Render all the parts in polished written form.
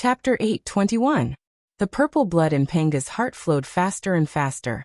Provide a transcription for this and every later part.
Chapter 8:21. The purple blood in Panga's heart flowed faster and faster,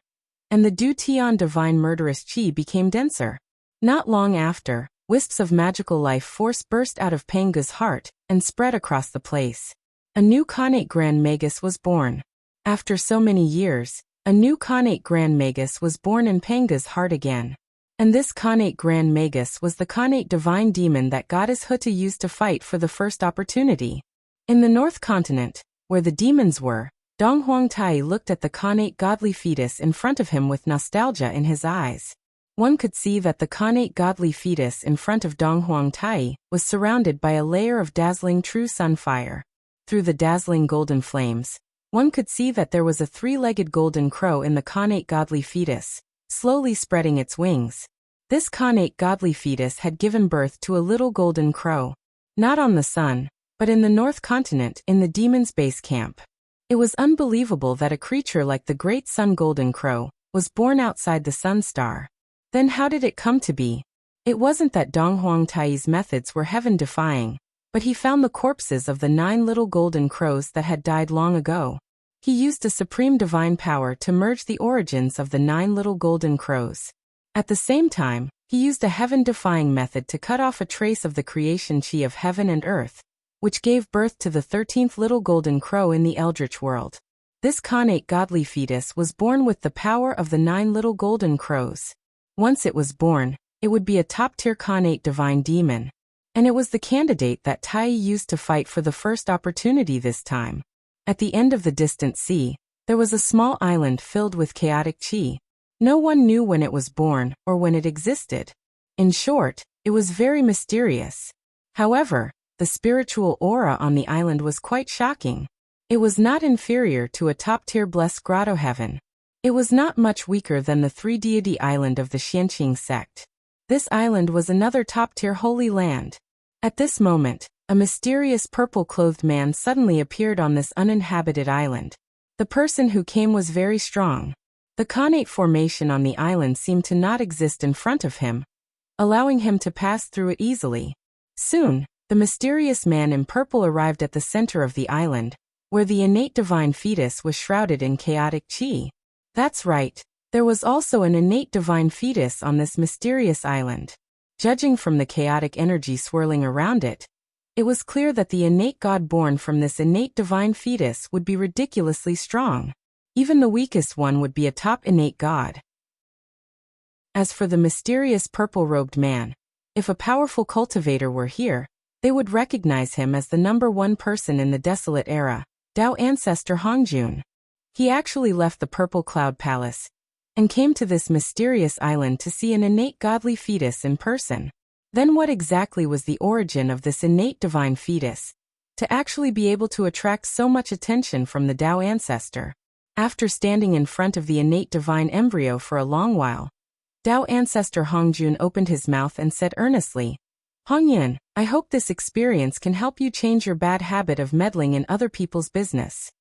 and the Dutian divine murderous chi became denser. Not long after, wisps of magical life force burst out of Panga's heart and spread across the place. A new Khanate Grand Magus was born. After so many years, a new Khanate Grand Magus was born in Panga's heart again. And this Khanate Grand Magus was the Khanate divine demon that goddess Huta used to fight for the first opportunity. In the North Continent, where the demons were, Dong Huangtai looked at the Khanate godly fetus in front of him with nostalgia in his eyes. One could see that the Khanate godly fetus in front of Dong Huangtai was surrounded by a layer of dazzling true sun fire. Through the dazzling golden flames, one could see that there was a three-legged golden crow in the Khanate godly fetus, slowly spreading its wings. This Khanate godly fetus had given birth to a little golden crow, not on the sun, but in the North Continent in the demon's base camp. It was unbelievable that a creature like the great sun golden crow was born outside the sun star. Then how did it come to be? It wasn't that Dong Huangtai's methods were heaven-defying, but he found the corpses of the 9 little golden crows that had died long ago. He used a supreme divine power to merge the origins of the 9 little golden crows. At the same time, he used a heaven-defying method to cut off a trace of the creation chi of heaven and earth, which gave birth to the 13th little golden crow in the eldritch world. This Khanate godly fetus was born with the power of the 9 little golden crows. Once it was born, it would be a top-tier Khanate divine demon. And it was the candidate that Tai used to fight for the first opportunity this time. At the end of the distant sea, there was a small island filled with chaotic chi. No one knew when it was born or when it existed. In short, it was very mysterious. However, the spiritual aura on the island was quite shocking. It was not inferior to a top-tier blessed grotto heaven. It was not much weaker than the 3-deity island of the Xianqing sect. This island was another top-tier holy land. At this moment, a mysterious purple-clothed man suddenly appeared on this uninhabited island. The person who came was very strong. The Khanate formation on the island seemed to not exist in front of him, allowing him to pass through it easily. Soon, the mysterious man in purple arrived at the center of the island, where the innate divine fetus was shrouded in chaotic chi. That's right, there was also an innate divine fetus on this mysterious island. Judging from the chaotic energy swirling around it, it was clear that the innate god born from this innate divine fetus would be ridiculously strong. Even the weakest one would be a top innate god. As for the mysterious purple-robed man, if a powerful cultivator were here, they would recognize him as the #1 person in the desolate era, Dao ancestor Hongjun. He actually left the Purple Cloud Palace and came to this mysterious island to see an innate godly fetus in person. Then what exactly was the origin of this innate divine fetus, to actually be able to attract so much attention from the Dao ancestor? After standing in front of the innate divine embryo for a long while, Dao ancestor Hongjun opened his mouth and said earnestly, "Hongyun, I hope this experience can help you change your bad habit of meddling in other people's business."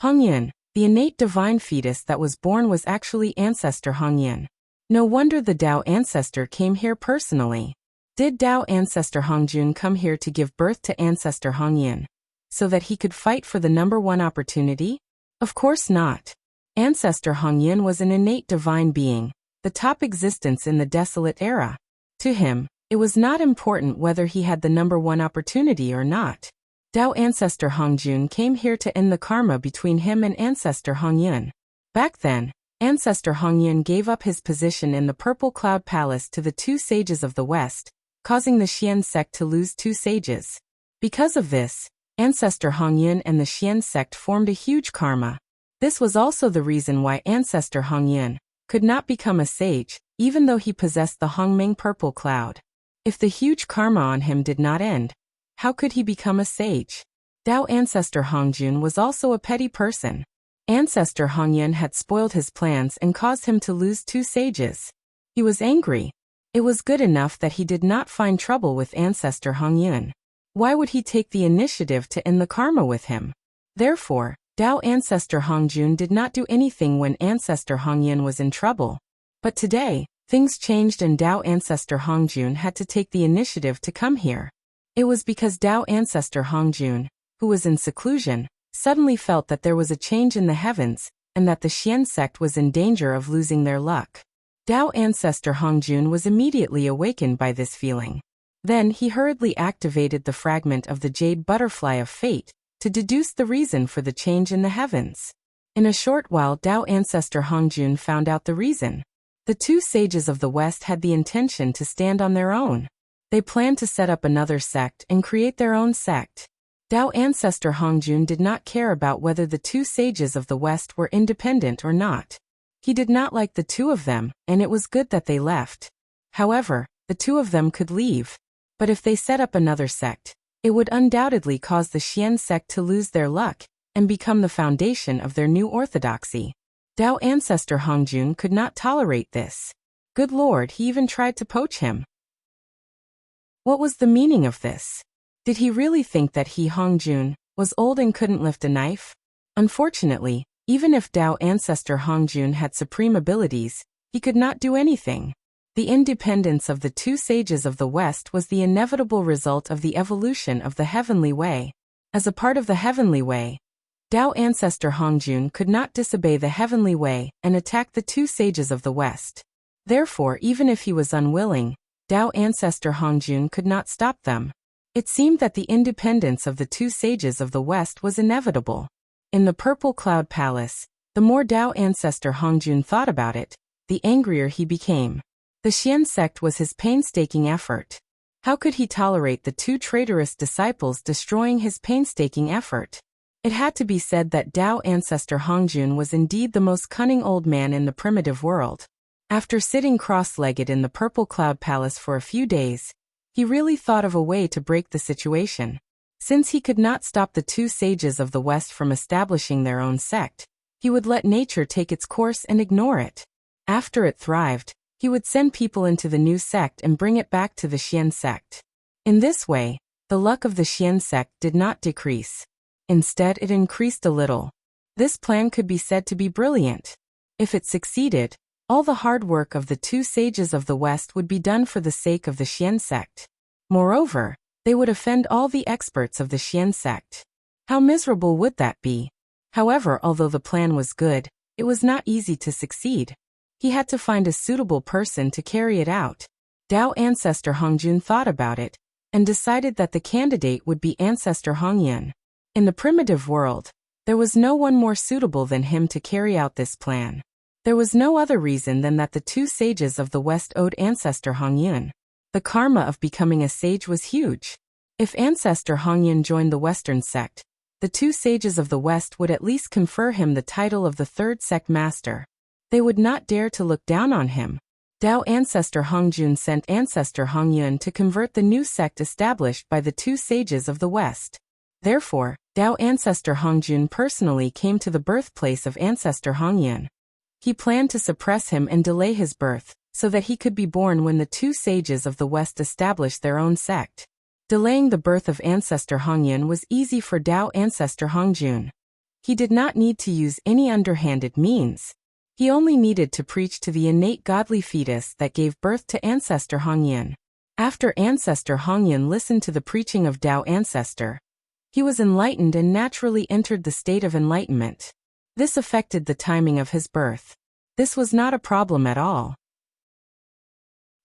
Hongyun, the innate divine fetus that was born, was actually ancestor Hongyun. No wonder the Dao ancestor came here personally. Did Dao ancestor Hongjun come here to give birth to ancestor Hongyun, so that he could fight for the #1 opportunity? Of course not. Ancestor Hongyun was an innate divine being, the top existence in the desolate era. To him, it was not important whether he had the #1 opportunity or not. Dao ancestor Hongjun came here to end the karma between him and ancestor Hongyun. Back then, ancestor Hongyun gave up his position in the Purple Cloud Palace to the 2 sages of the West, causing the Xian sect to lose 2 sages. Because of this, ancestor Hongyun and the Xian sect formed a huge karma. This was also the reason why ancestor Hongyun could not become a sage, even though he possessed the Hongming Purple Cloud. If the huge karma on him did not end, how could he become a sage? Dao ancestor Hongjun was also a petty person. Ancestor Hongyun had spoiled his plans and caused him to lose 2 sages. He was angry. It was good enough that he did not find trouble with ancestor Hongyun. Why would he take the initiative to end the karma with him? Therefore, Dao ancestor Hongjun did not do anything when ancestor Hongyun was in trouble. But today, things changed and Dao ancestor Hongjun had to take the initiative to come here. It was because Dao ancestor Hongjun who was in seclusion, suddenly felt that there was a change in the heavens, and that the Xian sect was in danger of losing their luck. Dao ancestor Hongjun was immediately awakened by this feeling. Then he hurriedly activated the fragment of the jade butterfly of fate to deduce the reason for the change in the heavens. In a short while, Dao ancestor Hongjun found out the reason. The two sages of the West had the intention to stand on their own. They planned to set up another sect and create their own sect. Dao ancestor Hongjun did not care about whether the two sages of the West were independent or not. He did not like the two of them, and it was good that they left. However, the two of them could leave. But if they set up another sect, it would undoubtedly cause the Xian sect to lose their luck and become the foundation of their new orthodoxy. Dao ancestor Hongjun could not tolerate this. Good Lord, he even tried to poach him. What was the meaning of this? Did he really think that he, Hongjun, was old and couldn't lift a knife? Unfortunately, even if Dao ancestor Hongjun had supreme abilities, he could not do anything. The independence of the two sages of the West was the inevitable result of the evolution of the heavenly way. As a part of the heavenly way, Dao ancestor Hongjun could not disobey the heavenly way and attack the two sages of the West. Therefore, even if he was unwilling, Dao ancestor Hongjun could not stop them. It seemed that the independence of the two sages of the West was inevitable. In the Purple Cloud Palace, the more Dao ancestor Hongjun thought about it, the angrier he became. The Xian sect was his painstaking effort. How could he tolerate the two traitorous disciples destroying his painstaking effort? It had to be said that Dao ancestor Hongjun was indeed the most cunning old man in the primitive world. After sitting cross-legged in the Purple Cloud Palace for a few days, he really thought of a way to break the situation. Since he could not stop the two sages of the West from establishing their own sect, he would let nature take its course and ignore it. After it thrived, he would send people into the new sect and bring it back to the Xian sect. In this way, the luck of the Xian sect did not decrease. Instead, it increased a little. This plan could be said to be brilliant. If it succeeded, all the hard work of the two sages of the West would be done for the sake of the Xian sect. Moreover, they would offend all the experts of the Xian sect. How miserable would that be? However, although the plan was good, it was not easy to succeed. He had to find a suitable person to carry it out. Dao ancestor Hongjun thought about it, and decided that the candidate would be ancestor Hongyun. In the primitive world, there was no one more suitable than him to carry out this plan. There was no other reason than that the two sages of the West owed ancestor Hongyun. The karma of becoming a sage was huge. If ancestor Hongyun joined the Western sect, the two sages of the West would at least confer him the title of the third sect master. They would not dare to look down on him. Dao ancestor Hongjun sent ancestor Hongyun to convert the new sect established by the two sages of the West. Therefore, Dao ancestor Hongjun personally came to the birthplace of ancestor Hongyun. He planned to suppress him and delay his birth, so that he could be born when the two sages of the West established their own sect. Delaying the birth of ancestor Hongyun was easy for Dao ancestor Hongjun. He did not need to use any underhanded means. He only needed to preach to the innate godly fetus that gave birth to ancestor Hongyun. After ancestor Hongyun listened to the preaching of Dao ancestor, he was enlightened and naturally entered the state of enlightenment. This affected the timing of his birth. This was not a problem at all.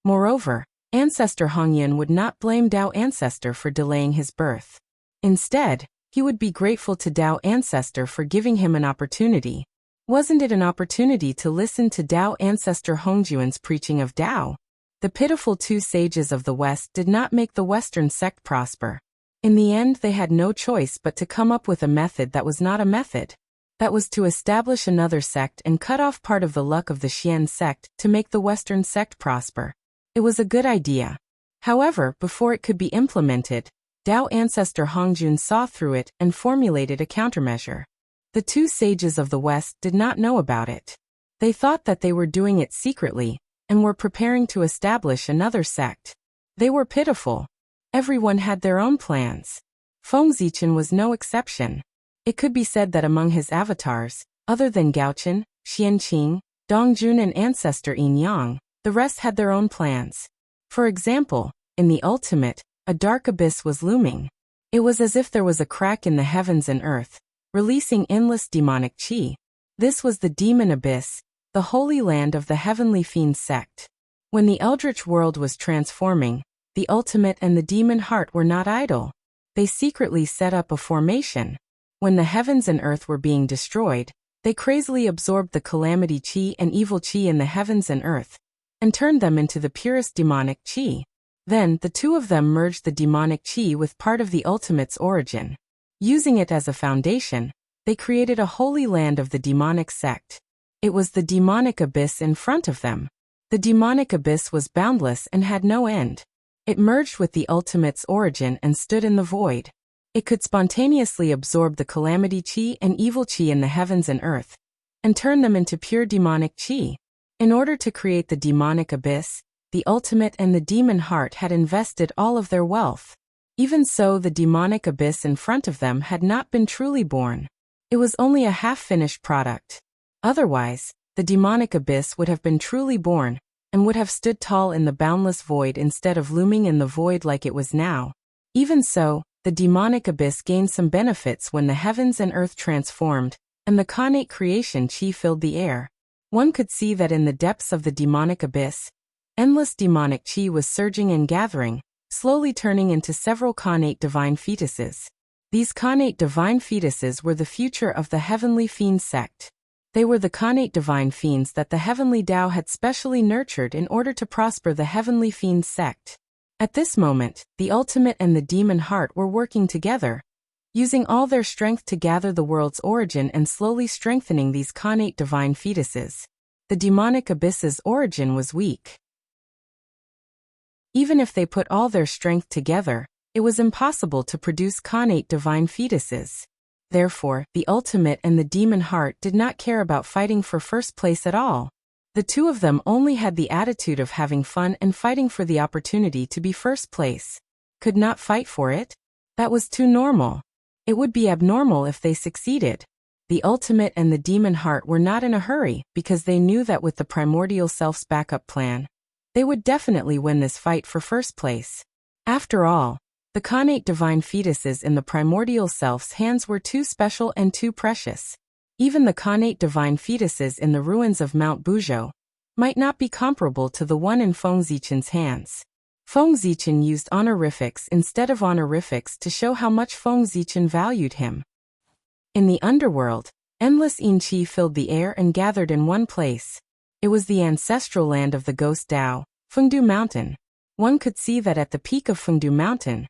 Moreover, ancestor Hongyun would not blame Dao ancestor for delaying his birth. Instead, he would be grateful to Dao ancestor for giving him an opportunity. Wasn't it an opportunity to listen to Dao ancestor Hongjun's preaching of Dao? The pitiful two sages of the West did not make the Western sect prosper. In the end, they had no choice but to come up with a method that was not a method. That was to establish another sect and cut off part of the luck of the Xian sect to make the Western sect prosper. It was a good idea. However, before it could be implemented, Dao ancestor Hongjun saw through it and formulated a countermeasure. The two sages of the West did not know about it. They thought that they were doing it secretly, and were preparing to establish another sect. They were pitiful. Everyone had their own plans. Feng Zichen was no exception. It could be said that among his avatars, other than Gaochen, Xianqing, Dongjun and ancestor Yin Yang, the rest had their own plans. For example, in the ultimate, a dark abyss was looming. It was as if there was a crack in the heavens and earth, releasing endless demonic chi. This was the demon abyss, the holy land of the heavenly fiend sect. When the eldritch world was transforming, the ultimate and the demon heart were not idle. They secretly set up a formation. When the heavens and earth were being destroyed, they crazily absorbed the calamity chi and evil chi in the heavens and earth, and turned them into the purest demonic chi. Then, the two of them merged the demonic chi with part of the ultimate's origin. Using it as a foundation, they created a holy land of the demonic sect. It was the demonic abyss in front of them. The demonic abyss was boundless and had no end. It merged with the ultimate's origin and stood in the void. It could spontaneously absorb the calamity chi and evil chi in the heavens and earth, and turn them into pure demonic chi. In order to create the demonic abyss, the ultimate and the demon heart had invested all of their wealth. Even so, the demonic abyss in front of them had not been truly born. It was only a half-finished product. Otherwise, the demonic abyss would have been truly born, and would have stood tall in the boundless void instead of looming in the void like it was now. Even so, the demonic abyss gained some benefits when the heavens and earth transformed, and the connate creation chi filled the air. One could see that in the depths of the demonic abyss, endless demonic chi was surging and gathering, slowly turning into several connate divine fetuses. These connate divine fetuses were the future of the heavenly fiend sect. They were the connate divine fiends that the heavenly Tao had specially nurtured in order to prosper the heavenly fiend sect. At this moment, the ultimate and the demon heart were working together, using all their strength to gather the world's origin and slowly strengthening these connate divine fetuses. The demonic abyss's origin was weak. Even if they put all their strength together, it was impossible to produce connate divine fetuses. Therefore, the ultimate and the demon heart did not care about fighting for first place at all. The two of them only had the attitude of having fun and fighting for the opportunity to be first place. Could not fight for it? That was too normal. It would be abnormal if they succeeded. The ultimate and the demon heart were not in a hurry because they knew that with the primordial self's backup plan, they would definitely win this fight for first place. After all, the connate divine fetuses in the primordial self's hands were too special and too precious. Even the connate divine fetuses in the ruins of Mount Buzhou might not be comparable to the one in Feng Zichen's hands. Feng Zichen used honorifics instead of honorifics to show how much Feng Zichen valued him. In the underworld, endless yin qi filled the air and gathered in one place. It was the ancestral land of the ghost Tao, Fengdu Mountain. One could see that at the peak of Fengdu Mountain,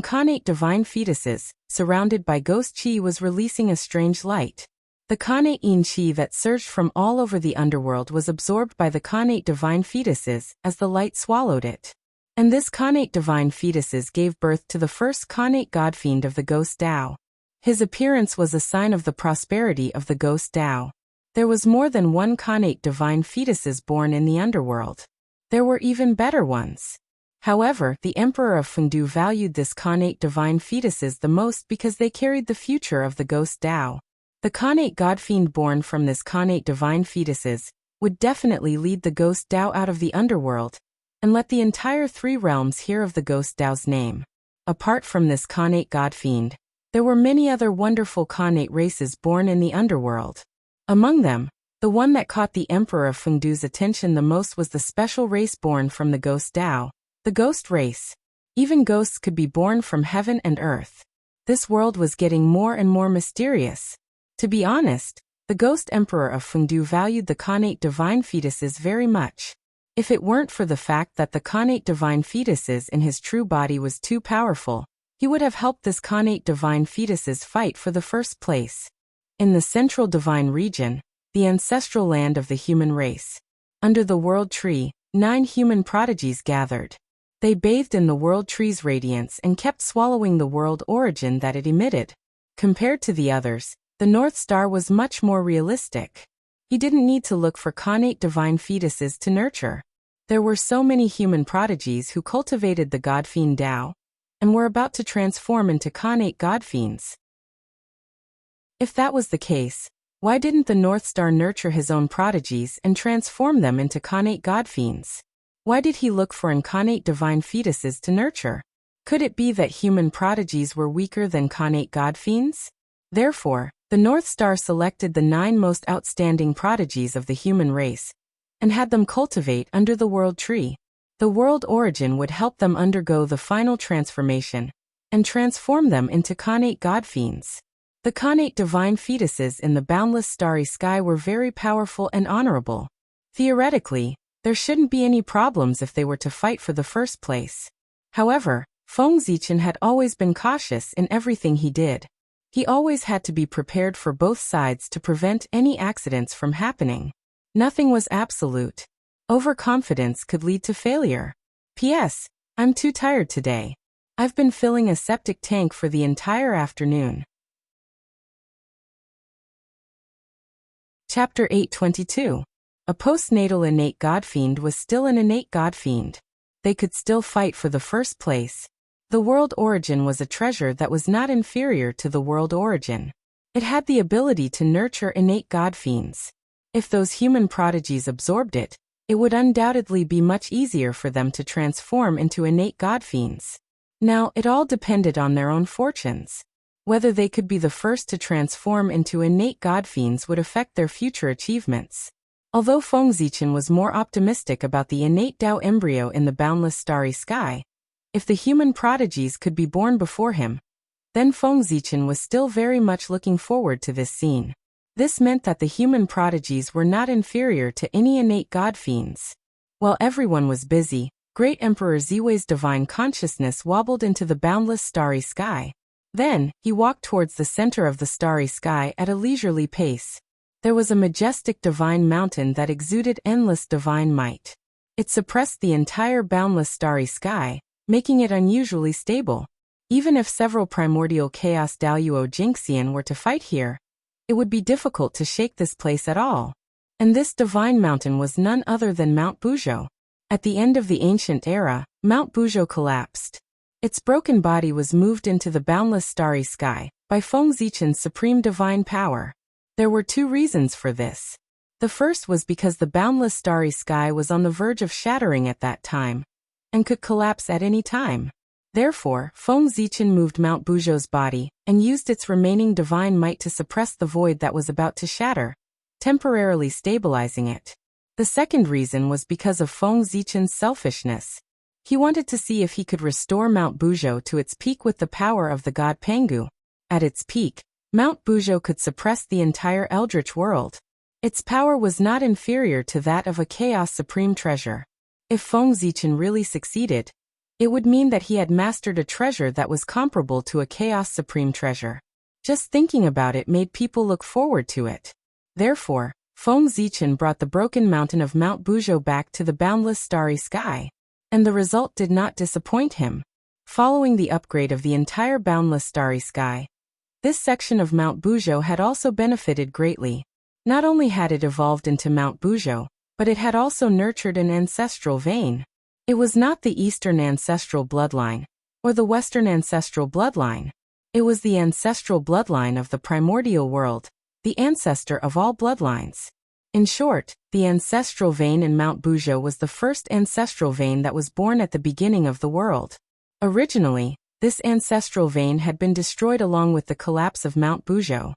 connate divine fetuses, surrounded by ghost qi, was releasing a strange light. The connate yin qi that surged from all over the underworld was absorbed by the connate divine fetuses as the light swallowed it. And this connate divine fetuses gave birth to the first connate godfiend of the ghost Tao. His appearance was a sign of the prosperity of the ghost Tao. There was more than one connate divine fetuses born in the underworld. There were even better ones. However, the Emperor of Fengdu valued this connate divine fetuses the most because they carried the future of the ghost Tao. The connate godfiend born from this connate divine fetuses would definitely lead the ghost Tao out of the underworld, and let the entire three realms hear of the ghost Tao's name. Apart from this connate godfiend, there were many other wonderful connate races born in the underworld. Among them, the one that caught the Emperor of Fengdu's attention the most was the special race born from the ghost Tao, the ghost race. Even ghosts could be born from heaven and earth. This world was getting more and more mysterious. To be honest, the ghost Emperor of Fengdu valued the connate divine fetuses very much. If it weren't for the fact that the connate divine fetuses in his true body was too powerful, he would have helped this connate divine fetuses fight for the first place. In the central divine region, the ancestral land of the human race, under the world tree, 9 human prodigies gathered. They bathed in the world tree's radiance and kept swallowing the world origin that it emitted. Compared to the others, the North Star was much more realistic. He didn't need to look for connate divine fetuses to nurture. There were so many human prodigies who cultivated the godfiend Tao, and were about to transform into connate godfiends. If that was the case, why didn't the North Star nurture his own prodigies and transform them into connate godfiends? Why did he look for incarnate divine fetuses to nurture? Could it be that human prodigies were weaker than Khanate god-fiends? Therefore, the North Star selected the 9 most outstanding prodigies of the human race and had them cultivate under the world tree. The world origin would help them undergo the final transformation and transform them into Khanate god-fiends. The Khanate divine fetuses in the boundless starry sky were very powerful and honorable. Theoretically, there shouldn't be any problems if they were to fight for the first place. However, Feng Zichen had always been cautious in everything he did. He always had to be prepared for both sides to prevent any accidents from happening. Nothing was absolute. Overconfidence could lead to failure. P.S. I'm too tired today. I've been filling a septic tank for the entire afternoon. Chapter 822. A postnatal innate godfiend was still an innate godfiend. They could still fight for the first place. The world origin was a treasure that was not inferior to the world origin. It had the ability to nurture innate godfiends. If those human prodigies absorbed it, it would undoubtedly be much easier for them to transform into innate godfiends. Now, it all depended on their own fortunes. Whether they could be the first to transform into innate godfiends would affect their future achievements. Although Feng Zichen was more optimistic about the innate Tao embryo in the boundless starry sky, if the human prodigies could be born before him, then Feng Zichen was still very much looking forward to this scene. This meant that the human prodigies were not inferior to any innate godfiends. While everyone was busy, Great Emperor Ziwei's divine consciousness wobbled into the boundless starry sky. Then, he walked towards the center of the starry sky at a leisurely pace. There was a majestic divine mountain that exuded endless divine might. It suppressed the entire boundless starry sky, making it unusually stable. Even if several primordial chaos Daluo Jinxian were to fight here, it would be difficult to shake this place at all. And this divine mountain was none other than Mount Buzhou. At the end of the ancient era, Mount Buzhou collapsed. Its broken body was moved into the boundless starry sky by Feng Zichen's supreme divine power. There were 2 reasons for this. The first was because the boundless starry sky was on the verge of shattering at that time, and could collapse at any time. Therefore, Feng Zichen moved Mount Buzhou's body and used its remaining divine might to suppress the void that was about to shatter, temporarily stabilizing it. The second reason was because of Feng Zichen's selfishness. He wanted to see if he could restore Mount Buzhou to its peak with the power of the god Pangu. At its peak, Mount Buzhou could suppress the entire eldritch world. Its power was not inferior to that of a Chaos Supreme Treasure. If Feng Zichen really succeeded, it would mean that he had mastered a treasure that was comparable to a Chaos Supreme Treasure. Just thinking about it made people look forward to it. Therefore, Feng Zichen brought the broken mountain of Mount Buzhou back to the boundless starry sky. And the result did not disappoint him. Following the upgrade of the entire boundless starry sky, this section of Mount Buzhou had also benefited greatly. Not only had it evolved into Mount Buzhou, but it had also nurtured an ancestral vein. It was not the Eastern ancestral bloodline, or the Western ancestral bloodline. It was the ancestral bloodline of the primordial world, the ancestor of all bloodlines. In short, the ancestral vein in Mount Buzhou was the first ancestral vein that was born at the beginning of the world. Originally, this ancestral vein had been destroyed along with the collapse of Mount Buzhou.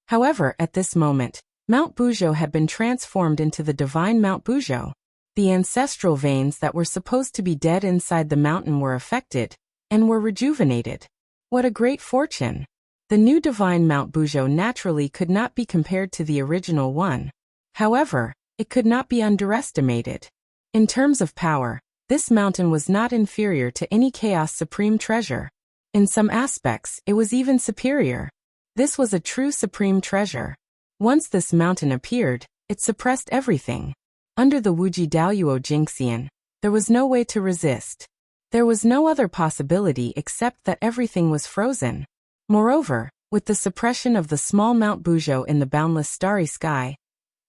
However, at this moment, Mount Buzhou had been transformed into the divine Mount Buzhou. The ancestral veins that were supposed to be dead inside the mountain were affected, and were rejuvenated. What a great fortune! The new divine Mount Buzhou naturally could not be compared to the original one. However, it could not be underestimated. In terms of power, this mountain was not inferior to any Chaos Supreme Treasure. In some aspects, it was even superior. This was a true supreme treasure. Once this mountain appeared, it suppressed everything. Under the Wuji Daluo Jinxian, there was no way to resist. There was no other possibility except that everything was frozen. Moreover, with the suppression of the small Mount Buzhou in the boundless starry sky,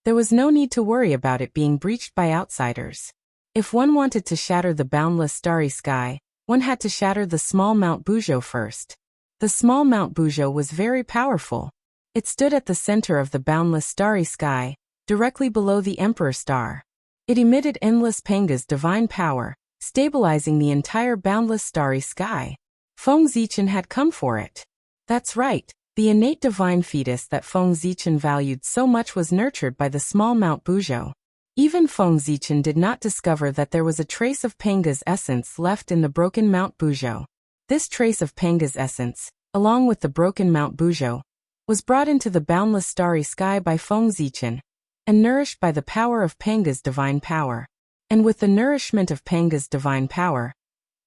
there was no need to worry about it being breached by outsiders. If one wanted to shatter the boundless starry sky, one had to shatter the small Mount Buzhou first. The small Mount Buzhou was very powerful. It stood at the center of the boundless starry sky, directly below the Emperor Star. It emitted endless Panga's divine power, stabilizing the entire boundless starry sky. Feng Zichen had come for it. That's right, the innate divine fetus that Feng Zichen valued so much was nurtured by the small Mount Buzhou. Even Feng Zichen did not discover that there was a trace of Panga's essence left in the broken Mount Buzhou. This trace of Panga's essence, along with the broken Mount Buzhou, was brought into the boundless starry sky by Feng Zichen, and nourished by the power of Panga's divine power. And with the nourishment of Panga's divine power,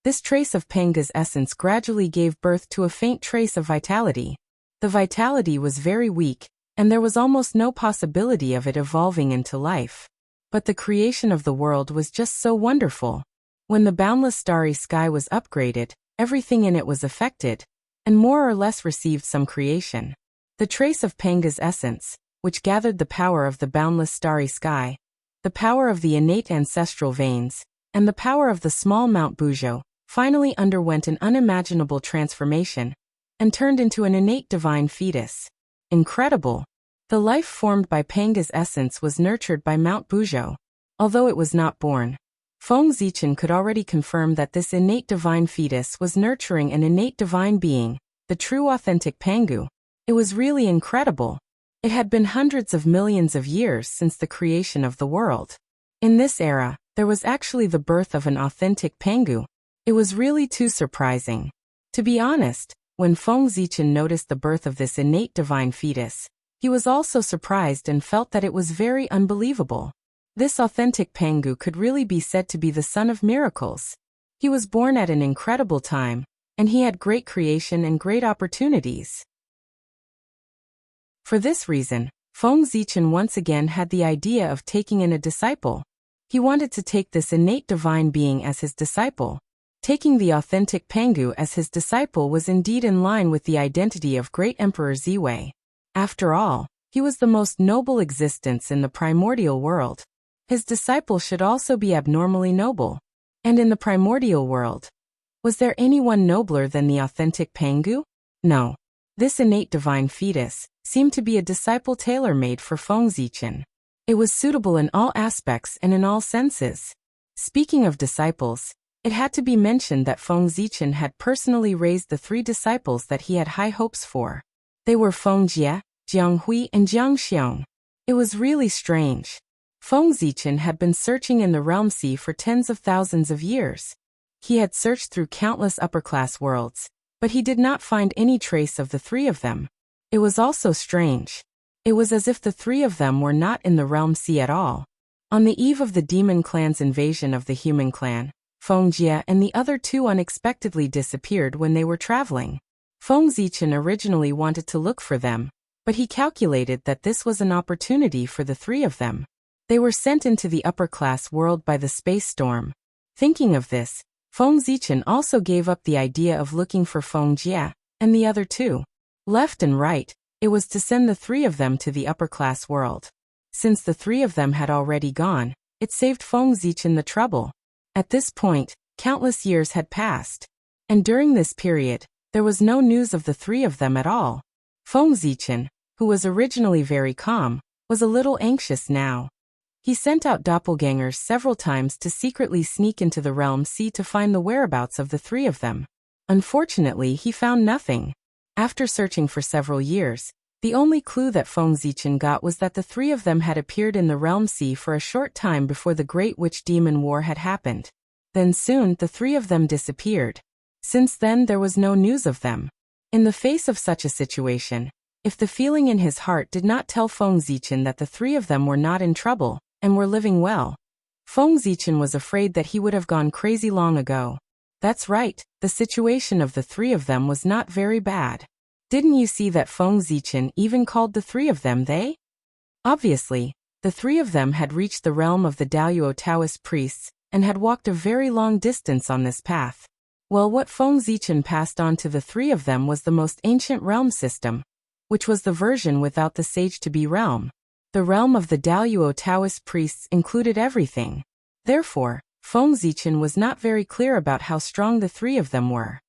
this trace of Panga's essence gradually gave birth to a faint trace of vitality. The vitality was very weak, and there was almost no possibility of it evolving into life. But the creation of the world was just so wonderful. When the boundless starry sky was upgraded, everything in it was affected, and more or less received some creation. The trace of Panga's essence, which gathered the power of the boundless starry sky, the power of the innate ancestral veins, and the power of the small Mount Buzhou, finally underwent an unimaginable transformation, and turned into an innate divine fetus. Incredible! The life formed by Panga's essence was nurtured by Mount Buzhou. Although it was not born, Feng Zichen could already confirm that this innate divine fetus was nurturing an innate divine being, the true authentic Pangu. It was really incredible. It had been hundreds of millions of years since the creation of the world. In this era, there was actually the birth of an authentic Pangu. It was really too surprising. To be honest, when Feng Zichen noticed the birth of this innate divine fetus, he was also surprised and felt that it was very unbelievable. This authentic Pangu could really be said to be the son of miracles. He was born at an incredible time, and he had great creation and great opportunities. For this reason, Feng Zichen once again had the idea of taking in a disciple. He wanted to take this innate divine being as his disciple. Taking the authentic Pangu as his disciple was indeed in line with the identity of great Emperor Ziwei. After all, he was the most noble existence in the primordial world. His disciple should also be abnormally noble. And in the primordial world, was there anyone nobler than the authentic Pangu? No. This innate divine fetus seemed to be a disciple tailor-made for Feng Zichen. It was suitable in all aspects and in all senses. Speaking of disciples, it had to be mentioned that Feng Zichen had personally raised the 3 disciples that he had high hopes for. They were Feng Jie, Jiang Hui, and Jiang Xiong. It was really strange. Feng Zichen had been searching in the realm sea for tens of thousands of years. He had searched through countless upper-class worlds, but he did not find any trace of the 3 of them. It was also strange. It was as if the 3 of them were not in the realm sea at all. On the eve of the demon clan's invasion of the human clan, Feng Jie and the other 2 unexpectedly disappeared when they were traveling. Feng Zichen originally wanted to look for them, but he calculated that this was an opportunity for the 3 of them. They were sent into the upper-class world by the space storm. Thinking of this, Feng Zichen also gave up the idea of looking for Feng Jie and the other 2. Left and right, it was to send the 3 of them to the upper-class world. Since the 3 of them had already gone, it saved Feng Zichen the trouble. At this point, countless years had passed. And during this period, there was no news of the 3 of them at all. Feng Zichen, who was originally very calm, was a little anxious now. He sent out doppelgangers several times to secretly sneak into the realm sea to find the whereabouts of the 3 of them. Unfortunately, he found nothing. After searching for several years, the only clue that Feng Zichen got was that the 3 of them had appeared in the realm sea for a short time before the Great Witch Demon War had happened. Then soon the 3 of them disappeared. Since then there was no news of them. In the face of such a situation, if the feeling in his heart did not tell Feng Zichen that the 3 of them were not in trouble, and were living well, Feng Zichen was afraid that he would have gone crazy long ago. That's right, the situation of the 3 of them was not very bad. Didn't you see that Feng Zichen even called the 3 of them they? Obviously, the 3 of them had reached the realm of the Daoyuo Taoist priests, and had walked a very long distance on this path. Well, what Feng Zichen passed on to the 3 of them was the most ancient realm system, which was the version without the sage-to-be realm. The realm of the Daoyuo Taoist priests included everything. Therefore, Feng Zichen was not very clear about how strong the 3 of them were.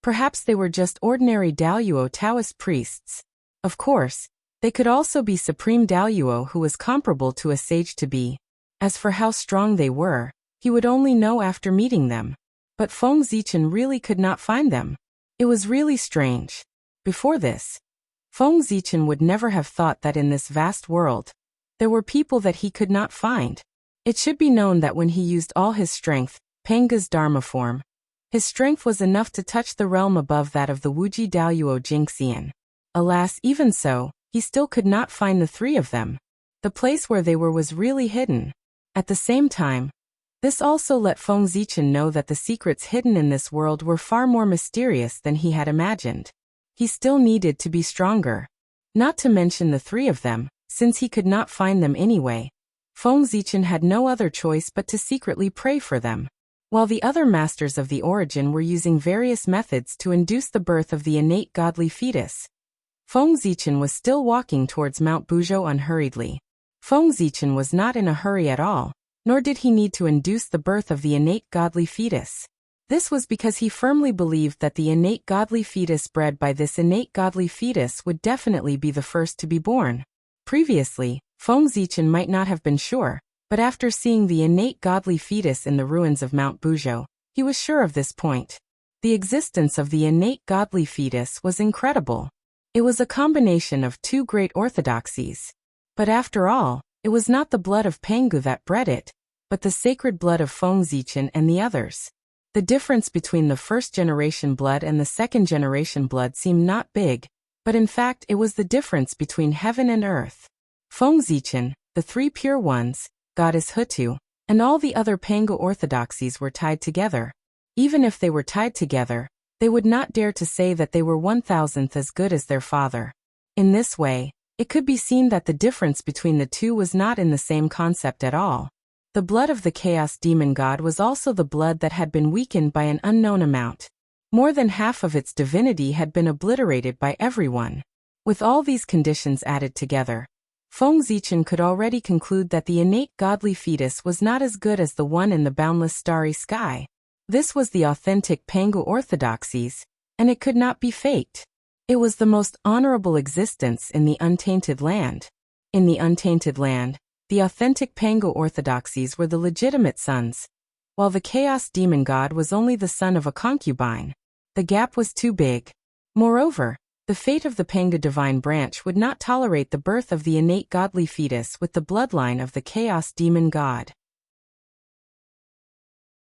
Perhaps they were just ordinary Daoyuo Taoist priests. Of course, they could also be Supreme Daoyuo who was comparable to a sage-to-be. As for how strong they were, he would only know after meeting them. But Feng Zichen really could not find them. It was really strange. Before this, Feng Zichen would never have thought that in this vast world, there were people that he could not find. It should be known that when he used all his strength, Panga's Dharma form, his strength was enough to touch the realm above that of the Wuji Daoyuo Jingxian. Alas, even so, he still could not find the three of them. The place where they were was really hidden. At the same time, this also let Feng Zichen know that the secrets hidden in this world were far more mysterious than he had imagined. He still needed to be stronger. Not to mention the three of them, since he could not find them anyway. Feng Zichen had no other choice but to secretly pray for them. While the other masters of the origin were using various methods to induce the birth of the innate godly fetus, Feng Zichen was still walking towards Mount Buzhou unhurriedly. Feng Zichen was not in a hurry at all, nor did he need to induce the birth of the innate godly fetus. This was because he firmly believed that the innate godly fetus bred by this innate godly fetus would definitely be the first to be born. Previously, Feng Zichen might not have been sure, but after seeing the innate godly fetus in the ruins of Mount Buzhou, he was sure of this point. The existence of the innate godly fetus was incredible. It was a combination of two great orthodoxies. But after all, it was not the blood of Pangu that bred it, but the sacred blood of Feng Zichen and the others. The difference between the first-generation blood and the second-generation blood seemed not big, but in fact it was the difference between heaven and earth. Feng Zichen, the three pure ones, Goddess Hutu, and all the other Pangu orthodoxies were tied together. Even if they were tied together, they would not dare to say that they were 1,000th as good as their father. In this way, it could be seen that the difference between the two was not in the same concept at all. The blood of the Chaos Demon God was also the blood that had been weakened by an unknown amount. More than half of its divinity had been obliterated by everyone. With all these conditions added together, Feng Zichen could already conclude that the innate godly fetus was not as good as the one in the boundless starry sky. This was the authentic Pangu orthodoxies, and it could not be faked. It was the most honorable existence in the untainted land. In the untainted land, the authentic Pangu orthodoxies were the legitimate sons, while the Chaos Demon God was only the son of a concubine. The gap was too big. Moreover, the fate of the Pangu divine branch would not tolerate the birth of the innate godly fetus with the bloodline of the Chaos Demon God.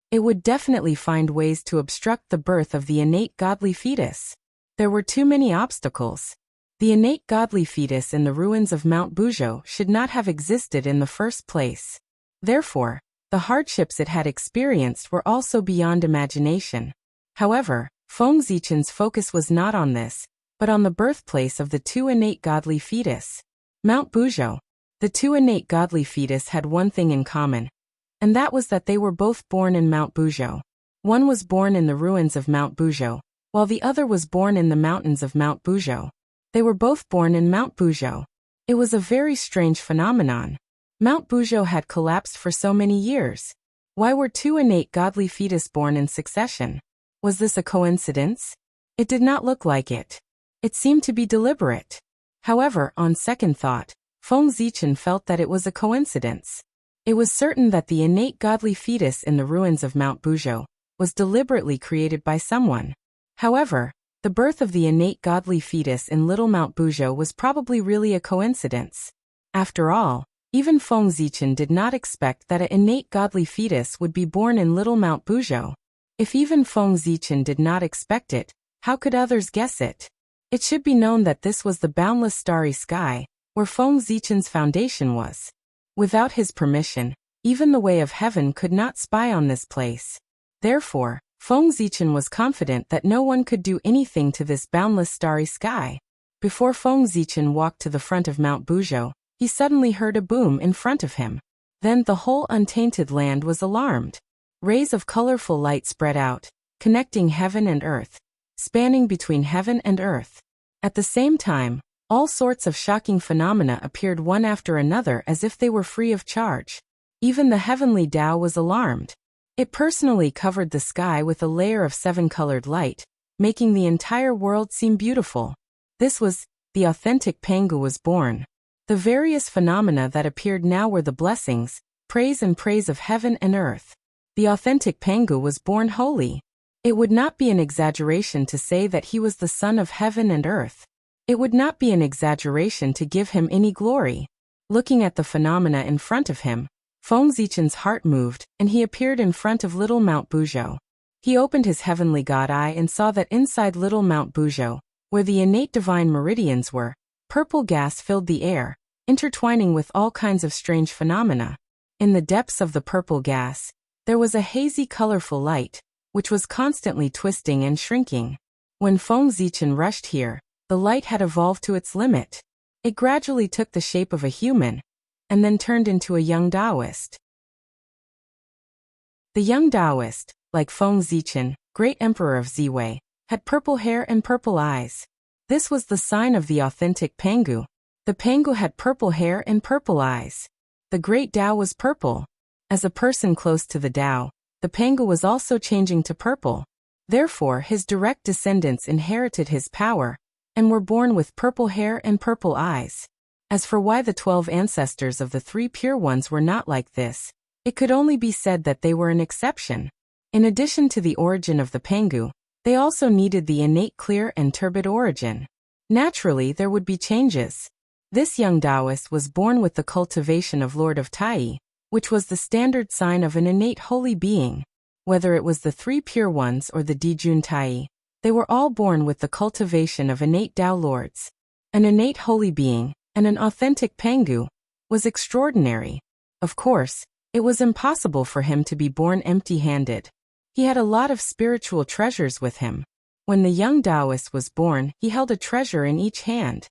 It would definitely find ways to obstruct the birth of the innate godly fetus. There were too many obstacles. The innate godly fetus in the ruins of Mount Buzhou should not have existed in the first place. Therefore, the hardships it had experienced were also beyond imagination. However, Feng Zichen's focus was not on this, but on the birthplace of the two innate godly fetus. Mount Buzhou. The two innate godly fetus had one thing in common, and that was that they were both born in Mount Buzhou. One was born in the ruins of Mount Buzhou, while the other was born in the mountains of Mount Buzhou. They were both born in Mount Buzhou. It was a very strange phenomenon. Mount Buzhou had collapsed for so many years. Why were two innate godly fetus born in succession? Was this a coincidence? It did not look like it. It seemed to be deliberate. However, on second thought, Feng Zichen felt that it was a coincidence. It was certain that the innate godly fetus in the ruins of Mount Buzhou was deliberately created by someone. However, the birth of the innate godly fetus in Little Mount Buzhou was probably really a coincidence. After all, even Feng Zichen did not expect that an innate godly fetus would be born in Little Mount Buzhou. If even Feng Zichen did not expect it, how could others guess it? It should be known that this was the boundless starry sky, where Feng Zichen's foundation was. Without his permission, even the way of heaven could not spy on this place. Therefore, Feng Zichen was confident that no one could do anything to this boundless starry sky. Before Feng Zichen walked to the front of Mount Buzhou, he suddenly heard a boom in front of him. Then the whole untainted land was alarmed. Rays of colorful light spread out, connecting heaven and earth, spanning between heaven and earth. At the same time, all sorts of shocking phenomena appeared one after another as if they were free of charge. Even the heavenly Tao was alarmed. It personally covered the sky with a layer of seven-colored light, making the entire world seem beautiful. This was, the authentic Pangu was born. The various phenomena that appeared now were the blessings, praise and praise of heaven and earth. The authentic Pangu was born holy. It would not be an exaggeration to say that he was the son of heaven and earth. It would not be an exaggeration to give him any glory. Looking at the phenomena in front of him, Feng Zichen's heart moved, and he appeared in front of little Mount Buzhou. He opened his heavenly god eye and saw that inside little Mount Buzhou, where the innate divine meridians were, purple gas filled the air, intertwining with all kinds of strange phenomena. In the depths of the purple gas, there was a hazy colorful light, which was constantly twisting and shrinking. When Feng Zichen rushed here, the light had evolved to its limit. It gradually took the shape of a human, and then turned into a young Taoist. The young Taoist, like Feng Zichen, great emperor of Ziwei, had purple hair and purple eyes. This was the sign of the authentic Pangu. The Pangu had purple hair and purple eyes. The great Tao was purple. As a person close to the Tao, the Pangu was also changing to purple. Therefore, his direct descendants inherited his power, and were born with purple hair and purple eyes. As for why the 12 ancestors of the 3 pure ones were not like this, it could only be said that they were an exception. In addition to the origin of the Pangu, they also needed the innate clear and turbid origin. Naturally, there would be changes. This young Taoist was born with the cultivation of Lord of Tai, which was the standard sign of an innate holy being. Whether it was the 3 pure ones or the Dijun Tai, they were all born with the cultivation of innate Tao lords. An innate holy being, and an authentic Pangu, was extraordinary. Of course, it was impossible for him to be born empty-handed. He had a lot of spiritual treasures with him. When the young Taoist was born, he held a treasure in each hand.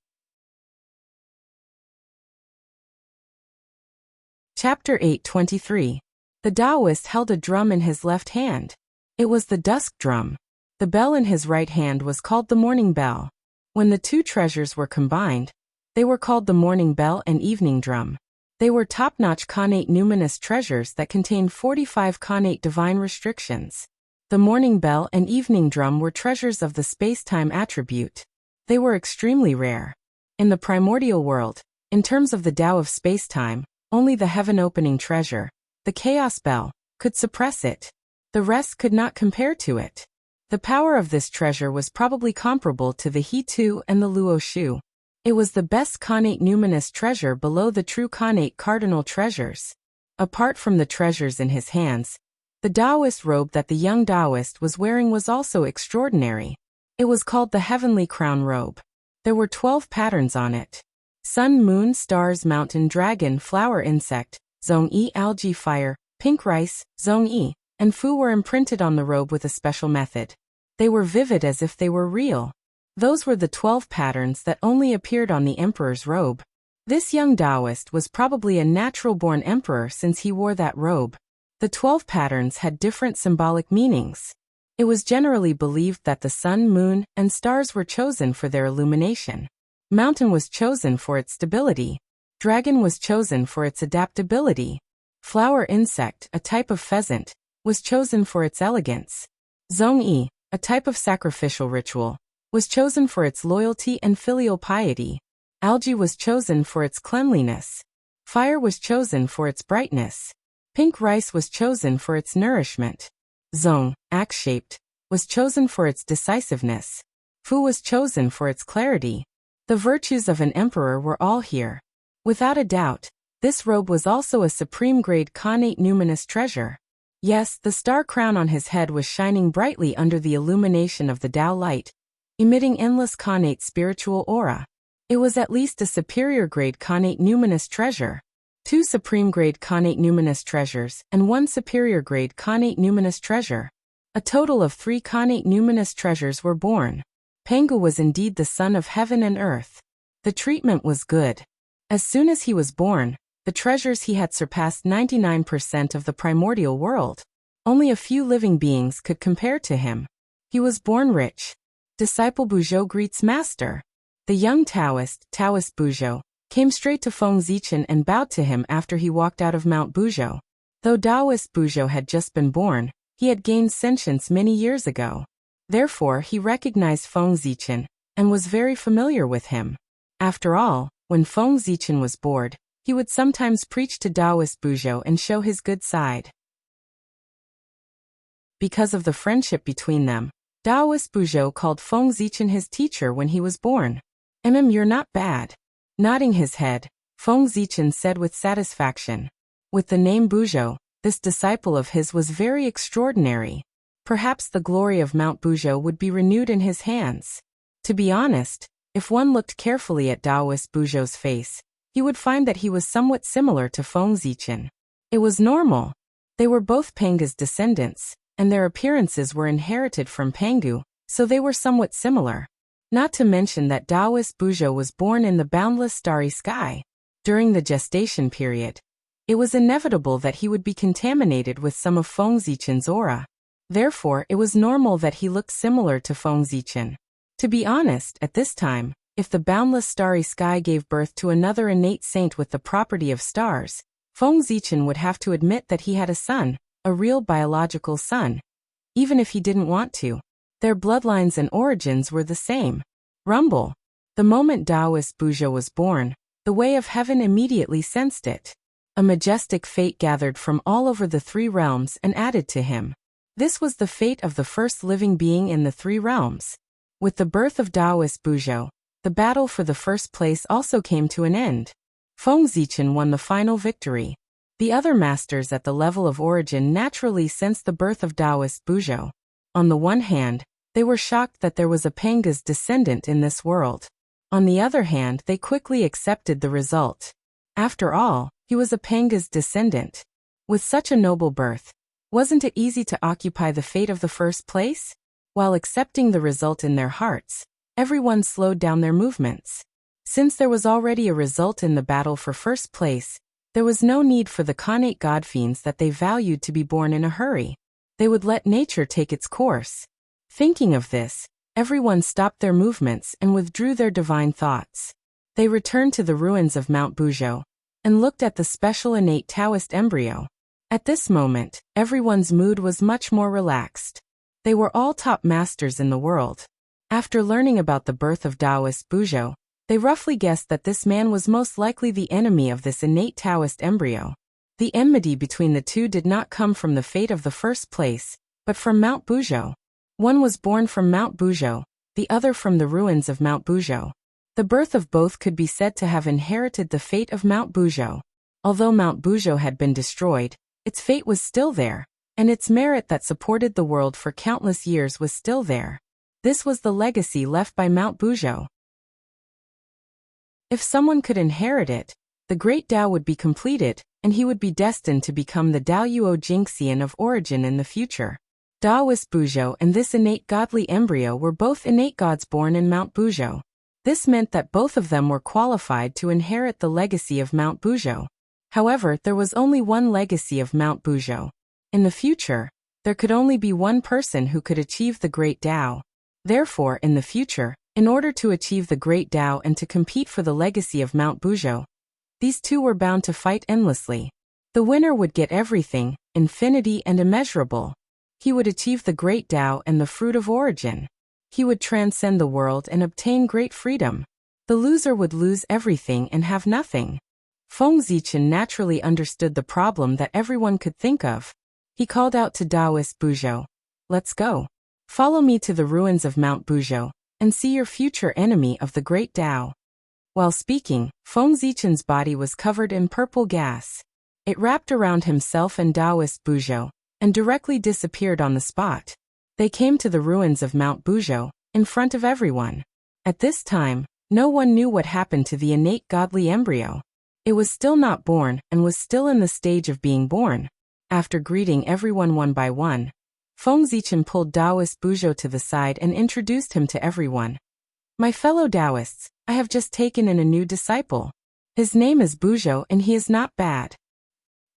Chapter 8:23. The Taoist held a drum in his left hand. It was the dusk drum. The bell in his right hand was called the morning bell. When the 2 treasures were combined, they were called the morning bell and evening drum. They were top-notch connate numinous treasures that contained 45 connate divine restrictions. The morning bell and evening drum were treasures of the space-time attribute. They were extremely rare. In the primordial world, in terms of the Tao of space-time, only the heaven-opening treasure, the chaos bell, could suppress it. The rest could not compare to it. The power of this treasure was probably comparable to the He-Tu and the Luo Shu. It was the best connate numinous treasure below the true connate cardinal treasures. Apart from the treasures in his hands, the Taoist robe that the young Taoist was wearing was also extraordinary. It was called the Heavenly Crown Robe. There were 12 patterns on it. Sun, moon, stars, mountain, dragon, flower, insect, zhong-yi, algae, fire, pink rice, zhong-yi, and fu were imprinted on the robe with a special method. They were vivid as if they were real. Those were the 12 patterns that only appeared on the emperor's robe. This young Taoist was probably a natural-born emperor since he wore that robe. The 12 patterns had different symbolic meanings. It was generally believed that the sun, moon, and stars were chosen for their illumination. Mountain was chosen for its stability. Dragon was chosen for its adaptability. Flower insect, a type of pheasant, was chosen for its elegance. Zhong-yi, a type of sacrificial ritual, was chosen for its loyalty and filial piety. Algae was chosen for its cleanliness. Fire was chosen for its brightness. Pink rice was chosen for its nourishment. Zong, axe-shaped, was chosen for its decisiveness. Fu was chosen for its clarity. The virtues of an emperor were all here. Without a doubt, this robe was also a supreme-grade connate numinous treasure. Yes, the star crown on his head was shining brightly under the illumination of the Tao light, emitting endless connate spiritual aura. It was at least a superior-grade connate numinous treasure. 2 supreme-grade connate numinous treasures and 1 superior-grade connate numinous treasure. A total of 3 connate numinous treasures were born. Pangu was indeed the son of heaven and earth. The treatment was good. As soon as he was born, the treasures he had surpassed 99% of the primordial world. Only a few living beings could compare to him. He was born rich. Disciple Buzhou greets master. The young Taoist Buzhou, came straight to Feng Zichen and bowed to him after he walked out of Mount Buzhou. Though Taoist Buzhou had just been born, he had gained sentience many years ago. Therefore, he recognized Feng Zichen, and was very familiar with him. After all, when Feng Zichen was bored, He would sometimes preach to Taoist Buzhou and show his good side. Because of the friendship between them, Taoist Buzhou called Feng Zichen his teacher when he was born. You're not bad. Nodding his head, Feng Zichen said with satisfaction. With the name Buzhou, this disciple of his was very extraordinary. Perhaps the glory of Mount Buzhou would be renewed in his hands. To be honest, if one looked carefully at Taoist Buzhou's face, he would find that he was somewhat similar to Feng Zichen. It was normal. They were both Panga's descendants, and their appearances were inherited from Pangu, so they were somewhat similar. Not to mention that Taoist Buzhou was born in the boundless starry sky. During the gestation period, it was inevitable that he would be contaminated with some of Feng Zichen's aura. Therefore, it was normal that he looked similar to Feng Zichen. To be honest, at this time, if the boundless starry sky gave birth to another innate saint with the property of stars, Feng Zichen would have to admit that he had a son, a real biological son. Even if he didn't want to. Their bloodlines and origins were the same. Rumble. The moment Taoist Buzhou was born, the way of heaven immediately sensed it. A majestic fate gathered from all over the three realms and added to him. This was the fate of the first living being in the three realms. With the birth of Taoist Buzhou, the battle for the first place also came to an end. Feng Zichen won the final victory. The other masters at the level of origin naturally sensed the birth of Taoist Buzhou. On the one hand, they were shocked that there was a Panga's descendant in this world. On the other hand, they quickly accepted the result. After all, he was a Panga's descendant. With such a noble birth, wasn't it easy to occupy the fate of the first place? While accepting the result in their hearts, everyone slowed down their movements. Since there was already a result in the battle for first place, there was no need for the connate godfiends that they valued to be born in a hurry. They would let nature take its course. Thinking of this, everyone stopped their movements and withdrew their divine thoughts. They returned to the ruins of Mount Buzhou and looked at the special innate Taoist embryo. At this moment, everyone's mood was much more relaxed. They were all top masters in the world. After learning about the birth of Taoist Buzhou, they roughly guessed that this man was most likely the enemy of this innate Taoist embryo. The enmity between the two did not come from the fate of the first place, but from Mount Buzhou. One was born from Mount Buzhou, the other from the ruins of Mount Buzhou. The birth of both could be said to have inherited the fate of Mount Buzhou. Although Mount Buzhou had been destroyed, its fate was still there, and its merit that supported the world for countless years was still there. This was the legacy left by Mount Buzhou. If someone could inherit it, the great Tao would be completed, and he would be destined to become the Daoyuo Jingxian of origin in the future. Taoist Buzhou and this innate godly embryo were both innate gods born in Mount Buzhou. This meant that both of them were qualified to inherit the legacy of Mount Buzhou. However, there was only one legacy of Mount Buzhou. In the future, there could only be one person who could achieve the Great Tao. Therefore, in the future, in order to achieve the Great Tao and to compete for the legacy of Mount Buzhou, these two were bound to fight endlessly. The winner would get everything, infinity and immeasurable. He would achieve the Great Tao and the fruit of origin. He would transcend the world and obtain great freedom. The loser would lose everything and have nothing. Feng Zichen naturally understood the problem that everyone could think of. He called out to Taoist Buzhou, "Let's go. Follow me to the ruins of Mount Buzhou, and see your future enemy of the Great Tao." While speaking, Feng Zichen's body was covered in purple gas. It wrapped around himself and Taoist Buzhou, and directly disappeared on the spot. They came to the ruins of Mount Buzhou, in front of everyone. At this time, no one knew what happened to the innate godly embryo. It was still not born and was still in the stage of being born. After greeting everyone one by one, Feng Zichen pulled Taoist Buzhou to the side and introduced him to everyone. "My fellow Taoists, I have just taken in a new disciple. His name is Buzhou and he is not bad.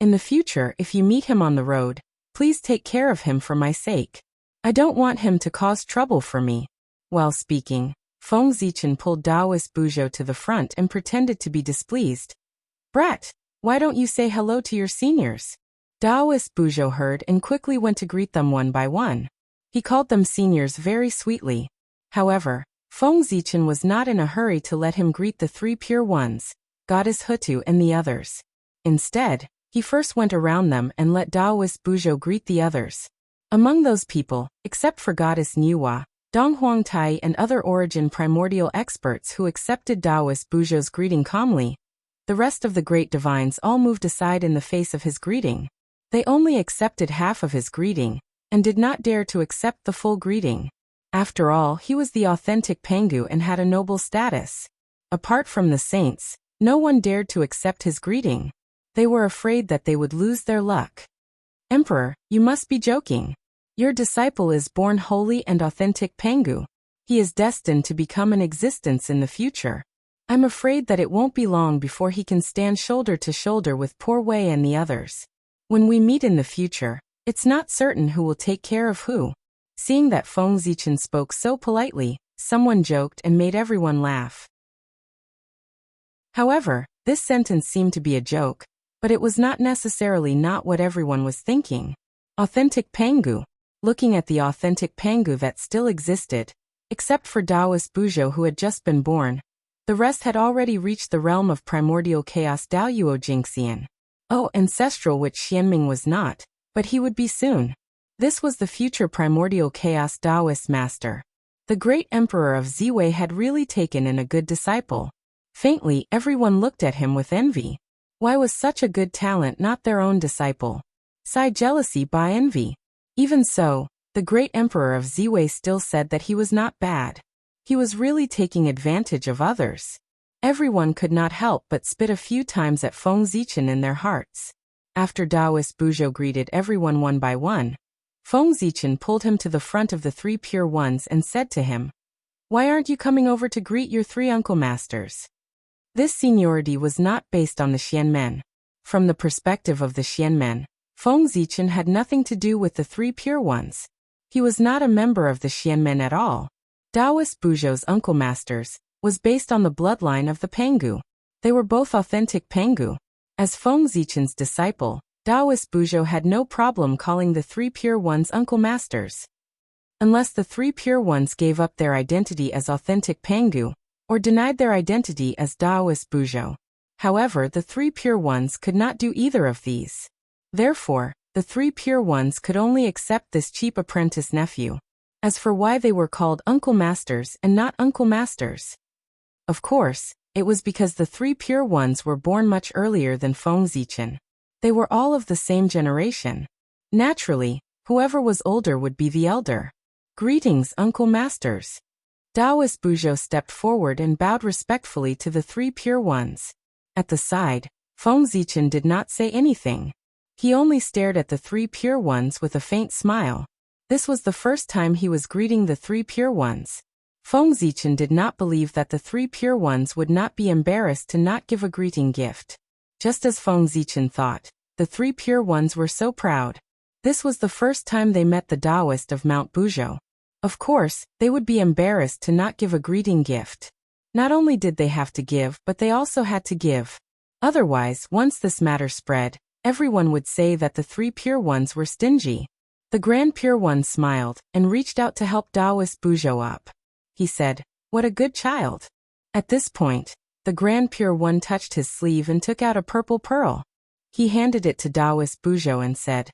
In the future, if you meet him on the road, please take care of him for my sake. I don't want him to cause trouble for me." While speaking, Feng Zichen pulled Taoist Buzhou to the front and pretended to be displeased. "Brat, why don't you say hello to your seniors?" Taoist Buzhou heard and quickly went to greet them one by one. He called them seniors very sweetly. However, Feng Zichen was not in a hurry to let him greet the three pure ones, Goddess Hutu and the others. Instead, he first went around them and let Taoist Buzhou greet the others. Among those people, except for Goddess Nuwa, Donghuang Tai and other origin primordial experts who accepted Taoist Buzhou's greeting calmly, the rest of the great divines all moved aside in the face of his greeting. They only accepted half of his greeting, and did not dare to accept the full greeting. After all, he was the authentic Pengu and had a noble status. Apart from the saints, no one dared to accept his greeting. They were afraid that they would lose their luck. Emperor, you must be joking. Your disciple is born holy and authentic Pengu. He is destined to become an existence in the future. I'm afraid that it won't be long before he can stand shoulder to shoulder with poor Wei and the others. When we meet in the future, it's not certain who will take care of who. Seeing that Feng Zichen spoke so politely, someone joked and made everyone laugh. However, this sentence seemed to be a joke, but it was not necessarily not what everyone was thinking. Authentic Pengu. Looking at the authentic Pengu that still existed, except for Taoist Buzhou who had just been born, the rest had already reached the realm of primordial chaos Daoyuo Jingxian. Oh, ancestral, which Xianming was not, but he would be soon. This was the future primordial chaos Taoist master. The great emperor of Ziwei had really taken in a good disciple. Faintly, everyone looked at him with envy. Why was such a good talent not their own disciple? Sigh jealousy by envy. Even so, the great emperor of Ziwei still said that he was not bad. He was really taking advantage of others. Everyone could not help but spit a few times at Feng Zichen in their hearts. After Taoist Buzhou greeted everyone one by one, Feng Zichen pulled him to the front of the three pure ones and said to him, "Why aren't you coming over to greet your three uncle masters?" This seniority was not based on the Xianmen. From the perspective of the Xianmen, Feng Zichen had nothing to do with the three pure ones. He was not a member of the Xianmen at all. Taoist Buzhou's uncle masters was based on the bloodline of the Pengu. They were both authentic Pengu. As Feng Zichen's disciple, Taoist Buzhou had no problem calling the three pure ones uncle masters. Unless the three pure ones gave up their identity as authentic Pengu, or denied their identity as Taoist Buzhou. However, the three pure ones could not do either of these. Therefore, the three pure ones could only accept this cheap apprentice nephew. As for why they were called uncle masters and not uncle masters, of course, it was because the three pure ones were born much earlier than Feng Zichen. They were all of the same generation. Naturally, whoever was older would be the elder. Greetings, uncle masters. Taoist Buzhou stepped forward and bowed respectfully to the three pure ones. At the side, Feng Zichen did not say anything. He only stared at the three pure ones with a faint smile. This was the first time he was greeting the three pure ones. Feng Zichen did not believe that the three pure ones would not be embarrassed to not give a greeting gift. Just as Feng Zichen thought, the three pure ones were so proud. This was the first time they met the Taoist of Mount Buzhou. Of course, they would be embarrassed to not give a greeting gift. Not only did they have to give, but they also had to give. Otherwise, once this matter spread, everyone would say that the three pure ones were stingy. The Grand Pure One smiled and reached out to help Taoist Buzhou up. He said, "What a good child." At this point, the Grand Pure One touched his sleeve and took out a purple pearl. He handed it to Taoist Buzhou and said,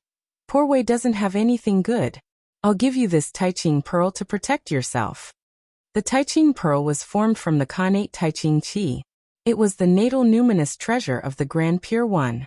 "Poor Wei doesn't have anything good. I'll give you this Taiching pearl to protect yourself." The Taiching pearl was formed from the Khanate Taiching Qi. It was the natal numinous treasure of the Grand Pure One.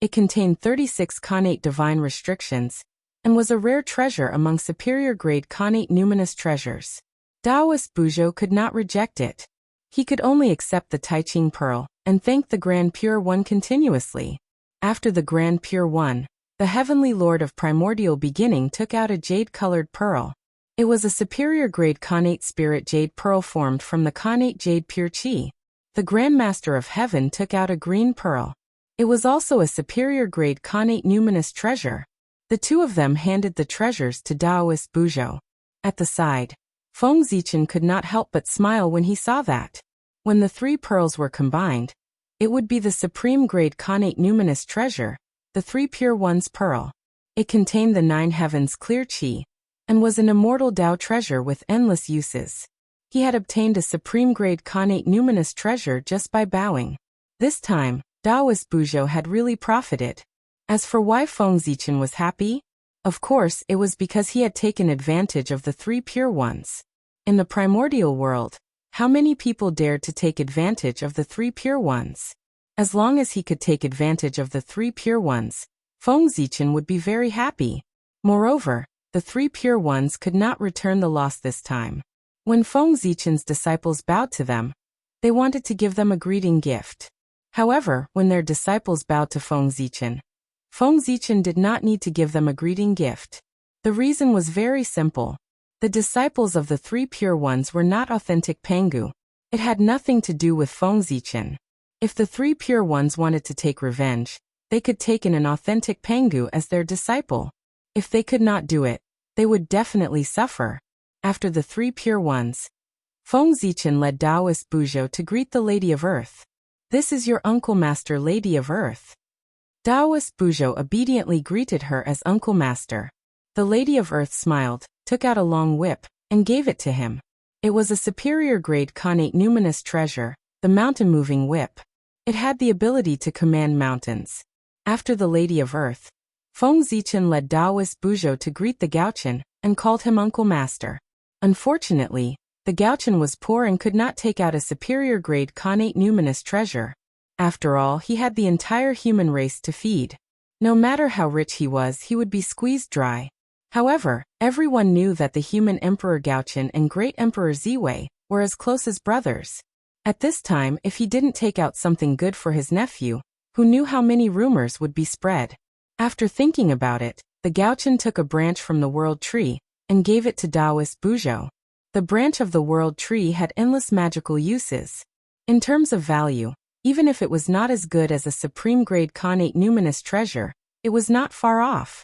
It contained 36 Khanate divine restrictions, and was a rare treasure among superior-grade Khanate numinous treasures. Taoist Buzhou could not reject it. He could only accept the Taiching pearl, and thank the Grand Pure One continuously. After the Grand Pure One, the Heavenly Lord of Primordial Beginning took out a jade-colored pearl. It was a superior-grade Khanate spirit jade pearl formed from the Khanate Jade Pure Qi. The Grand Master of Heaven took out a green pearl. It was also a superior-grade Khanate numinous treasure. The two of them handed the treasures to Taoist Buzhou. At the side, Feng Zichen could not help but smile when he saw that. When the three pearls were combined, it would be the supreme-grade Khanate numinous treasure, the Three Pure One's pearl. It contained the 9 heavens clear qi, and was an immortal Tao treasure with endless uses. He had obtained a supreme-grade connate numinous treasure just by bowing. This time, Taoist Buzhou had really profited. As for why Feng Zichen was happy? Of course, it was because he had taken advantage of the three pure ones. In the primordial world, how many people dared to take advantage of the three pure ones? As long as he could take advantage of the three pure ones, Feng Zichen would be very happy. Moreover, the three pure ones could not return the loss this time. When Feng Zichen's disciples bowed to them, they wanted to give them a greeting gift. However, when their disciples bowed to Feng Zichen did not need to give them a greeting gift. The reason was very simple. The disciples of the three pure ones were not authentic Pangu. It had nothing to do with Feng Zichen. If the three pure ones wanted to take revenge, they could take in an authentic Pangu as their disciple. If they could not do it, they would definitely suffer. After the three pure ones, Feng Zichen led Taoist Buzhou to greet the Lady of Earth. "This is your uncle master, Lady of Earth." Taoist Buzhou obediently greeted her as Uncle Master. The Lady of Earth smiled, took out a long whip, and gave it to him. It was a superior-grade connate numinous treasure, the mountain-moving whip. It had the ability to command mountains. After the Lady of Earth, Feng Zichen led Taoist Buzhou to greet the Gaochen, and called him Uncle Master. Unfortunately, the Gaochen was poor and could not take out a superior-grade connate numinous treasure. After all, he had the entire human race to feed. No matter how rich he was, he would be squeezed dry. However, everyone knew that the human Emperor Gaochen and Great Emperor Ziwei were as close as brothers. At this time, if he didn't take out something good for his nephew, who knew how many rumors would be spread? After thinking about it, the Gaochen took a branch from the World Tree and gave it to Taoist Buzhou. The branch of the World Tree had endless magical uses. In terms of value, even if it was not as good as a supreme-grade connate numinous treasure, it was not far off.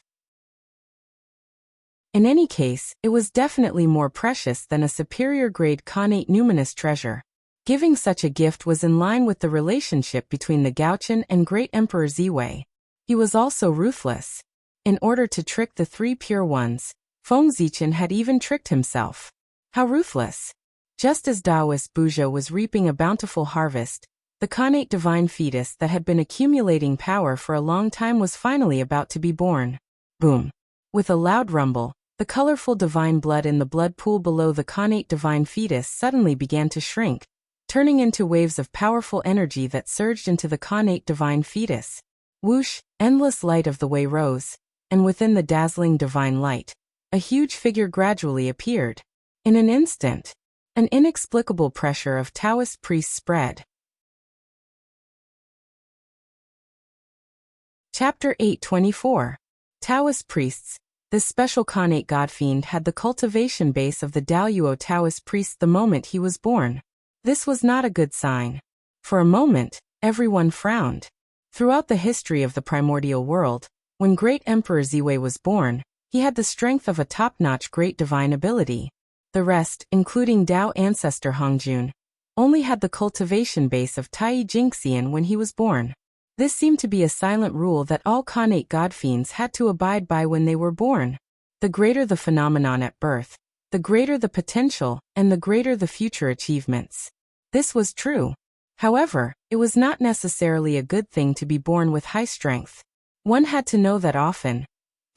In any case, it was definitely more precious than a superior-grade connate numinous treasure. Giving such a gift was in line with the relationship between the Gaochen and Great Emperor Ziwei. He was also ruthless. In order to trick the three pure ones, Feng Zichen had even tricked himself. How ruthless! Just as Taoist Buzhou was reaping a bountiful harvest, the connate divine fetus that had been accumulating power for a long time was finally about to be born. Boom! With a loud rumble, the colorful divine blood in the blood pool below the connate divine fetus suddenly began to shrink, turning into waves of powerful energy that surged into the connate divine fetus. Whoosh! Endless light of the way rose, and within the dazzling divine light, a huge figure gradually appeared. In an instant, an inexplicable pressure of Taoist priests spread. Chapter 824. Taoist Priests. This special connate godfiend had the cultivation base of the Daoyuo Taoist priest the moment he was born. This was not a good sign. For a moment, everyone frowned. Throughout the history of the primordial world, when Great Emperor Ziwei was born, he had the strength of a top-notch great divine ability. The rest, including Dao ancestor Hongjun, only had the cultivation base of Tai Jingxian when he was born. This seemed to be a silent rule that all connate godfiends had to abide by when they were born. The greater the phenomenon at birth, the greater the potential, and the greater the future achievements. This was true. However, it was not necessarily a good thing to be born with high strength. One had to know that often,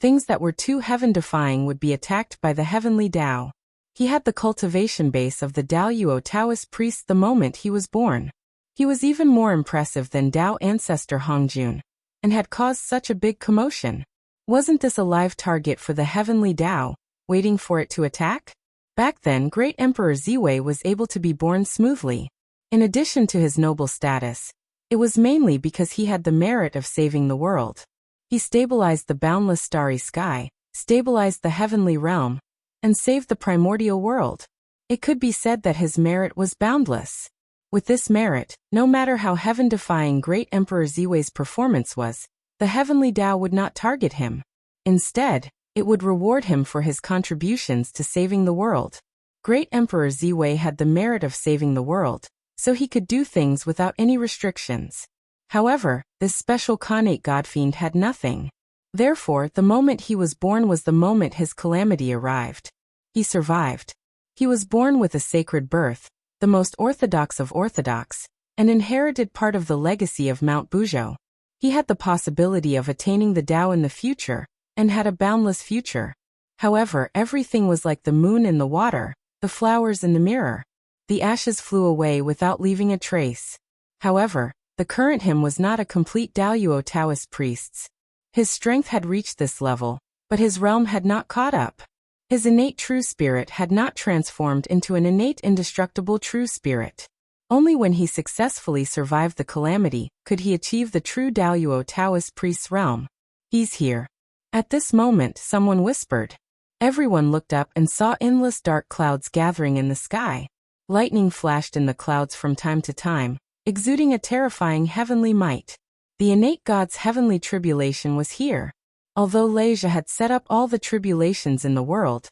things that were too heaven-defying would be attacked by the heavenly Tao. He had the cultivation base of the Daoyuo Taoist priest the moment he was born. He was even more impressive than Dao ancestor Hongjun, and had caused such a big commotion. Wasn't this a live target for the heavenly Tao, waiting for it to attack? Back then, Great Emperor Ziwei was able to be born smoothly. In addition to his noble status, it was mainly because he had the merit of saving the world. He stabilized the boundless starry sky, stabilized the heavenly realm, and saved the primordial world. It could be said that his merit was boundless. With this merit, no matter how heaven-defying Great Emperor Ziwei's performance was, the heavenly Tao would not target him. Instead, it would reward him for his contributions to saving the world. Great Emperor Ziwei had the merit of saving the world, so he could do things without any restrictions. However, this special connate godfiend had nothing. Therefore, the moment he was born was the moment his calamity arrived. He survived. He was born with a sacred birth, the most orthodox of orthodox, and inherited part of the legacy of Mount Buzhou. He had the possibility of attaining the Tao in the future, and had a boundless future. However, everything was like the moon in the water, the flowers in the mirror. The ashes flew away without leaving a trace. However, the current him was not a complete Daoyuo Taoist priest. His strength had reached this level, but his realm had not caught up. His innate true spirit had not transformed into an innate indestructible true spirit. Only when he successfully survived the calamity could he achieve the true Daoyuo Taoist priest's realm. He's here. At this moment, someone whispered. Everyone looked up and saw endless dark clouds gathering in the sky. Lightning flashed in the clouds from time to time, exuding a terrifying heavenly might. The innate God's heavenly tribulation was here. Although Leisha had set up all the tribulations in the world,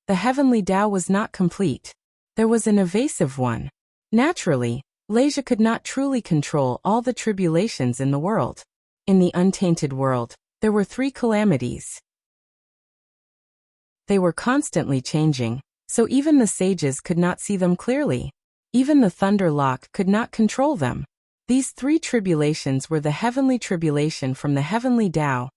the heavenly Tao was not complete. There was an evasive one. Naturally, Leisha could not truly control all the tribulations in the world. In the untainted world, there were 3 calamities. They were constantly changing, so even the sages could not see them clearly. Even the thunder lock could not control them. These 3 tribulations were the heavenly tribulation from the heavenly Tao,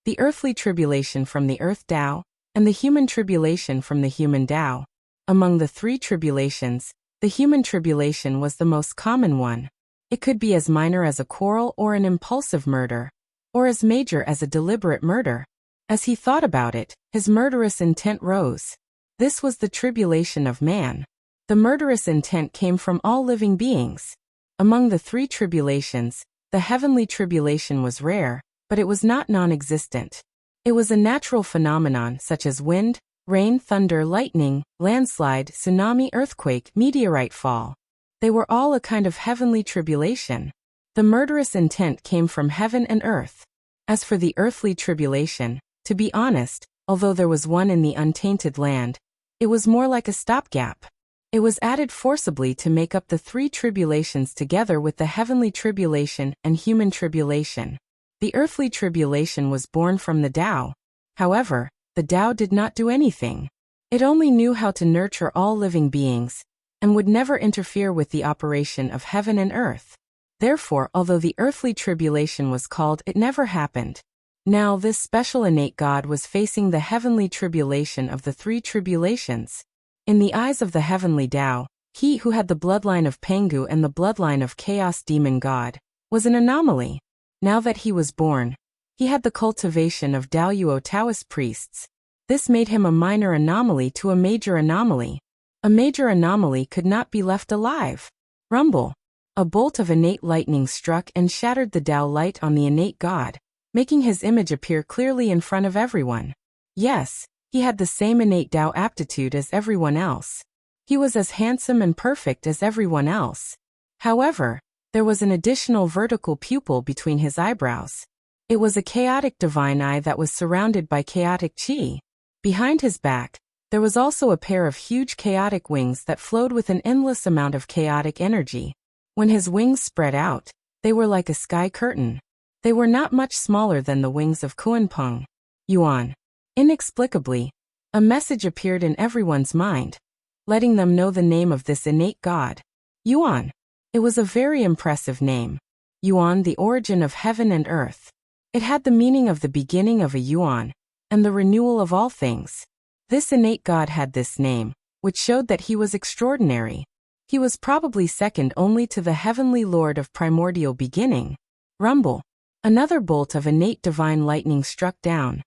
the earthly tribulation from the earth Tao, and the human tribulation from the human Tao. Among the 3 tribulations, the human tribulation was the most common one. It could be as minor as a quarrel or an impulsive murder, or as major as a deliberate murder. As he thought about it, his murderous intent rose. This was the tribulation of man. The murderous intent came from all living beings. Among the 3 tribulations, the heavenly tribulation was rare, but it was not non-existent. It was a natural phenomenon such as wind, rain, thunder, lightning, landslide, tsunami, earthquake, meteorite fall. They were all a kind of heavenly tribulation. The murderous intent came from heaven and earth. As for the earthly tribulation, to be honest, although there was one in the untainted land, it was more like a stopgap. It was added forcibly to make up the 3 tribulations together with the heavenly tribulation and human tribulation. The earthly tribulation was born from the Tao. However, the Tao did not do anything. It only knew how to nurture all living beings, and would never interfere with the operation of heaven and earth. Therefore, although the earthly tribulation was called, it never happened. Now this special innate God was facing the heavenly tribulation of the 3 tribulations. In the eyes of the heavenly Tao, he who had the bloodline of Pengu and the bloodline of Chaos Demon God was an anomaly. Now that he was born, he had the cultivation of Daoyuo Taoist priests. This made him a minor anomaly to a major anomaly. A major anomaly could not be left alive. Rumble. A bolt of innate lightning struck and shattered the Tao light on the innate God, making his image appear clearly in front of everyone. Yes, he had the same innate Tao aptitude as everyone else. He was as handsome and perfect as everyone else. However, there was an additional vertical pupil between his eyebrows. It was a chaotic divine eye that was surrounded by chaotic chi. Behind his back, there was also a pair of huge chaotic wings that flowed with an endless amount of chaotic energy. When his wings spread out, they were like a sky curtain. They were not much smaller than the wings of Kuanpeng. Yuan. Inexplicably, a message appeared in everyone's mind, letting them know the name of this innate God. Yuan. It was a very impressive name. Yuan, the origin of heaven and earth. It had the meaning of the beginning of a yuan, and the renewal of all things. This innate God had this name, which showed that he was extraordinary. He was probably second only to the heavenly Lord of primordial beginning. Rumble. Another bolt of innate divine lightning struck down,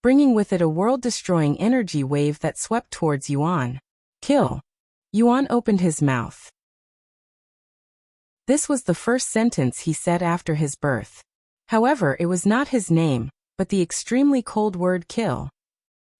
bringing with it a world-destroying energy wave that swept towards Yuan. Kill. Yuan opened his mouth. This was the first sentence he said after his birth. However, it was not his name, but the extremely cold word kill.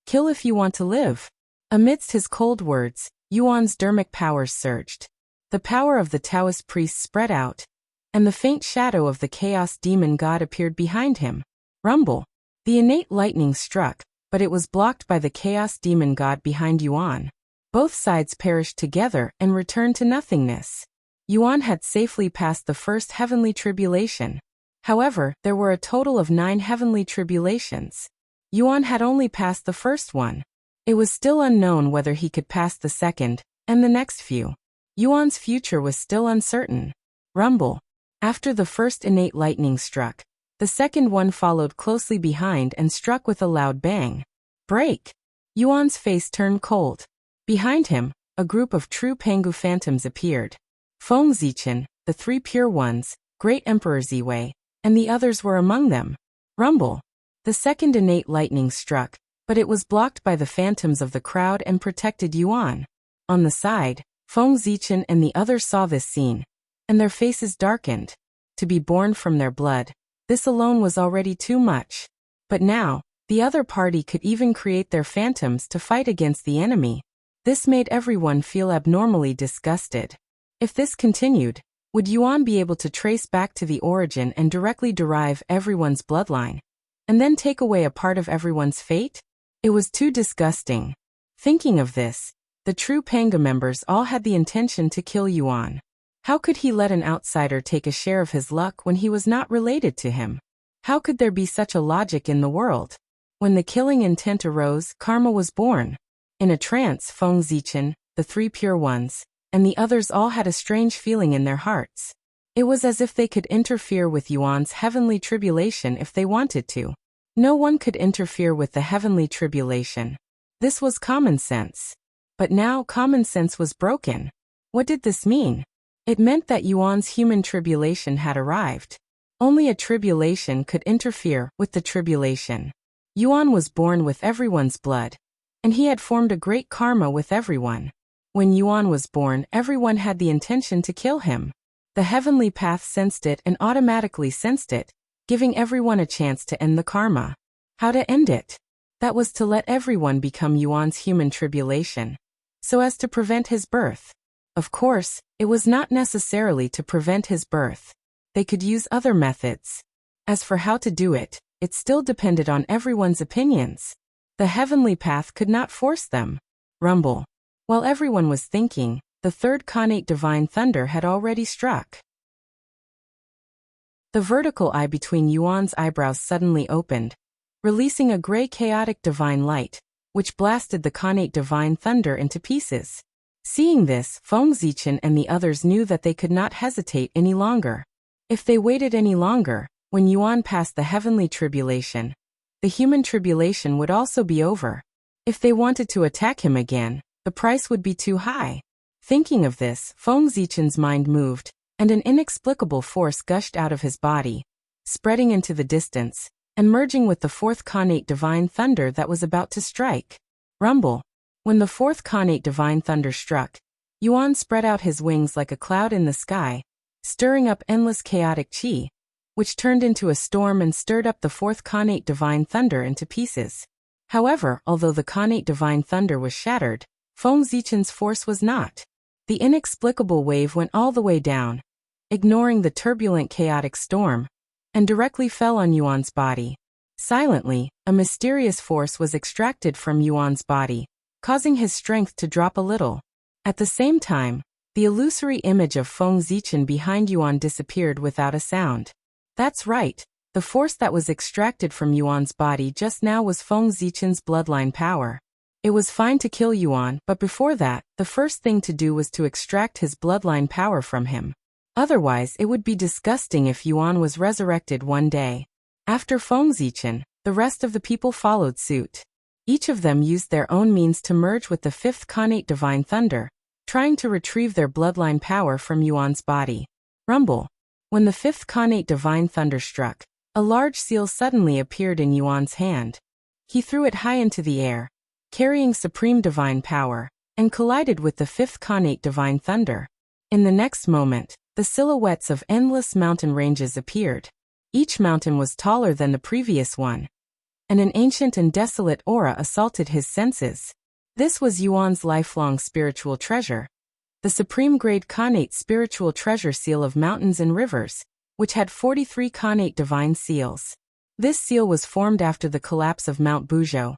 Kill if you want to live. Amidst his cold words, Yuan's dermic powers surged. The power of the Taoist priest spread out, and the faint shadow of the chaos demon god appeared behind him. Rumble. The innate lightning struck, but it was blocked by the chaos demon god behind Yuan. Both sides perished together and returned to nothingness. Yuan had safely passed the first heavenly tribulation. However, there were a total of 9 heavenly tribulations. Yuan had only passed the first one. It was still unknown whether he could pass the second, and the next few. Yuan's future was still uncertain. Rumble. After the first innate lightning struck, the second one followed closely behind and struck with a loud bang. Break! Yuan's face turned cold. Behind him, a group of true Pangu phantoms appeared. Feng Zichen, the three pure ones, Great Emperor Ziwei, and the others were among them. Rumble. The second innate lightning struck, but it was blocked by the phantoms of the crowd and protected Yuan. On the side, Feng Zichen and the others saw this scene, and their faces darkened. To be born from their blood, this alone was already too much. But now, the other party could even create their phantoms to fight against the enemy. This made everyone feel abnormally disgusted. If this continued, would Yuan be able to trace back to the origin and directly derive everyone's bloodline, and then take away a part of everyone's fate? It was too disgusting. Thinking of this, the true Panga members all had the intention to kill Yuan. How could he let an outsider take a share of his luck when he was not related to him? How could there be such a logic in the world? When the killing intent arose, karma was born. In a trance, Feng Zichen, the three pure ones, and the others all had a strange feeling in their hearts. It was as if they could interfere with Yuan's heavenly tribulation if they wanted to. No one could interfere with the heavenly tribulation. This was common sense. But now common sense was broken. What did this mean? It meant that Yuan's human tribulation had arrived. Only a tribulation could interfere with the tribulation. Yuan was born with everyone's blood, and he had formed a great karma with everyone. When Yuan was born, everyone had the intention to kill him. The heavenly path sensed it and automatically sensed it, giving everyone a chance to end the karma. How to end it? That was to let everyone become Yuan's human tribulation, so as to prevent his birth. Of course, it was not necessarily to prevent his birth. They could use other methods. As for how to do it, it still depended on everyone's opinions. The heavenly path could not force them. Rumble. While everyone was thinking, the third Khanate divine thunder had already struck. The vertical eye between Yuan's eyebrows suddenly opened, releasing a gray chaotic divine light, which blasted the Khanate divine thunder into pieces. Seeing this, Feng Zichen and the others knew that they could not hesitate any longer. If they waited any longer, when Yuan passed the heavenly tribulation, the human tribulation would also be over. If they wanted to attack him again, the price would be too high. Thinking of this, Feng Zichen's mind moved, and an inexplicable force gushed out of his body, spreading into the distance, and merging with the fourth Khanate divine thunder that was about to strike. Rumble. When the fourth Khanate divine thunder struck, Yuan spread out his wings like a cloud in the sky, stirring up endless chaotic qi, which turned into a storm and stirred up the fourth Khanate divine thunder into pieces. However, although the Khanate divine thunder was shattered, Feng Zichen's force was not. The inexplicable wave went all the way down, ignoring the turbulent chaotic storm, and directly fell on Yuan's body. Silently, a mysterious force was extracted from Yuan's body, causing his strength to drop a little. At the same time, the illusory image of Feng Zichen behind Yuan disappeared without a sound. That's right, the force that was extracted from Yuan's body just now was Feng Zichen's bloodline power. It was fine to kill Yuan, but before that, the first thing to do was to extract his bloodline power from him. Otherwise, it would be disgusting if Yuan was resurrected one day. After Feng Zichen, the rest of the people followed suit. Each of them used their own means to merge with the fifth Khanate divine thunder, trying to retrieve their bloodline power from Yuan's body. Rumble. When the fifth Khanate divine thunder struck, a large seal suddenly appeared in Yuan's hand. He threw it high into the air, carrying supreme divine power, and collided with the fifth Khanate divine thunder. In the next moment, the silhouettes of endless mountain ranges appeared. Each mountain was taller than the previous one, and an ancient and desolate aura assaulted his senses. This was Yuan's lifelong spiritual treasure, the supreme grade Khanate spiritual treasure seal of mountains and rivers, which had 43 Khanate divine seals. This seal was formed after the collapse of Mount Buzhou,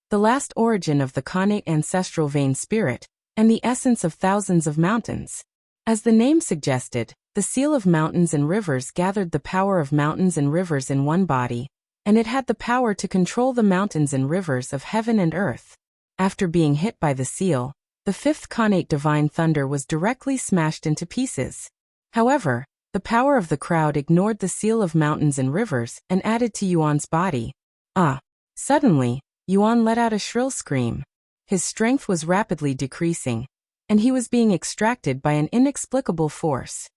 the last origin of the Khanate ancestral vein spirit, and the essence of thousands of mountains. As the name suggested, the seal of mountains and rivers gathered the power of mountains and rivers in one body, and it had the power to control the mountains and rivers of heaven and earth. After being hit by the seal, the fifth Khanate divine thunder was directly smashed into pieces. However, the power of the crowd ignored the seal of mountains and rivers and added to Yuan's body. Suddenly, Yuan let out a shrill scream. His strength was rapidly decreasing, and he was being extracted by an inexplicable force.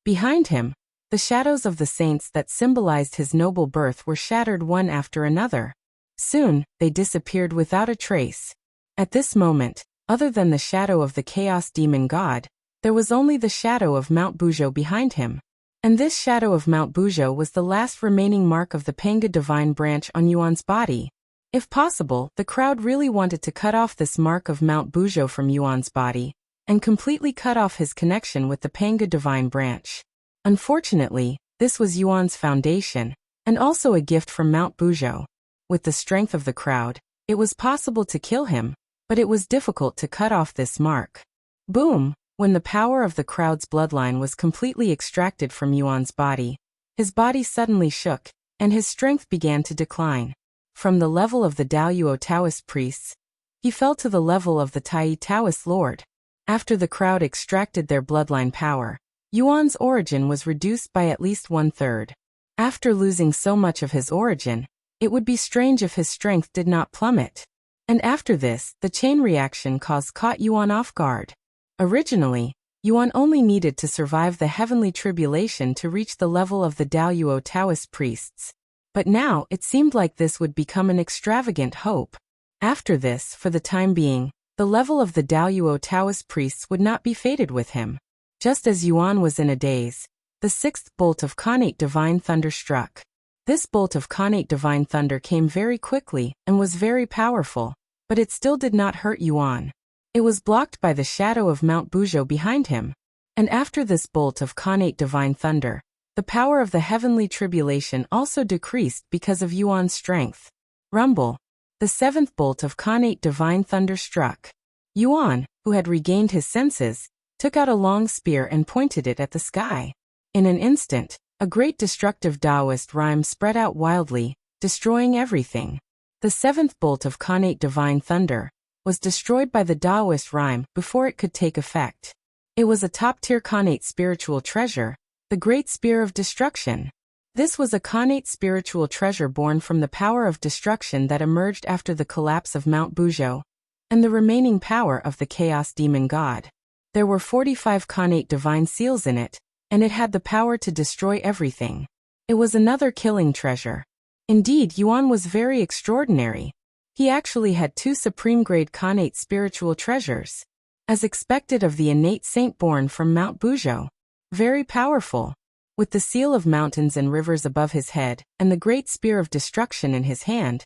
Behind him, the shadows of the saints that symbolized his noble birth were shattered one after another. Soon, they disappeared without a trace. At this moment, other than the shadow of the chaos demon god, there was only the shadow of Mount Buzhou behind him. And this shadow of Mount Buzhou was the last remaining mark of the Panga divine branch on Yuan's body. If possible, the crowd really wanted to cut off this mark of Mount Buzhou from Yuan's body, and completely cut off his connection with the Panga divine branch. Unfortunately, this was Yuan's foundation, and also a gift from Mount Buzhou. With the strength of the crowd, it was possible to kill him, but it was difficult to cut off this mark. Boom! When the power of the crowd's bloodline was completely extracted from Yuan's body, his body suddenly shook, and his strength began to decline. From the level of the Daoyuo Taoist priests, he fell to the level of the Tai Taoist lord. After the crowd extracted their bloodline power, Yuan's origin was reduced by at least 1/3. After losing so much of his origin, it would be strange if his strength did not plummet. And after this, the chain reaction caught Yuan off guard. Originally, Yuan only needed to survive the heavenly tribulation to reach the level of the Daoyuo Taoist priests. But now it seemed like this would become an extravagant hope. After this, for the time being, the level of the Daoyuo Taoist priests would not be fated with him. Just as Yuan was in a daze, the sixth bolt of Khanate divine thunder struck. This bolt of Khanate divine thunder came very quickly and was very powerful, but it still did not hurt Yuan. It was blocked by the shadow of Mount Buzhou behind him. And after this bolt of Khanate divine thunder, the power of the heavenly tribulation also decreased because of Yuan's strength. Rumble. The seventh bolt of Khanate divine thunder struck. Yuan, who had regained his senses, took out a long spear and pointed it at the sky. In an instant, a great destructive Taoist rhyme spread out wildly, destroying everything. The seventh bolt of Khanate divine thunder was destroyed by the Taoist rhyme before it could take effect. It was a top-tier Khanate spiritual treasure, the Great Spear of Destruction. This was a Khanate spiritual treasure born from the power of destruction that emerged after the collapse of Mount Buzhou, and the remaining power of the Chaos Demon God. There were 45 Khanate divine seals in it, and it had the power to destroy everything. It was another killing treasure. Indeed, Yuan was very extraordinary. He actually had 2 supreme-grade Khanate spiritual treasures, as expected of the innate saint born from Mount Buzhou. Very powerful. With the seal of mountains and rivers above his head, and the great spear of destruction in his hand,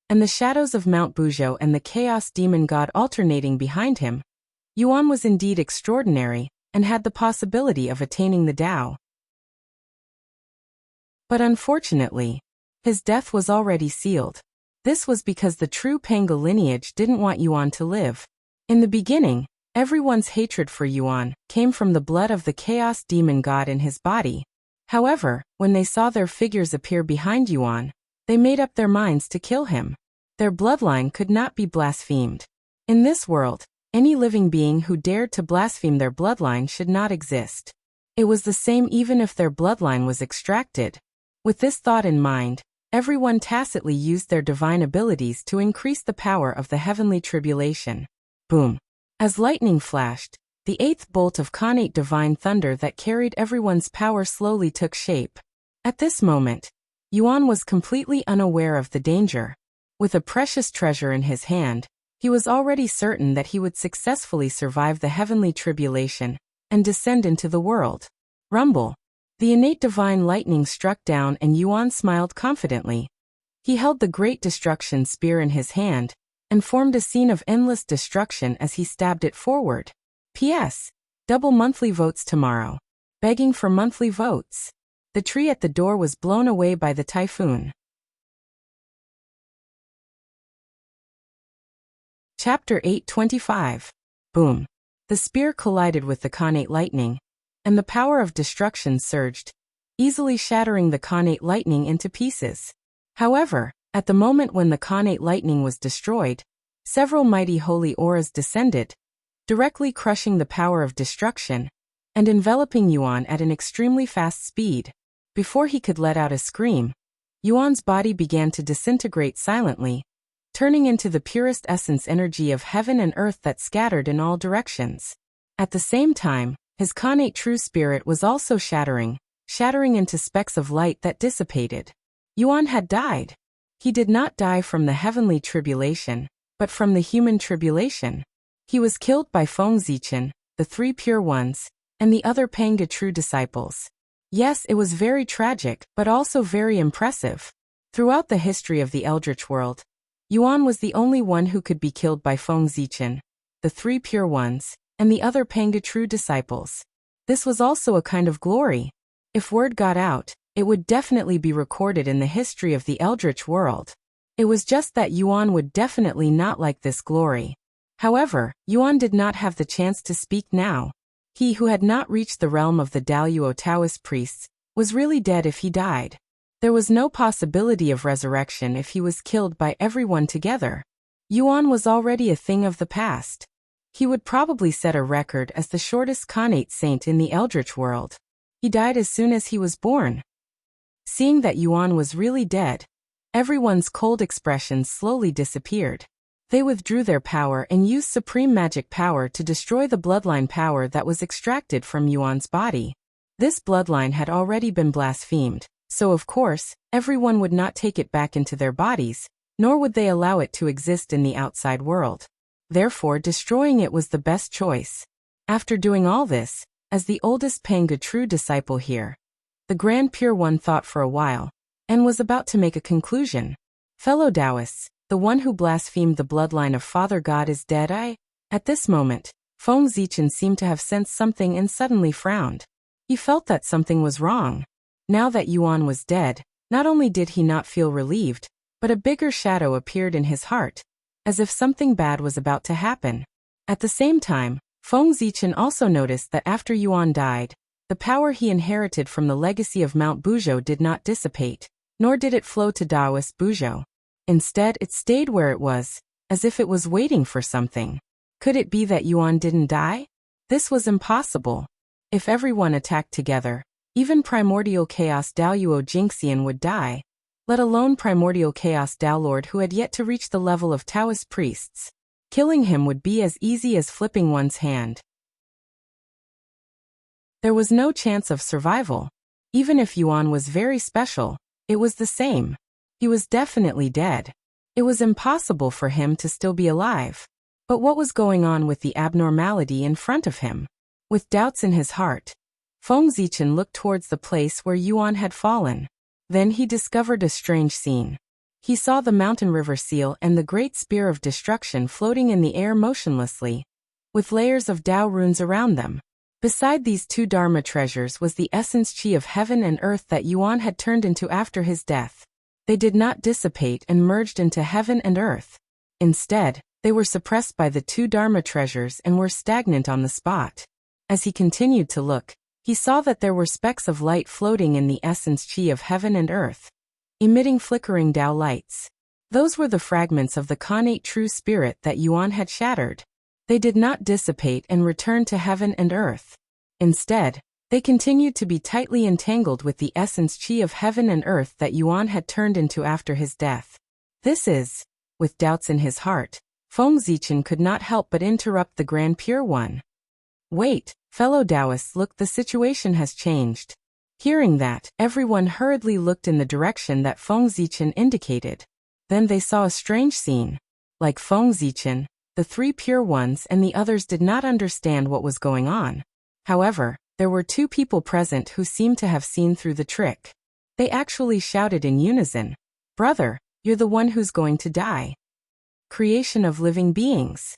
and the shadows of Mount Buzhou and the chaos demon god alternating behind him, Yuan was indeed extraordinary, and had the possibility of attaining the Tao. But unfortunately, his death was already sealed. This was because the true Panga lineage didn't want Yuan to live. In the beginning, everyone's hatred for Yuan came from the blood of the chaos demon god in his body. However, when they saw their figures appear behind Yuan, they made up their minds to kill him. Their bloodline could not be blasphemed. In this world, any living being who dared to blaspheme their bloodline should not exist. It was the same even if their bloodline was extracted. With this thought in mind, everyone tacitly used their divine abilities to increase the power of the heavenly tribulation. Boom! As lightning flashed, the 8th bolt of Khanate divine thunder that carried everyone's power slowly took shape. At this moment, Yuan was completely unaware of the danger. With a precious treasure in his hand, he was already certain that he would successfully survive the heavenly tribulation and descend into the world. Rumble! The innate divine lightning struck down and Yuan smiled confidently. He held the great destruction spear in his hand and formed a scene of endless destruction as he stabbed it forward. P.S. Double monthly votes tomorrow. Begging for monthly votes. The tree at the door was blown away by the typhoon. Chapter 825. Boom. The spear collided with the Khanate lightning, and the power of destruction surged, easily shattering the Khanate lightning into pieces. However, At the moment when the Khanate lightning was destroyed, several mighty holy auras descended, directly crushing the power of destruction and enveloping Yuan at an extremely fast speed. Before he could let out a scream, Yuan's body began to disintegrate silently, turning into the purest essence energy of heaven and earth that scattered in all directions. At the same time, his Khanate true spirit was also shattering into specks of light that dissipated. Yuan had died. He did not die from the heavenly tribulation, but from the human tribulation. He was killed by Feng Zichen, the three pure ones, and the other Panga true disciples. Yes, it was very tragic, but also very impressive. Throughout the history of the Eldritch world, Yuan was the only one who could be killed by Feng Zichen, the three pure ones, and the other Panga true disciples. This was also a kind of glory. If word got out, it would definitely be recorded in the history of the Eldritch world. It was just that Yuan would definitely not like this glory. However, Yuan did not have the chance to speak now. He who had not reached the realm of the Daluo Taoist priests was really dead if he died. There was no possibility of resurrection if he was killed by everyone together. Yuan was already a thing of the past. He would probably set a record as the shortest Khanate saint in the Eldritch world. He died as soon as he was born. Seeing that Yuan was really dead, everyone's cold expressions slowly disappeared. They withdrew their power and used supreme magic power to destroy the bloodline power that was extracted from Yuan's body. This bloodline had already been blasphemed, so of course, everyone would not take it back into their bodies, nor would they allow it to exist in the outside world. Therefore, destroying it was the best choice. After doing all this, as the oldest Panga true disciple here, the Grand Pure One thought for a while, and was about to make a conclusion. Fellow Taoists, the one who blasphemed the bloodline of Father God is dead. At this moment, Feng Zichen seemed to have sensed something and suddenly frowned. He felt that something was wrong. Now that Yuan was dead, not only did he not feel relieved, but a bigger shadow appeared in his heart, as if something bad was about to happen. At the same time, Feng Zichen also noticed that after Yuan died, the power he inherited from the legacy of Mount Buzhou did not dissipate, nor did it flow to Taoist Buzhou. Instead, it stayed where it was, as if it was waiting for something. Could it be that Yuan didn't die? This was impossible. If everyone attacked together, even Primordial Chaos Daluo Jinxian would die, let alone Primordial Chaos Daolord who had yet to reach the level of Taoist priests. Killing him would be as easy as flipping one's hand. There was no chance of survival. Even if Yuan was very special, it was the same. He was definitely dead. It was impossible for him to still be alive. But what was going on with the abnormality in front of him? With doubts in his heart, Feng Zichen looked towards the place where Yuan had fallen. Then he discovered a strange scene. He saw the mountain river seal and the great spear of destruction floating in the air motionlessly, with layers of Tao runes around them. Beside these two Dharma treasures was the essence chi of heaven and earth that Yuan had turned into after his death. They did not dissipate and merged into heaven and earth. Instead, they were suppressed by the two Dharma treasures and were stagnant on the spot. As he continued to look, he saw that there were specks of light floating in the essence chi of heaven and earth, emitting flickering Tao lights. Those were the fragments of the Khanate true spirit that Yuan had shattered. They did not dissipate and return to heaven and earth. Instead, they continued to be tightly entangled with the essence chi of heaven and earth that Yuan had turned into after his death. This is, with doubts in his heart, Feng Zichen could not help but interrupt the Grand Pure One. Wait, fellow Taoists, look, the situation has changed. Hearing that, everyone hurriedly looked in the direction that Feng Zichen indicated. Then they saw a strange scene. Like Feng Zichen, the three pure ones and the others did not understand what was going on. However, there were two people present who seemed to have seen through the trick. They actually shouted in unison, "Brother, you're the one who's going to die." Creation of living beings.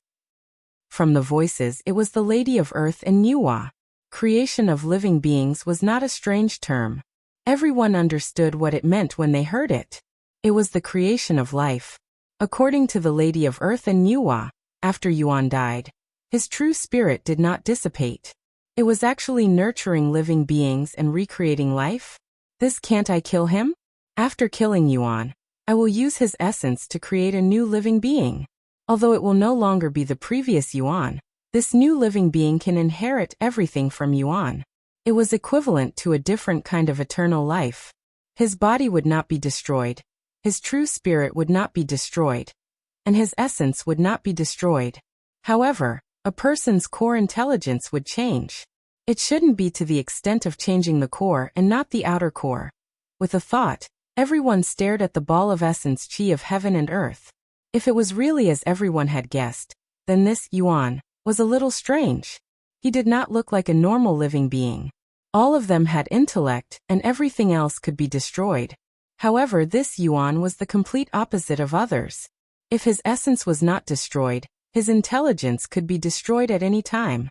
From the voices, it was the Lady of Earth and Nuwa. Creation of living beings was not a strange term. Everyone understood what it meant when they heard it. It was the creation of life. According to the Lady of Earth and Nuwa, after Yuan died, his true spirit did not dissipate. It was actually nurturing living beings and recreating life. This can't I kill him? After killing Yuan, I will use his essence to create a new living being. Although it will no longer be the previous Yuan, this new living being can inherit everything from Yuan. It was equivalent to a different kind of eternal life. His body would not be destroyed, his true spirit would not be destroyed, and his essence would not be destroyed. However, a person's core intelligence would change. It shouldn't be to the extent of changing the core and not the outer core. With a thought, everyone stared at the ball of essence chi of heaven and earth. If it was really as everyone had guessed, then this Yuan was a little strange. He did not look like a normal living being. All of them had intellect, and everything else could be destroyed. However, this Yuan was the complete opposite of others. If his essence was not destroyed, his intelligence could be destroyed at any time.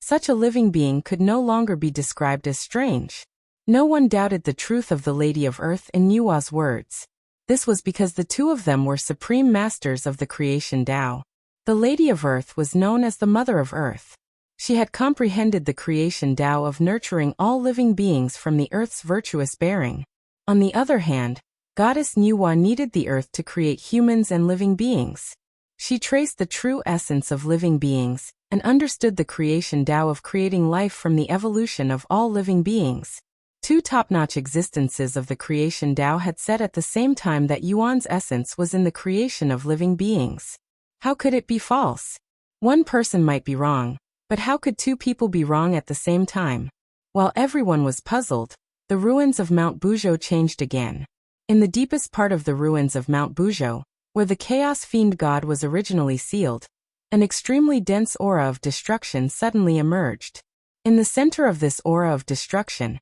Such a living being could no longer be described as strange. No one doubted the truth of the Lady of Earth in Yua's words. This was because the two of them were supreme masters of the creation Tao. The Lady of Earth was known as the Mother of Earth. She had comprehended the creation Tao of nurturing all living beings from the Earth's virtuous bearing. On the other hand, Goddess Nuwa needed the Earth to create humans and living beings. She traced the true essence of living beings, and understood the creation Tao of creating life from the evolution of all living beings. Two top-notch existences of the creation Tao had set at the same time that Yuan's essence was in the creation of living beings. How could it be false? One person might be wrong, but how could two people be wrong at the same time? While everyone was puzzled, the ruins of Mount Buzhou changed again. In the deepest part of the ruins of Mount Buzhou, where the Chaos Fiend God was originally sealed, an extremely dense aura of destruction suddenly emerged. In the center of this aura of destruction,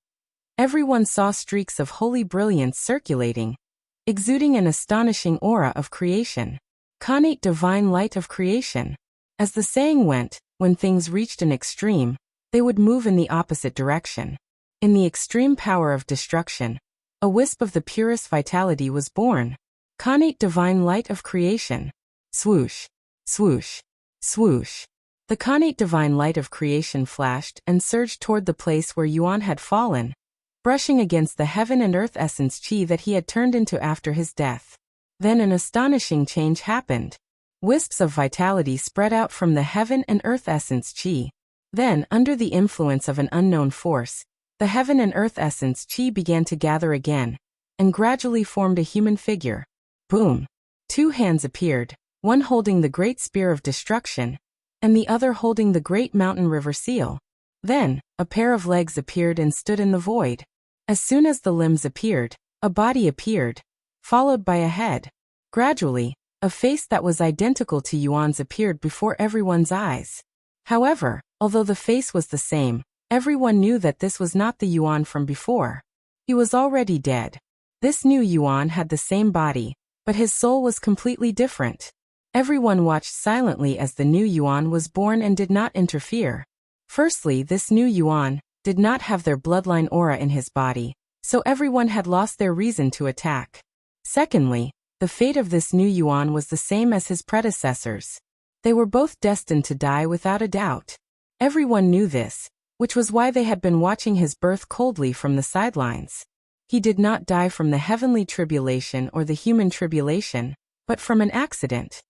everyone saw streaks of holy brilliance circulating, exuding an astonishing aura of creation. Connate divine light of creation. As the saying went, when things reached an extreme, they would move in the opposite direction. In the extreme power of destruction, a wisp of the purest vitality was born. Connate divine light of creation. Swoosh, swoosh, swoosh. The connate divine light of creation flashed and surged toward the place where Yuan had fallen, brushing against the heaven and earth essence chi that he had turned into after his death. Then an astonishing change happened. Wisps of vitality spread out from the heaven and earth essence chi. Then, under the influence of an unknown force, the heaven and earth essence chi began to gather again, and gradually formed a human figure. Boom! Two hands appeared, one holding the great spear of destruction, and the other holding the great mountain river seal. Then, a pair of legs appeared and stood in the void. As soon as the limbs appeared, a body appeared, followed by a head. Gradually, a face that was identical to Yuan's appeared before everyone's eyes. However, although the face was the same, everyone knew that this was not the Yuan from before. He was already dead. This new Yuan had the same body, but his soul was completely different. Everyone watched silently as the new Yuan was born and did not interfere. Firstly, this new Yuan did not have their bloodline aura in his body, so everyone had lost their reason to attack. Secondly, the fate of this new Yuan was the same as his predecessors. They were both destined to die without a doubt. Everyone knew this, which was why they had been watching his birth coldly from the sidelines. He did not die from the heavenly tribulation or the human tribulation, but from an accident.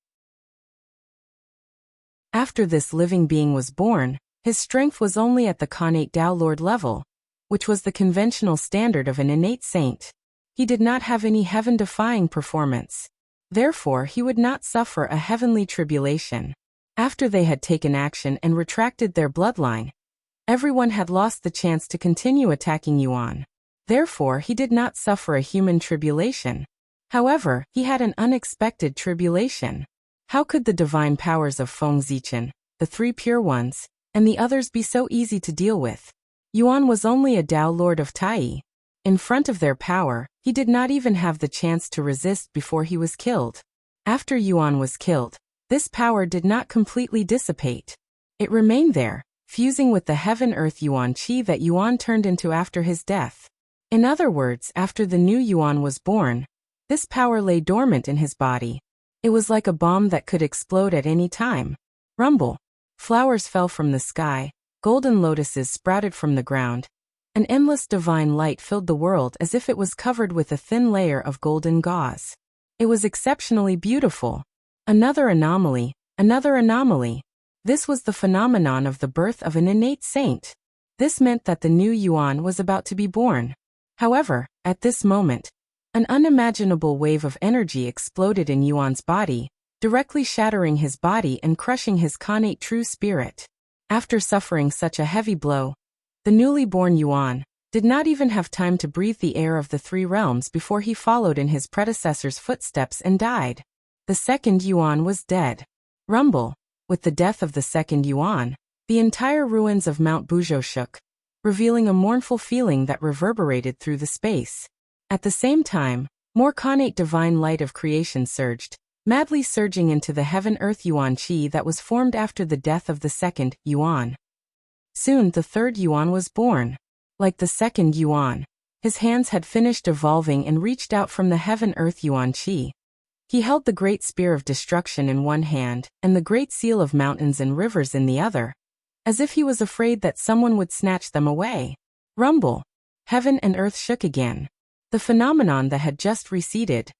After this living being was born, his strength was only at the connate Tao Lord level, which was the conventional standard of an innate saint. He did not have any heaven-defying performance. Therefore, he would not suffer a heavenly tribulation. After they had taken action and retracted their bloodline, everyone had lost the chance to continue attacking Yuan. Therefore, he did not suffer a human tribulation. However, he had an unexpected tribulation. How could the divine powers of Feng Zichen, the three pure ones, and the others be so easy to deal with? Yuan was only a Tao Lord of Tai. In front of their power, he did not even have the chance to resist before he was killed. After Yuan was killed, this power did not completely dissipate. It remained there, fusing with the heaven-earth Yuan chi that Yuan turned into after his death. In other words, after the new Yuan was born, this power lay dormant in his body. It was like a bomb that could explode at any time. Rumble. Flowers fell from the sky, golden lotuses sprouted from the ground, An endless divine light filled the world as if it was covered with a thin layer of golden gauze. It was exceptionally beautiful. Another anomaly, another anomaly. This was the phenomenon of the birth of an innate saint. This meant that the new Yuan was about to be born. However, at this moment, an unimaginable wave of energy exploded in Yuan's body, directly shattering his body and crushing his connate true spirit. After suffering such a heavy blow, the newly born Yuan did not even have time to breathe the air of the three realms before he followed in his predecessor's footsteps and died. The second Yuan was dead. Rumble. With the death of the second Yuan, the entire ruins of Mount Buzhou shook, revealing a mournful feeling that reverberated through the space. At the same time, more connate divine light of creation surged, madly surging into the heaven-earth Yuan Qi that was formed after the death of the second Yuan. Soon the third Yuan was born. Like the second Yuan, his hands had finished evolving and reached out from the heaven-earth Yuan Qi. He held the great spear of destruction in one hand and the great seal of mountains and rivers in the other, as if he was afraid that someone would snatch them away. Rumble. Heaven and earth shook again. The phenomenon that had just receded,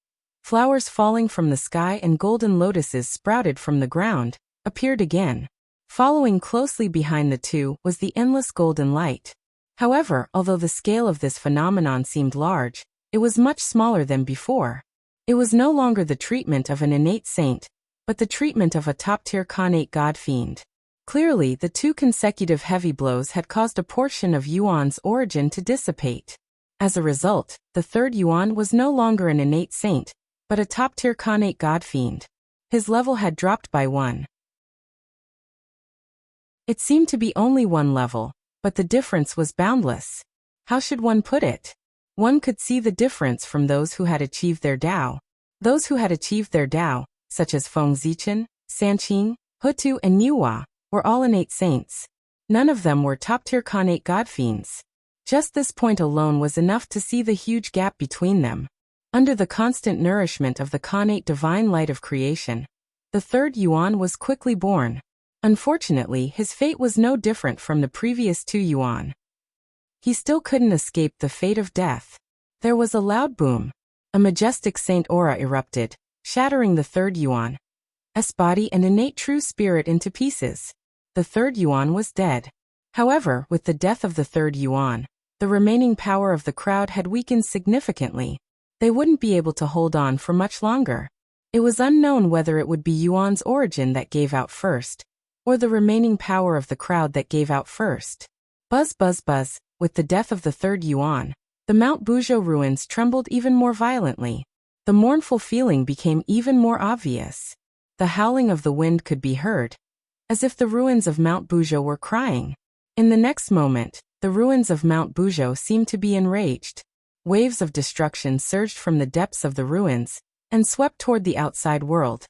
flowers falling from the sky and golden lotuses sprouted from the ground, appeared again. Following closely behind the two was the endless golden light. However, although the scale of this phenomenon seemed large, it was much smaller than before. It was no longer the treatment of an innate saint, but the treatment of a top-tier connate god-fiend. Clearly, the two consecutive heavy blows had caused a portion of Yuan's origin to dissipate. As a result, the third Yuan was no longer an innate saint, but a top-tier connate god-fiend. His level had dropped by one. It seemed to be only one level, but the difference was boundless. How should one put it? One could see the difference from those who had achieved their Tao. Those who had achieved their Tao, such as Feng Zichen, Sanqing, Hutu and Niuhua, were all innate saints. None of them were top-tier connate godfiends. Just this point alone was enough to see the huge gap between them. Under the constant nourishment of the connate divine light of creation, the third Yuan was quickly born. Unfortunately, his fate was no different from the previous two Yuan. He still couldn't escape the fate of death. There was a loud boom. A majestic saint aura erupted, shattering the third Yuan's body and innate true spirit into pieces. The third Yuan was dead. However, with the death of the third Yuan, the remaining power of the crowd had weakened significantly. They wouldn't be able to hold on for much longer. It was unknown whether it would be Yuan's origin that gave out first, or the remaining power of the crowd that gave out first. Buzz buzz buzz. With the death of the third Yuan, the Mount Buzhou ruins trembled even more violently. The mournful feeling became even more obvious. The howling of the wind could be heard, as if the ruins of Mount Buzhou were crying. In the next moment, the ruins of Mount Buzhou seemed to be enraged. Waves of destruction surged from the depths of the ruins and swept toward the outside world,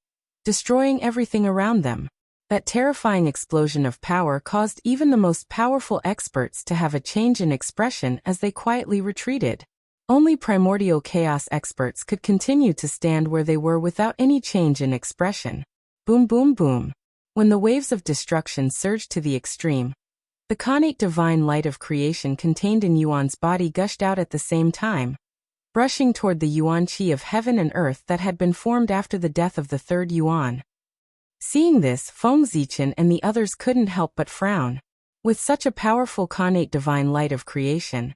destroying everything around them. That terrifying explosion of power caused even the most powerful experts to have a change in expression as they quietly retreated. Only primordial chaos experts could continue to stand where they were without any change in expression. Boom boom boom. When the waves of destruction surged to the extreme, the connate divine light of creation contained in Yuan's body gushed out at the same time, brushing toward the Yuan Qi of heaven and earth that had been formed after the death of the third Yuan. Seeing this, Feng Zichen and the others couldn't help but frown. With such a powerful connate divine light of creation,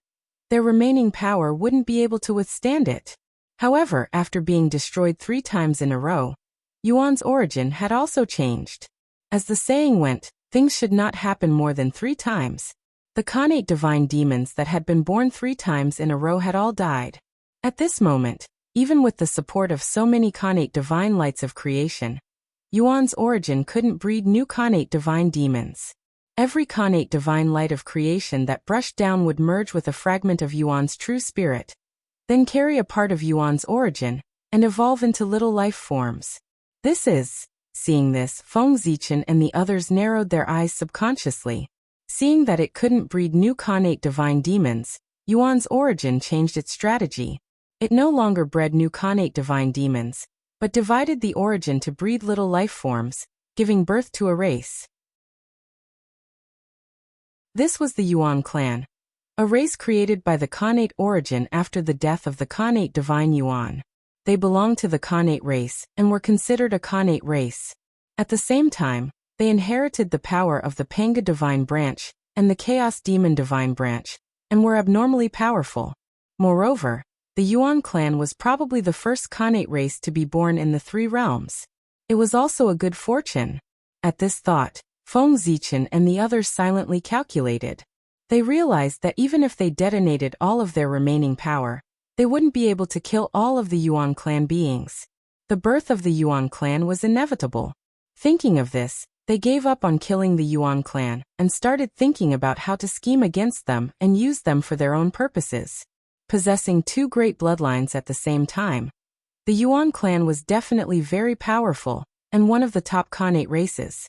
their remaining power wouldn't be able to withstand it. However, after being destroyed 3 times in a row, Yuan's origin had also changed. As the saying went, things should not happen more than 3 times. The connate divine demons that had been born 3 times in a row had all died. At this moment, even with the support of so many connate divine lights of creation, Yuan's origin couldn't breed new connate divine demons. Every connate divine light of creation that brushed down would merge with a fragment of Yuan's true spirit, then carry a part of Yuan's origin, and evolve into little life forms. Seeing this, Feng Zichen and the others narrowed their eyes subconsciously. Seeing that it couldn't breed new connate divine demons, Yuan's origin changed its strategy. It no longer bred new connate divine demons, but divided the origin to breed little life forms, giving birth to a race. This was the Yuan clan, a race created by the Khanate origin after the death of the Khanate divine Yuan. They belonged to the Khanate race and were considered a Khanate race. At the same time, they inherited the power of the Panga divine branch and the Chaos demon divine branch, and were abnormally powerful. Moreover, the Yuan clan was probably the first Khanate race to be born in the three realms. It was also a good fortune. At this thought, Feng Zichen and the others silently calculated. They realized that even if they detonated all of their remaining power, they wouldn't be able to kill all of the Yuan clan beings. The birth of the Yuan clan was inevitable. Thinking of this, they gave up on killing the Yuan clan and started thinking about how to scheme against them and use them for their own purposes. Possessing two great bloodlines at the same time, the Yuan clan was definitely very powerful and one of the top Khanate races.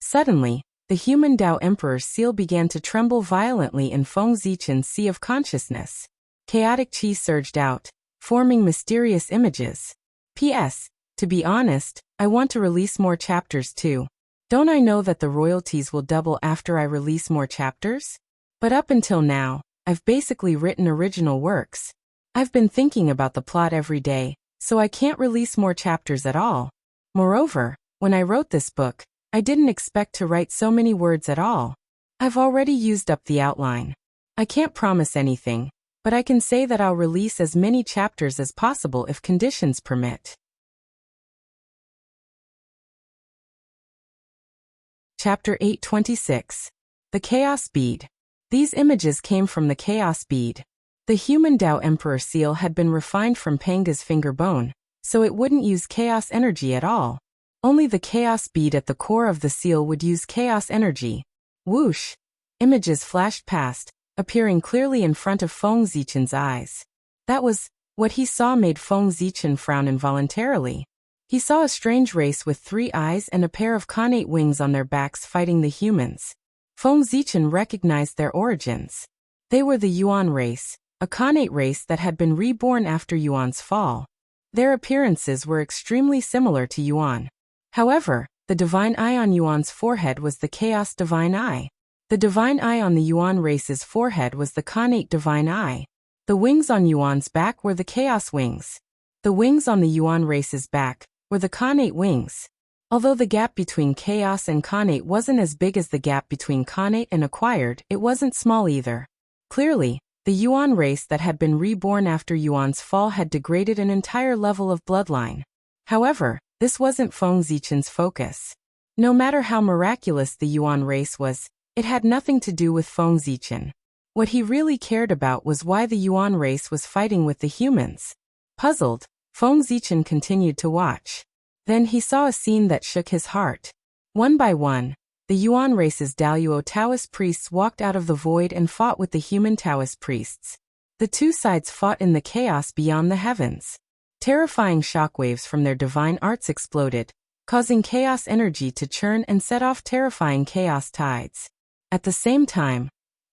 Suddenly, the human Tao Emperor's seal began to tremble violently in Feng Zichen's sea of consciousness. Chaotic chi surged out, forming mysterious images. P.S. To be honest, I want to release more chapters too. Don't I know that the royalties will double after I release more chapters? But up until now, I've basically written original works. I've been thinking about the plot every day, so I can't release more chapters at all. Moreover, when I wrote this book, I didn't expect to write so many words at all. I've already used up the outline. I can't promise anything, but I can say that I'll release as many chapters as possible if conditions permit. Chapter 826. The Chaos Bead. These images came from the Chaos Bead. The human Tao Emperor seal had been refined from Panga's finger bone, so it wouldn't use chaos energy at all. Only the Chaos Bead at the core of the seal would use chaos energy. Whoosh! Images flashed past, appearing clearly in front of Feng Zichen's eyes. That was what he saw made Feng Zichen frown involuntarily. He saw a strange race with 3 eyes and a pair of Khanate wings on their backs fighting the humans. Feng Zichen recognized their origins. They were the Yuan race, a Khanate race that had been reborn after Yuan's fall. Their appearances were extremely similar to Yuan. However, the divine eye on Yuan's forehead was the Chaos divine eye. The divine eye on the Yuan race's forehead was the Khanate divine eye. The wings on Yuan's back were the Chaos wings. The wings on the Yuan race's back were the Khanate wings. Although the gap between Chaos and Khanate wasn't as big as the gap between Khanate and acquired, it wasn't small either. Clearly, the Yuan race that had been reborn after Yuan's fall had degraded an entire level of bloodline. However, this wasn't Feng Zichen's focus. No matter how miraculous the Yuan race was, it had nothing to do with Feng Zichen. What he really cared about was why the Yuan race was fighting with the humans. Puzzled, Feng Zichen continued to watch. Then he saw a scene that shook his heart. One by one, the Yuan race's Daluo Taoist priests walked out of the void and fought with the human Taoist priests. The two sides fought in the chaos beyond the heavens. Terrifying shockwaves from their divine arts exploded, causing chaos energy to churn and set off terrifying chaos tides. At the same time,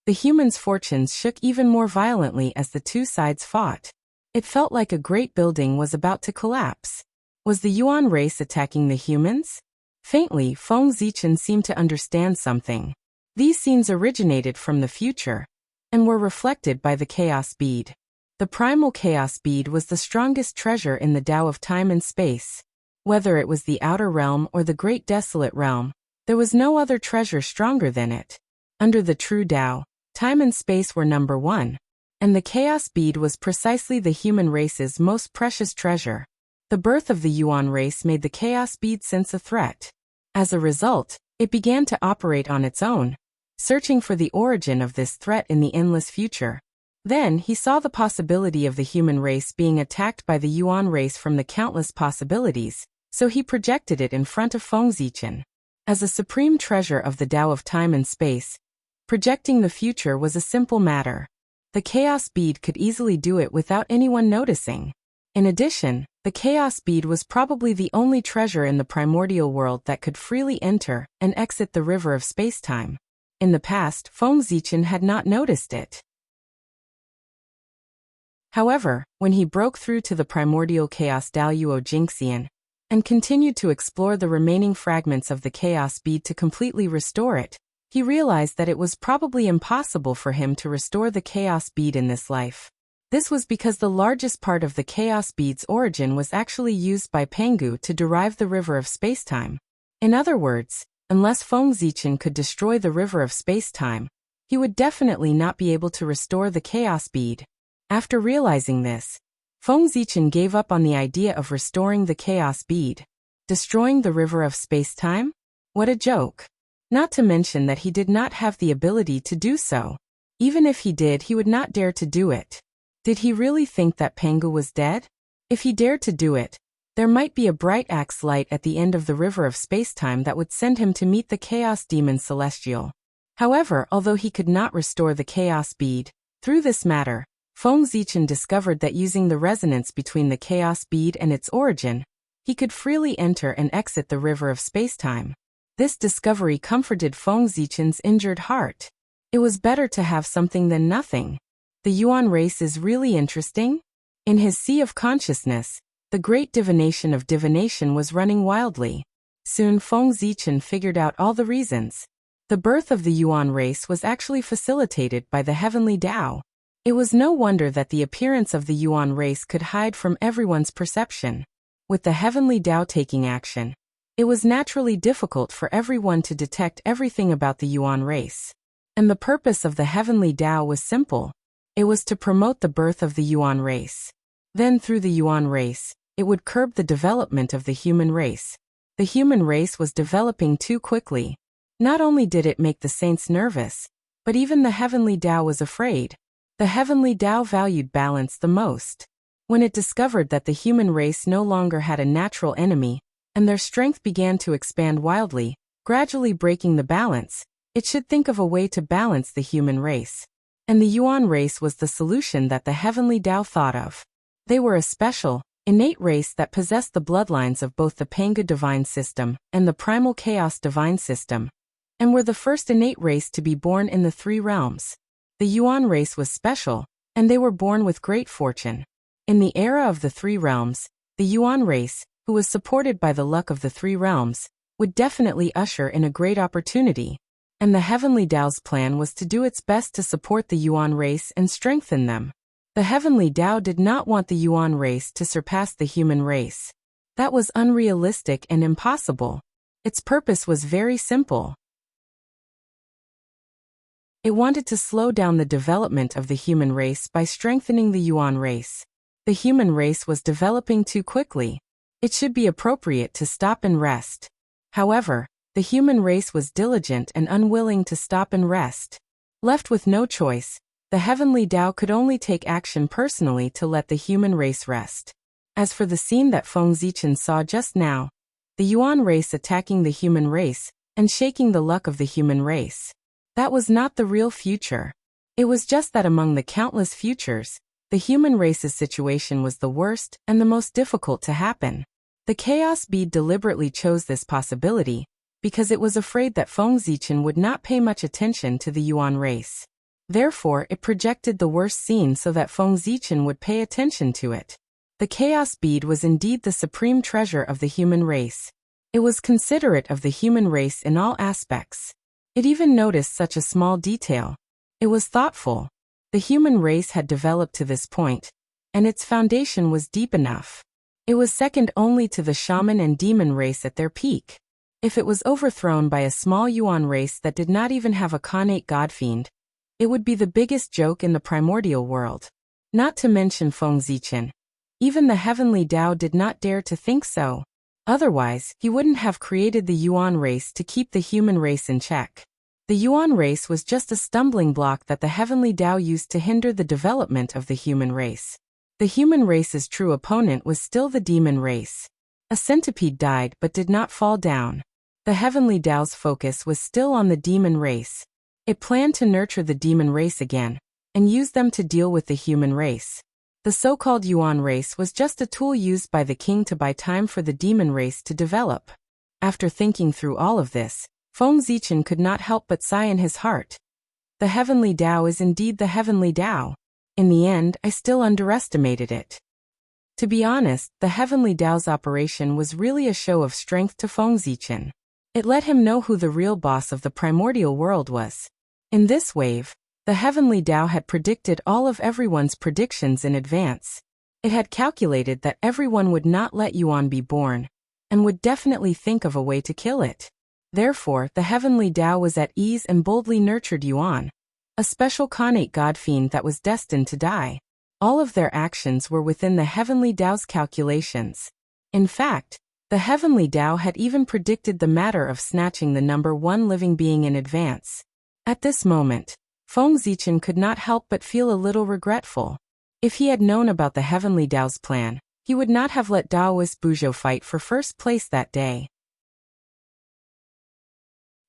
the humans' fortunes shook even more violently as the two sides fought. It felt like a great building was about to collapse. Was the Yuan race attacking the humans? Faintly, Feng Zichen seemed to understand something. These scenes originated from the future and were reflected by the Chaos Bead. The primal Chaos Bead was the strongest treasure in the Tao of time and space. Whether it was the outer realm or the great desolate realm, there was no other treasure stronger than it. Under the true Tao, time and space were number one, and the Chaos Bead was precisely the human race's most precious treasure. The birth of the Yuan race made the Chaos Bead sense a threat. As a result, it began to operate on its own, searching for the origin of this threat in the endless future. Then he saw the possibility of the human race being attacked by the Yuan race from the countless possibilities, so he projected it in front of Feng Zichen. As a supreme treasure of the Tao of time and space, projecting the future was a simple matter. The Chaos Bead could easily do it without anyone noticing. In addition, the Chaos Bead was probably the only treasure in the primordial world that could freely enter and exit the river of spacetime. In the past, Feng Zichen had not noticed it. However, when he broke through to the primordial chaos Daluo Jingxian and continued to explore the remaining fragments of the Chaos Bead to completely restore it, He realized that it was probably impossible for him to restore the chaos bead in this life. This was because the largest part of the chaos bead's origin was actually used by Pengu to derive the river of spacetime. In other words, unless Feng Zichen could destroy the river of spacetime, he would definitely not be able to restore the chaos bead. After realizing this, Feng Zichen gave up on the idea of restoring the chaos bead. Destroying the river of spacetime? What a joke. Not to mention that he did not have the ability to do so. Even if he did, he would not dare to do it. Did he really think that Pengu was dead? If he dared to do it, there might be a bright axe light at the end of the river of spacetime that would send him to meet the Chaos Demon Celestial. However, although he could not restore the Chaos Bead, through this matter, Feng Zichen discovered that using the resonance between the Chaos Bead and its origin, he could freely enter and exit the river of spacetime. This discovery comforted Feng Zichen's injured heart. It was better to have something than nothing. The Yuan race is really interesting. In his sea of consciousness, the great divination of divination was running wildly. Soon Feng Zichen figured out all the reasons. The birth of the Yuan race was actually facilitated by the heavenly Tao. It was no wonder that the appearance of the Yuan race could hide from everyone's perception. With the heavenly Tao taking action, it was naturally difficult for everyone to detect everything about the Yuan race. And the purpose of the heavenly Tao was simple. It was to promote the birth of the Yuan race. Then through the Yuan race, it would curb the development of the human race. The human race was developing too quickly. Not only did it make the saints nervous, but even the heavenly Tao was afraid. The heavenly Tao valued balance the most. When it discovered that the human race no longer had a natural enemy, and their strength began to expand wildly, gradually breaking the balance, it should think of a way to balance the human race. And the Yuan race was the solution that the heavenly Tao thought of. They were a special, innate race that possessed the bloodlines of both the Pengu divine system and the primal chaos divine system, and were the first innate race to be born in the three realms. The Yuan race was special, and they were born with great fortune. In the era of the three realms, the Yuan race, who was supported by the luck of the three realms, would definitely usher in a great opportunity. And the heavenly Tao's plan was to do its best to support the Yuan race and strengthen them. The heavenly Tao did not want the Yuan race to surpass the human race. That was unrealistic and impossible. Its purpose was very simple. It wanted to slow down the development of the human race by strengthening the Yuan race. The human race was developing too quickly. It should be appropriate to stop and rest. However, the human race was diligent and unwilling to stop and rest. Left with no choice, the heavenly Tao could only take action personally to let the human race rest. As for the scene that Feng Zichen saw just now, the Yuan race attacking the human race and shaking the luck of the human race, that was not the real future. It was just that among the countless futures, the human race's situation was the worst and the most difficult to happen. The Chaos Bead deliberately chose this possibility because it was afraid that Feng Zichen would not pay much attention to the Yuan race. Therefore, it projected the worst scene so that Feng Zichen would pay attention to it. The Chaos Bead was indeed the supreme treasure of the human race. It was considerate of the human race in all aspects. It even noticed such a small detail. It was thoughtful. The human race had developed to this point, and its foundation was deep enough. It was second only to the shaman and demon race at their peak. If it was overthrown by a small Yuan race that did not even have a Khanate godfiend, it would be the biggest joke in the primordial world. Not to mention Feng Zichen. Even the heavenly Tao did not dare to think so. Otherwise, he wouldn't have created the Yuan race to keep the human race in check. The Yuan race was just a stumbling block that the heavenly Tao used to hinder the development of the human race. The human race's true opponent was still the demon race. A centipede died but did not fall down. The heavenly Tao's focus was still on the demon race. It planned to nurture the demon race again, and use them to deal with the human race. The so-called Yuan race was just a tool used by the king to buy time for the demon race to develop. After thinking through all of this, Feng Zichen could not help but sigh in his heart. The heavenly Tao is indeed the heavenly Tao. In the end, I still underestimated it. To be honest, the heavenly Tao's operation was really a show of strength to Feng Zichen. It let him know who the real boss of the primordial world was. In this wave, the heavenly Tao had predicted all of everyone's predictions in advance. It had calculated that everyone would not let Yuan be born, and would definitely think of a way to kill it. Therefore, the heavenly Tao was at ease and boldly nurtured Yuan, a special Khanate god fiend that was destined to die. All of their actions were within the heavenly Tao's calculations. In fact, the heavenly Tao had even predicted the matter of snatching the number one living being in advance. At this moment, Feng Zichen could not help but feel a little regretful. If he had known about the heavenly Tao's plan, he would not have let Daoist Buzhou fight for first place that day.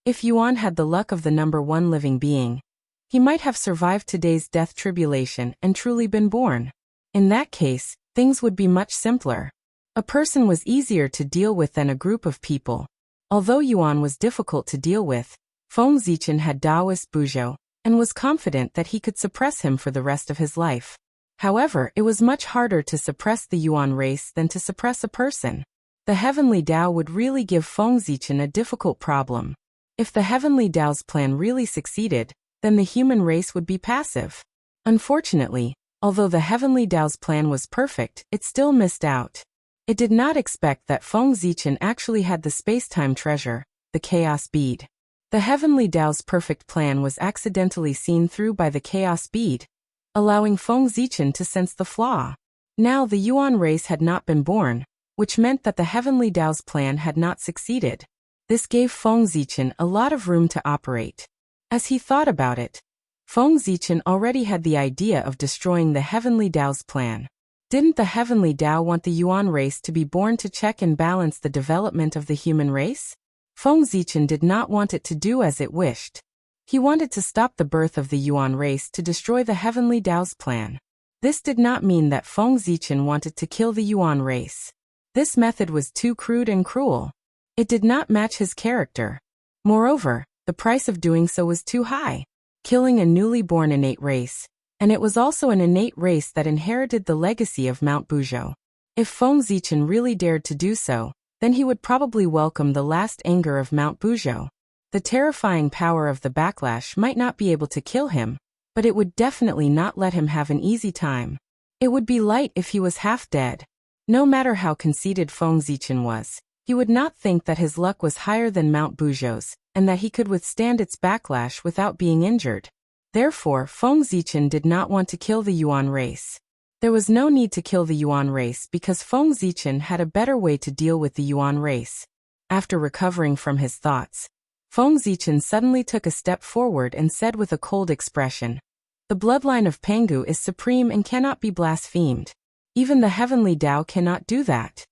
If Yuan had the luck of the number one living being, he might have survived today's death tribulation and truly been born. In that case, things would be much simpler. A person was easier to deal with than a group of people. Although Yuan was difficult to deal with, Feng Zichen had Daoist Buzhou, and was confident that he could suppress him for the rest of his life. However, it was much harder to suppress the Yuan race than to suppress a person. The heavenly Tao would really give Feng Zichen a difficult problem. If the heavenly Tao's plan really succeeded, then the human race would be passive. Unfortunately, although the heavenly Tao's plan was perfect, it still missed out. It did not expect that Feng Zichen actually had the space-time treasure, the chaos bead. The heavenly Tao's perfect plan was accidentally seen through by the chaos bead, allowing Feng Zichen to sense the flaw. Now the Yuan race had not been born, which meant that the heavenly Tao's plan had not succeeded. This gave Feng Zichen a lot of room to operate. As he thought about it, Feng Zichen already had the idea of destroying the heavenly Tao's plan. Didn't the heavenly Tao want the Yuan race to be born to check and balance the development of the human race? Feng Zichen did not want it to do as it wished. He wanted to stop the birth of the Yuan race to destroy the heavenly Tao's plan. This did not mean that Feng Zichen wanted to kill the Yuan race. This method was too crude and cruel. It did not match his character. Moreover, the price of doing so was too high. Killing a newly born innate race, and it was also an innate race that inherited the legacy of Mount Buzhou. If Feng Zichen really dared to do so, then he would probably welcome the last anger of Mount Buzhou. The terrifying power of the backlash might not be able to kill him, but it would definitely not let him have an easy time. It would be light if he was half dead. No matter how conceited Feng Zichen was, he would not think that his luck was higher than Mount Buzhou's, and that he could withstand its backlash without being injured. Therefore, Feng Zichen did not want to kill the Yuan race. There was no need to kill the Yuan race because Feng Zichen had a better way to deal with the Yuan race. After recovering from his thoughts, Feng Zichen suddenly took a step forward and said with a cold expression, "The bloodline of Pangu is supreme and cannot be blasphemed. Even the heavenly Tao cannot do that."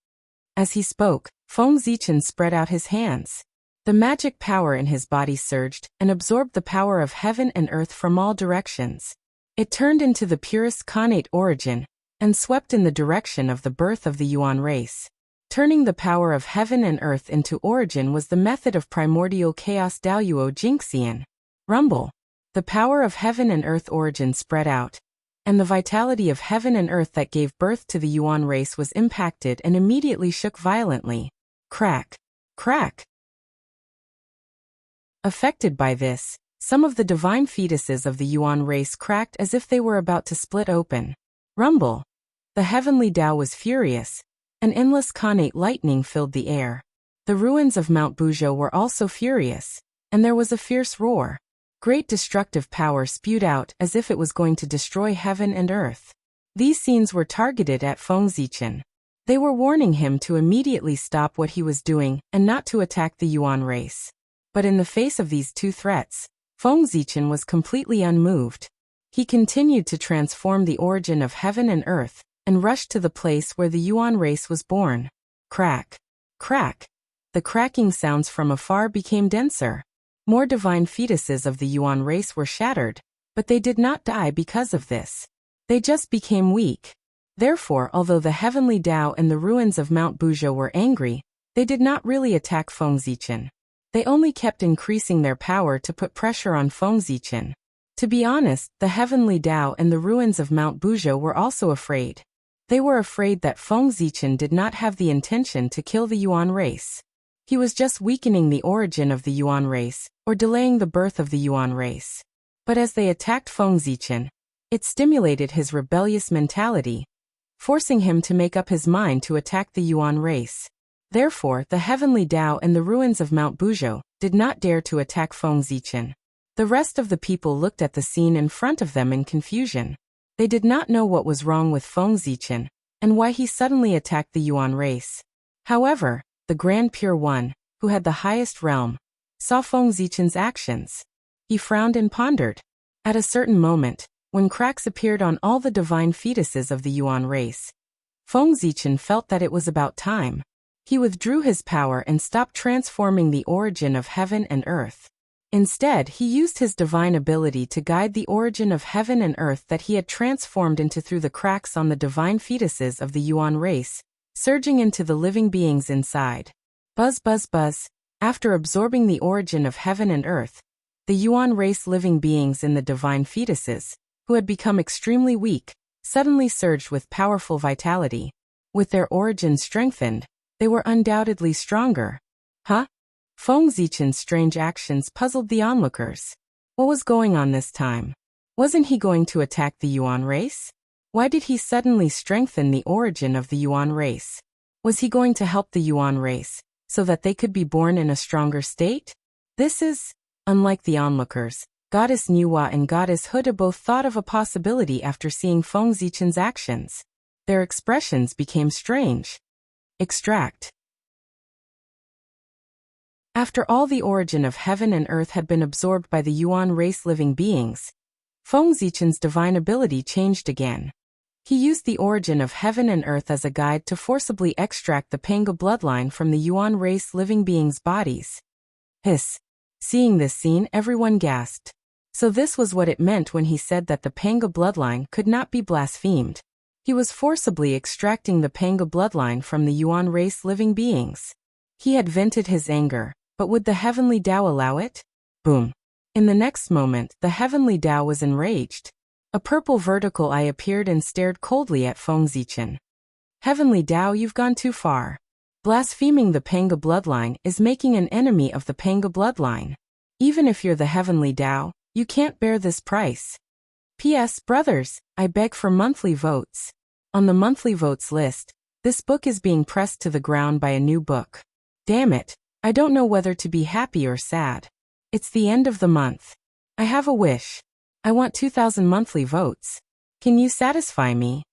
As he spoke, Feng Zichen spread out his hands. The magic power in his body surged and absorbed the power of heaven and earth from all directions. It turned into the purest Khanate origin, and swept in the direction of the birth of the Yuan race. Turning the power of heaven and earth into origin was the method of primordial chaos Daoyuo Jingxian. Rumble. The power of heaven and earth origin spread out, and the vitality of heaven and earth that gave birth to the Yuan race was impacted and immediately shook violently. Crack. Crack. Affected by this, some of the divine fetuses of the Yuan race cracked as if they were about to split open. Rumble. The heavenly Tao was furious. An endless Khanate lightning filled the air. The ruins of Mount Buzhou were also furious, and there was a fierce roar. Great destructive power spewed out as if it was going to destroy heaven and earth. These scenes were targeted at Feng Zichen. They were warning him to immediately stop what he was doing and not to attack the Yuan race. But in the face of these two threats, Feng Zichen was completely unmoved. He continued to transform the origin of heaven and earth, and rushed to the place where the Yuan race was born. Crack. Crack. The cracking sounds from afar became denser. More divine fetuses of the Yuan race were shattered, but they did not die because of this. They just became weak. Therefore, although the heavenly Tao and the ruins of Mount Buzhou were angry, they did not really attack Feng Zichen. They only kept increasing their power to put pressure on Feng Zichen. To be honest, the heavenly Tao and the ruins of Mount Buzhou were also afraid. They were afraid that Feng Zichen did not have the intention to kill the Yuan race. He was just weakening the origin of the Yuan race, or delaying the birth of the Yuan race. But as they attacked Feng Zichen, it stimulated his rebellious mentality, forcing him to make up his mind to attack the Yuan race. Therefore, the heavenly Tao and the ruins of Mount Buzhou did not dare to attack Feng Zichen. The rest of the people looked at the scene in front of them in confusion. They did not know what was wrong with Feng Zichen, and why he suddenly attacked the Yuan race. However, the Grand Pure One, who had the highest realm, saw Feng Zichen's actions. He frowned and pondered. At a certain moment, when cracks appeared on all the divine fetuses of the Yuan race, Feng Zichen felt that it was about time. He withdrew his power and stopped transforming the origin of heaven and earth. Instead, he used his divine ability to guide the origin of heaven and earth that he had transformed into through the cracks on the divine fetuses of the Yuan race, surging into the living beings inside. Buzz, buzz, buzz. After absorbing the origin of heaven and earth, the Yuan race living beings in the divine fetuses, who had become extremely weak, suddenly surged with powerful vitality. With their origin strengthened, they were undoubtedly stronger. Huh? Feng Zichen's strange actions puzzled the onlookers. What was going on this time? Wasn't he going to attack the Yuan race? Why did he suddenly strengthen the origin of the Yuan race? Was he going to help the Yuan race, so that they could be born in a stronger state? This is, unlike the onlookers, Goddess Nuwa and Goddess Huda both thought of a possibility after seeing Feng Zichen's actions. Their expressions became strange. Extract. After all the origin of heaven and earth had been absorbed by the Yuan race living beings, Feng Zichen's divine ability changed again. He used the origin of heaven and earth as a guide to forcibly extract the Panga bloodline from the Yuan race living beings' bodies. Hiss. Seeing this scene, everyone gasped. So this was what it meant when he said that the Panga bloodline could not be blasphemed. He was forcibly extracting the Panga bloodline from the Yuan race living beings. He had vented his anger, but would the heavenly Tao allow it? Boom. In the next moment, the heavenly Tao was enraged. A purple vertical eye appeared and stared coldly at Feng Zichen. Heavenly Tao, you've gone too far. Blaspheming the Panga bloodline is making an enemy of the Panga bloodline. Even if you're the heavenly Tao, you can't bear this price. P.S. Brothers, I beg for monthly votes. On the monthly votes list, this book is being pressed to the ground by a new book. Damn it, I don't know whether to be happy or sad. It's the end of the month. I have a wish. I want 2,000 monthly votes. Can you satisfy me?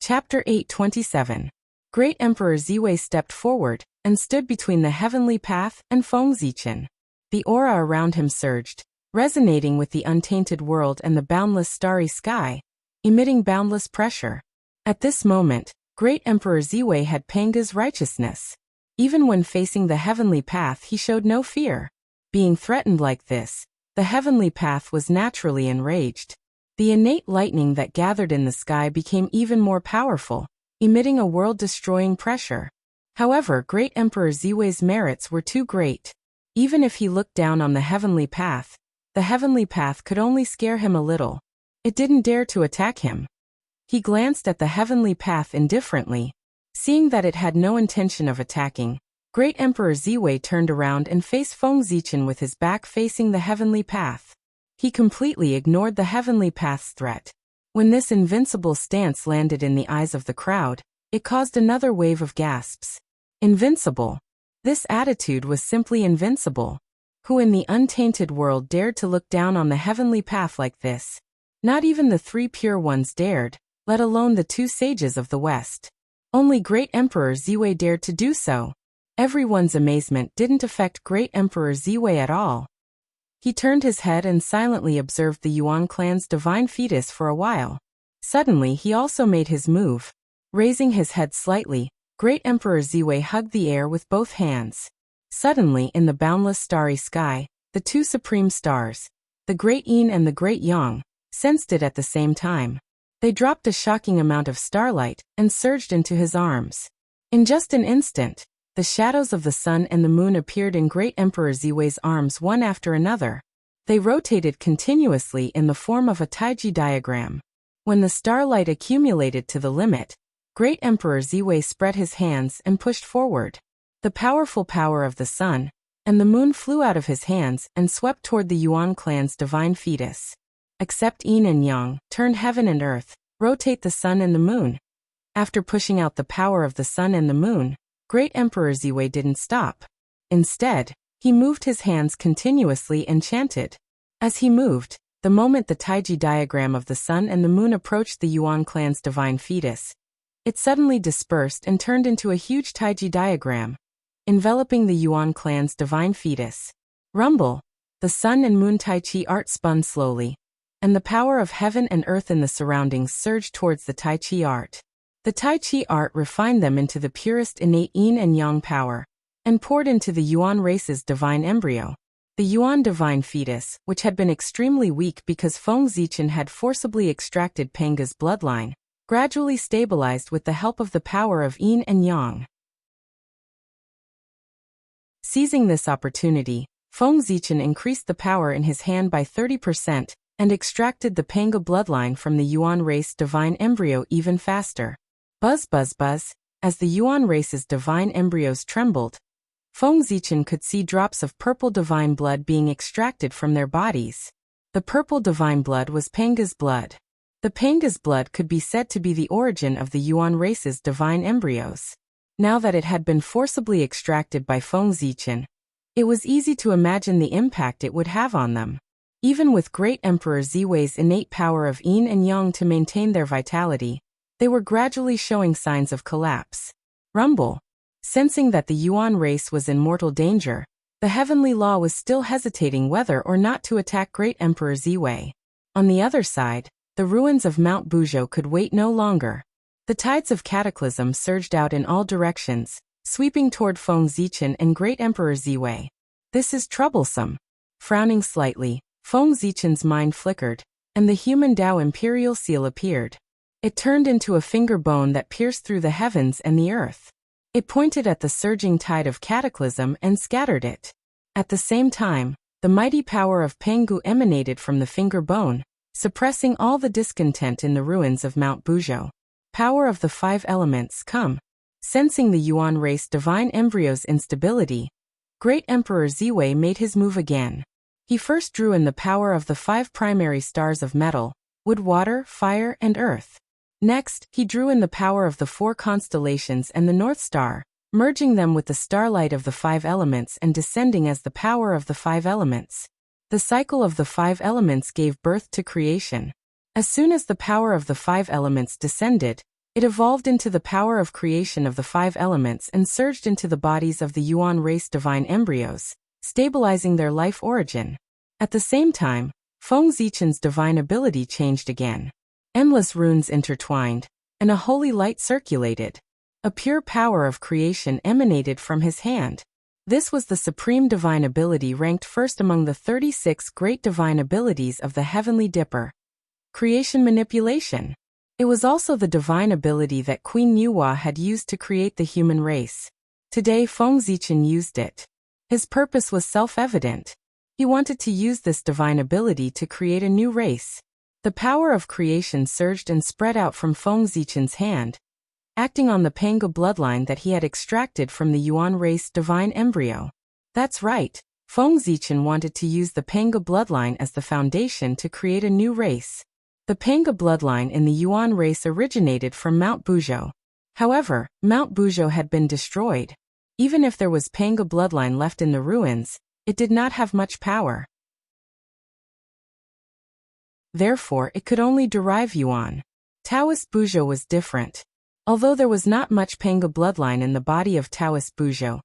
Chapter 827. Great Emperor Ziwei stepped forward and stood between the heavenly path and Feng Zichen. The aura around him surged, resonating with the untainted world and the boundless starry sky, emitting boundless pressure. At this moment, Great Emperor Ziwei had Panga's righteousness. Even when facing the heavenly path, he showed no fear. Being threatened like this, the heavenly path was naturally enraged. The innate lightning that gathered in the sky became even more powerful, emitting a world-destroying pressure. However, Great Emperor Ziwei's merits were too great. Even if he looked down on the heavenly path could only scare him a little. It didn't dare to attack him. He glanced at the heavenly path indifferently. Seeing that it had no intention of attacking, Great Emperor Ziwei turned around and faced Feng Zichen with his back facing the heavenly path. He completely ignored the heavenly path's threat. When this invincible stance landed in the eyes of the crowd, it caused another wave of gasps. Invincible. This attitude was simply invincible. Who in the untainted world dared to look down on the heavenly path like this? Not even the 3 pure ones dared, let alone the 2 sages of the West. Only Great Emperor Ziwei dared to do so. Everyone's amazement didn't affect Great Emperor Ziwei at all. He turned his head and silently observed the Yuan clan's divine fetus for a while. Suddenly he also made his move. Raising his head slightly, Great Emperor Ziwei hugged the air with both hands. Suddenly in the boundless starry sky, the 2 supreme stars, the Great Yin and the Great Yang, sensed it at the same time. They dropped a shocking amount of starlight and surged into his arms. In just an instant, the shadows of the sun and the moon appeared in Great Emperor Ziwei's arms one after another. They rotated continuously in the form of a Taiji diagram. When the starlight accumulated to the limit, Great Emperor Ziwei spread his hands and pushed forward. The powerful power of the sun and the moon flew out of his hands and swept toward the Yuan clan's divine fetus. Accept yin and yang, turn heaven and earth, rotate the sun and the moon. After pushing out the power of the sun and the moon, Great Emperor Ziwei didn't stop. Instead, he moved his hands continuously and chanted. As he moved, the moment the Taiji diagram of the sun and the moon approached the Yuan clan's divine fetus, it suddenly dispersed and turned into a huge Taiji diagram, enveloping the Yuan clan's divine fetus. Rumble! The sun and moon Tai Chi art spun slowly, and the power of heaven and earth in the surroundings surged towards the Tai Chi art. The Tai Chi art refined them into the purest innate yin and yang power, and poured into the Yuan race's divine embryo. The Yuan divine fetus, which had been extremely weak because Feng Zichen had forcibly extracted Penga's bloodline, gradually stabilized with the help of the power of yin and yang. Seizing this opportunity, Feng Zichen increased the power in his hand by 30% and extracted the Penga bloodline from the Yuan race divine embryo even faster. Buzz buzz buzz, as the Yuan race's divine embryos trembled, Feng Zichen could see drops of purple divine blood being extracted from their bodies. The purple divine blood was Penga's blood. The Penga's blood could be said to be the origin of the Yuan race's divine embryos. Now that it had been forcibly extracted by Feng Zichen, it was easy to imagine the impact it would have on them. Even with Great Emperor Ziwei's innate power of yin and yang to maintain their vitality, they were gradually showing signs of collapse. Rumble! Sensing that the Yuan race was in mortal danger, the heavenly law was still hesitating whether or not to attack Great Emperor Ziwei. On the other side, the ruins of Mount Buzhou could wait no longer. The tides of cataclysm surged out in all directions, sweeping toward Feng Zichen and Great Emperor Ziwei. This is troublesome. Frowning slightly, Feng Zichen's mind flickered, and the human Dao imperial seal appeared. It turned into a finger bone that pierced through the heavens and the earth. It pointed at the surging tide of cataclysm and scattered it. At the same time, the mighty power of Pengu emanated from the finger bone, suppressing all the discontent in the ruins of Mount Buzhou. Power of the five elements, come. Sensing the Yuan race divine embryo's instability, Great Emperor Ziwei made his move again. He first drew in the power of the five primary stars of metal, wood, water, fire, and earth. Next, he drew in the power of the four constellations and the North Star, merging them with the starlight of the five elements and descending as the power of the five elements. The cycle of the five elements gave birth to creation. As soon as the power of the five elements descended, it evolved into the power of creation of the five elements and surged into the bodies of the Yuan race divine embryos, stabilizing their life origin. At the same time, Feng Zichen's divine ability changed again. Endless runes intertwined, and a holy light circulated. A pure power of creation emanated from his hand. This was the supreme divine ability ranked first among the 36 great divine abilities of the Heavenly Dipper. Creation manipulation. It was also the divine ability that Queen Yuhua had used to create the human race. Today Feng Zichen used it. His purpose was self-evident. He wanted to use this divine ability to create a new race. The power of creation surged and spread out from Feng Zichen's hand, acting on the Penga bloodline that he had extracted from the Yuan race divine embryo. That's right, Feng Zichen wanted to use the Penga bloodline as the foundation to create a new race. The Penga bloodline in the Yuan race originated from Mount Buzhou. However, Mount Buzhou had been destroyed. Even if there was Penga bloodline left in the ruins, it did not have much power. Therefore, it could only derive Yuan. Taoist Buzhou was different. Although there was not much Penga bloodline in the body of Taoist Buzhou,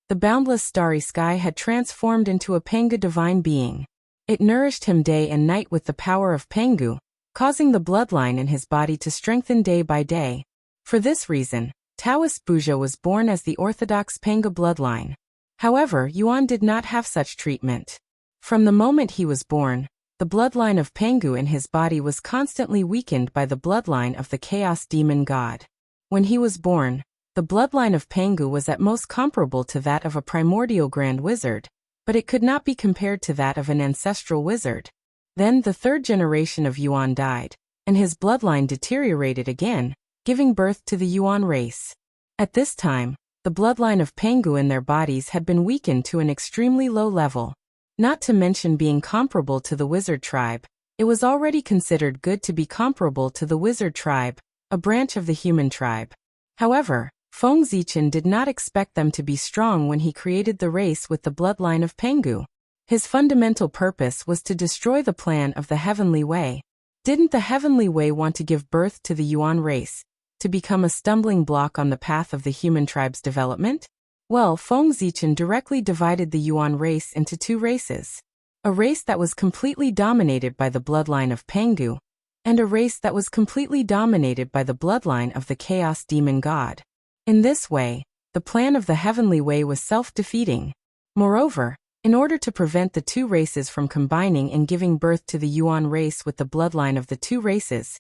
the boundless starry sky had transformed into a Penga divine being. It nourished him day and night with the power of Pengu, causing the bloodline in his body to strengthen day by day. For this reason, Taoist Buzhou was born as the orthodox Penga bloodline. However, Yuan did not have such treatment. From the moment he was born, the bloodline of Pengu in his body was constantly weakened by the bloodline of the chaos demon god. When he was born, the bloodline of Pengu was at most comparable to that of a primordial grand wizard, but it could not be compared to that of an ancestral wizard. Then the third generation of Yuan died, and his bloodline deteriorated again, giving birth to the Yuan race. At this time, the bloodline of Pangu in their bodies had been weakened to an extremely low level. Not to mention being comparable to the wizard tribe, it was already considered good to be comparable to the wizard tribe, a branch of the human tribe. However, Feng Zichen did not expect them to be strong when he created the race with the bloodline of Pangu. His fundamental purpose was to destroy the plan of the Heavenly Way. Didn't the Heavenly Way want to give birth to the Yuan race, to become a stumbling block on the path of the human tribe's development? Well, Feng Zichen directly divided the Yuan race into two races. A race that was completely dominated by the bloodline of Pangu, and a race that was completely dominated by the bloodline of the Chaos Demon God. In this way, the plan of the Heavenly Way was self-defeating. Moreover, in order to prevent the two races from combining and giving birth to the Yuan race with the bloodline of the two races,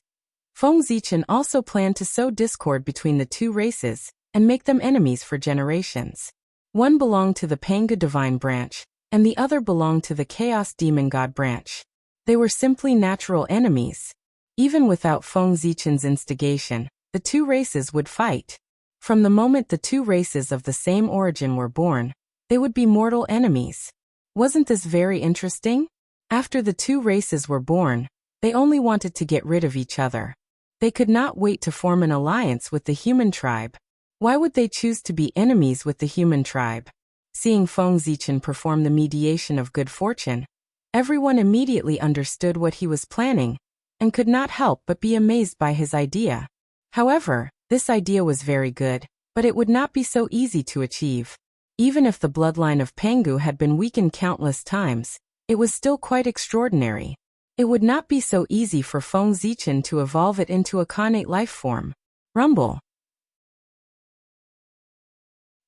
Feng Zichen also planned to sow discord between the two races and make them enemies for generations. One belonged to the Pangu divine branch, and the other belonged to the Chaos Demon God branch. They were simply natural enemies. Even without Feng Zichen's instigation, the two races would fight. From the moment the two races of the same origin were born, they would be mortal enemies. Wasn't this very interesting? After the two races were born, they only wanted to get rid of each other. They could not wait to form an alliance with the human tribe. Why would they choose to be enemies with the human tribe? Seeing Feng Zichen perform the mediation of good fortune, everyone immediately understood what he was planning, and could not help but be amazed by his idea. However, this idea was very good, but it would not be so easy to achieve. Even if the bloodline of Pangu had been weakened countless times, it was still quite extraordinary. It would not be so easy for Feng Zichen to evolve it into a connate life form. Rumble.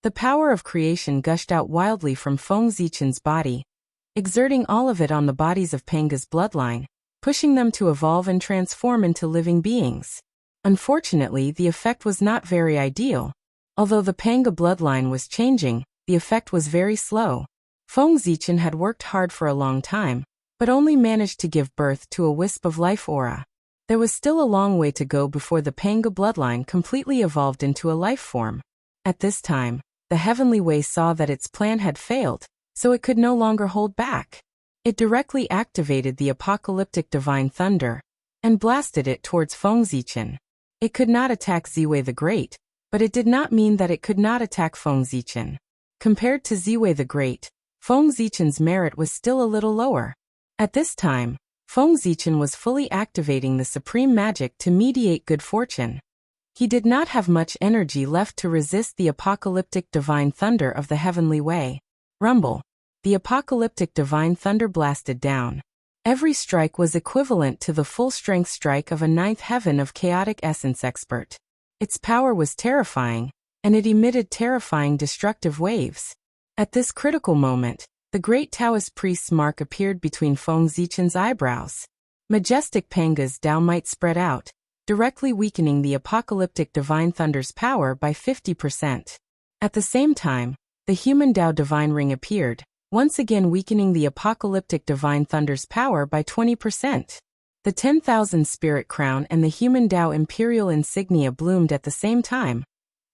The power of creation gushed out wildly from Feng Zichen's body, exerting all of it on the bodies of Pangu's bloodline, pushing them to evolve and transform into living beings. Unfortunately, the effect was not very ideal. Although the Pangu bloodline was changing, the effect was very slow. Feng Zichen had worked hard for a long time, but only managed to give birth to a wisp of life aura. There was still a long way to go before the Pangu bloodline completely evolved into a life form. At this time, the Heavenly Way saw that its plan had failed, so it could no longer hold back. It directly activated the apocalyptic divine thunder and blasted it towards Feng Zichen. It could not attack Ziwei the Great, but it did not mean that it could not attack Feng Zichen. Compared to Ziwei the Great, Feng Zichen's merit was still a little lower. At this time, Feng Zichen was fully activating the supreme magic to mediate good fortune. He did not have much energy left to resist the apocalyptic divine thunder of the Heavenly Way. Rumble. The apocalyptic divine thunder blasted down. Every strike was equivalent to the full-strength strike of a ninth heaven of chaotic essence expert. Its power was terrifying, and it emitted terrifying destructive waves. At this critical moment, the great Taoist priest's mark appeared between Feng Zichen's eyebrows. Majestic Pangu's Tao might spread out, directly weakening the apocalyptic divine thunder's power by 50%. At the same time, the human Tao divine ring appeared, once again weakening the apocalyptic divine thunder's power by 20%. The 10,000 spirit crown and the human Tao imperial insignia bloomed at the same time,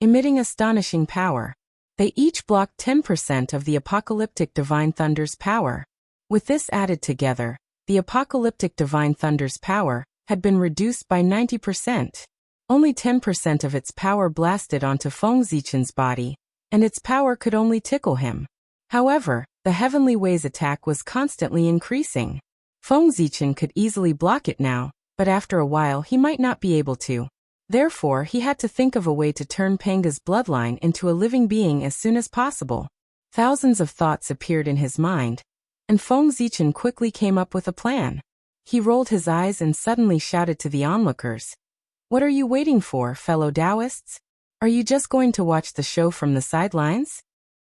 emitting astonishing power. They each blocked 10% of the apocalyptic divine thunder's power. With this added together, the apocalyptic divine thunder's power had been reduced by 90%. Only 10% of its power blasted onto Feng Zichen's body, and its power could only tickle him. However, the Heavenly Way's attack was constantly increasing. Feng Zichen could easily block it now, but after a while he might not be able to. Therefore, he had to think of a way to turn Pangu's bloodline into a living being as soon as possible. Thousands of thoughts appeared in his mind, and Feng Zichen quickly came up with a plan. He rolled his eyes and suddenly shouted to the onlookers, "What are you waiting for, fellow Taoists? Are you just going to watch the show from the sidelines?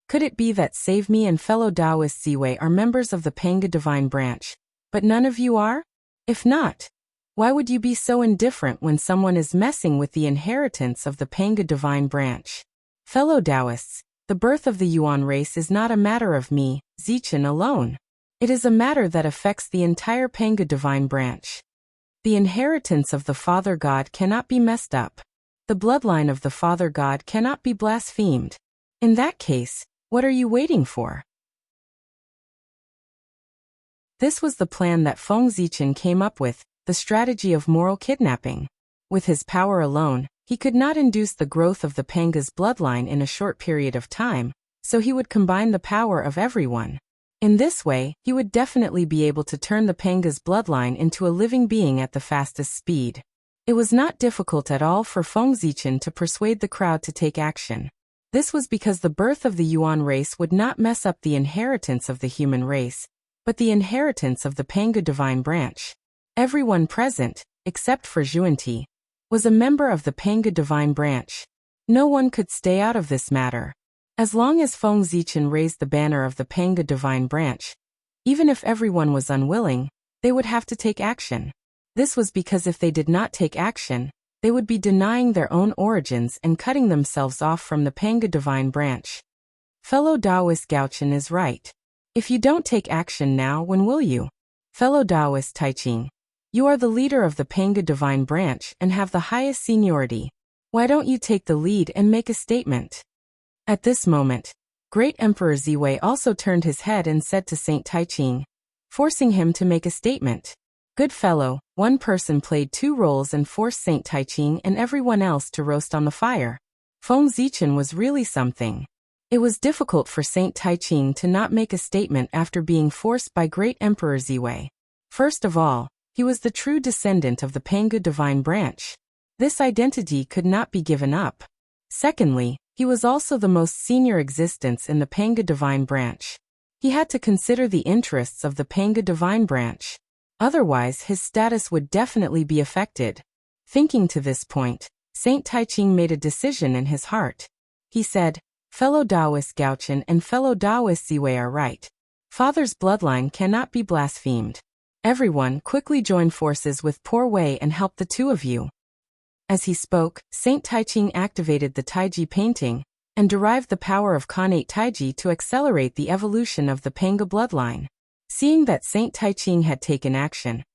Could it be that Save Me and fellow Taoist Ziwei are members of the Pangu Divine Branch, but none of you are? If not, why would you be so indifferent when someone is messing with the inheritance of the Pangu Divine Branch? Fellow Taoists, the birth of the Yuan race is not a matter of me, Zichen, alone. It is a matter that affects the entire Pangu Divine Branch. The inheritance of the Father God cannot be messed up. The bloodline of the Father God cannot be blasphemed. In that case, what are you waiting for? This was the plan that Feng Zichen came up with, the strategy of moral kidnapping. With his power alone, he could not induce the growth of the Panga's bloodline in a short period of time, so he would combine the power of everyone. In this way, he would definitely be able to turn the Panga's bloodline into a living being at the fastest speed. It was not difficult at all for Feng Zichen to persuade the crowd to take action. This was because the birth of the Yuan race would not mess up the inheritance of the human race, but the inheritance of the Panga divine branch. Everyone present, except for Zhuanti, was a member of the Panga divine branch. No one could stay out of this matter. As long as Feng Zichen raised the banner of the Panga divine branch, even if everyone was unwilling, they would have to take action. This was because if they did not take action, they would be denying their own origins and cutting themselves off from the Panga divine branch. Fellow Taoist Gaochen is right. If you don't take action now, when will you? Fellow Taoist Taiqing, you are the leader of the Panga divine branch and have the highest seniority. Why don't you take the lead and make a statement? At this moment, Great Emperor Ziwei also turned his head and said to Saint Taiqing, forcing him to make a statement. Good fellow, one person played two roles and forced Saint Taiqing and everyone else to roast on the fire. Feng Zichen was really something. It was difficult for Saint Taiqing to not make a statement after being forced by Great Emperor Ziwei. First of all, he was the true descendant of the Panga divine branch. This identity could not be given up. Secondly, he was also the most senior existence in the Panga divine branch. He had to consider the interests of the Panga divine branch. Otherwise, his status would definitely be affected. Thinking to this point, Saint Taiqing made a decision in his heart. He said, fellow Taoist Gaochen and fellow Taoist Ziwei are right. Father's bloodline cannot be blasphemed. Everyone quickly join forces with Poor Wei and help the two of you. As he spoke, Saint Taiqing activated the Taiji painting and derived the power of Khanate Taiji to accelerate the evolution of the Panga bloodline. Seeing that Saint Taiqing had taken action,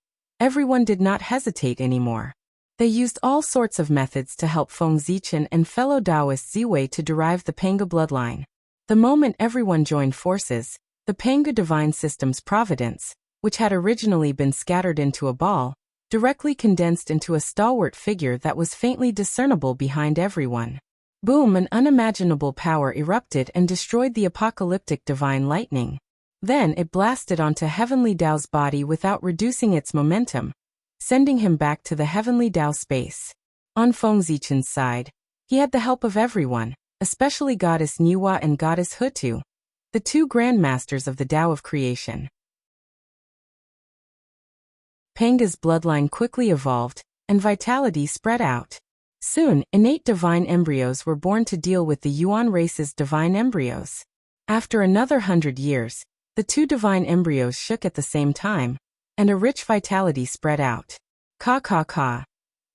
everyone did not hesitate anymore. They used all sorts of methods to help Feng Zichen and fellow Taoist Ziwei to derive the Panga bloodline. The moment everyone joined forces, the Panga divine system's providence, which had originally been scattered into a ball, directly condensed into a stalwart figure that was faintly discernible behind everyone. Boom! An unimaginable power erupted and destroyed the apocalyptic divine lightning. Then it blasted onto Heavenly Tao's body without reducing its momentum, sending him back to the Heavenly Tao space. On Feng Zichen's side, he had the help of everyone, especially Goddess Niwa and Goddess Hutu, the two grandmasters of the Tao of creation. Panga's bloodline quickly evolved, and vitality spread out. Soon, innate divine embryos were born to deal with the Yuan race's divine embryos. After another 100 years, the two divine embryos shook at the same time, and a rich vitality spread out. Ka ka ka.